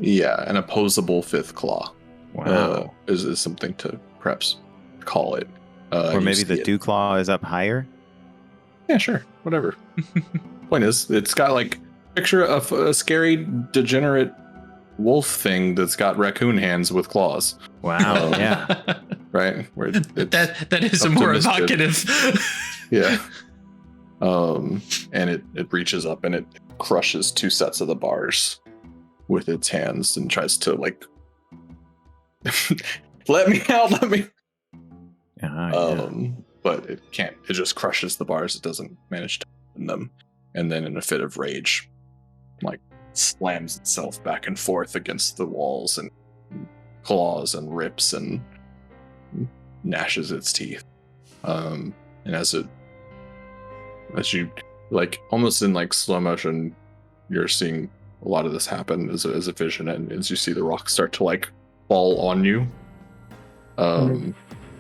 an opposable 5th claw. Wow. Is something to perhaps call it. or you maybe see the it. dew claw is up higher? Yeah, sure, whatever. Point is, it's got like picture of a scary degenerate wolf thing that's got raccoon hands with claws, Wow, yeah. right? Where it's that is a up to more mischief. evocative. Yeah. And it reaches up and it crushes 2 sets of the bars with its hands and tries to like let me out, let me. Yeah. But it can't. It just crushes the bars. It doesn't manage to open them. And then in a fit of rage, like slams itself back and forth against the walls and claws and rips and gnashes its teeth. And as you like almost in like slow motion, you're seeing a lot of this happen as a vision, and as you see the rocks start to like fall on you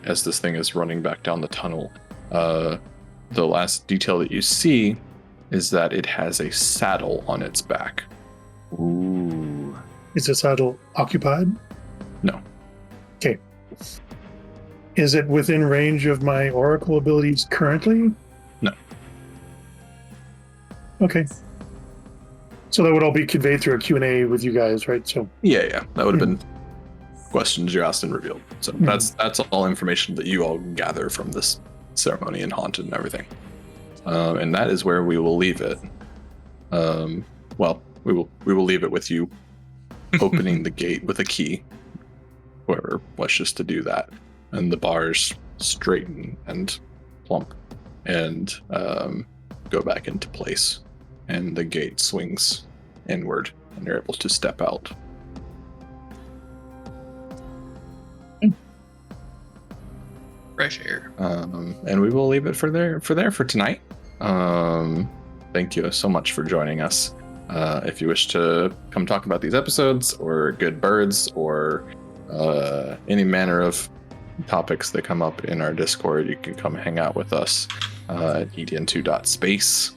as this thing is running back down the tunnel. The last detail that you see is that it has a saddle on its back. Ooh. Is the saddle occupied? No. Okay. Is it within range of my oracle abilities currently? No. Okay. So that would all be conveyed through a Q&A with you guys, right? So Yeah. That would have been questions you asked and revealed. So that's all information that you all gather from this ceremony and haunted and everything. And that is where we will leave it. Well, we will leave it with you opening the gate with a key. Whoever wishes to do that. And the bars straighten and plump and go back into place. And the gate swings inward and you're able to step out. Fresh air. And we will leave it for tonight. Thank you so much for joining us. If you wish to come talk about these episodes or good birds or any manner of topics that come up in our Discord, you can come hang out with us at edn2.space.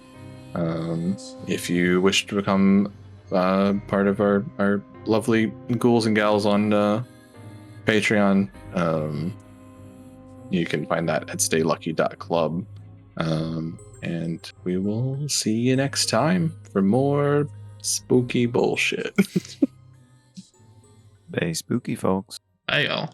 If you wish to become part of our lovely ghouls and gals on Patreon, you can find that at staylucky.club. And we will see you next time for more spooky bullshit. Stay spooky, folks. Hey, y'all.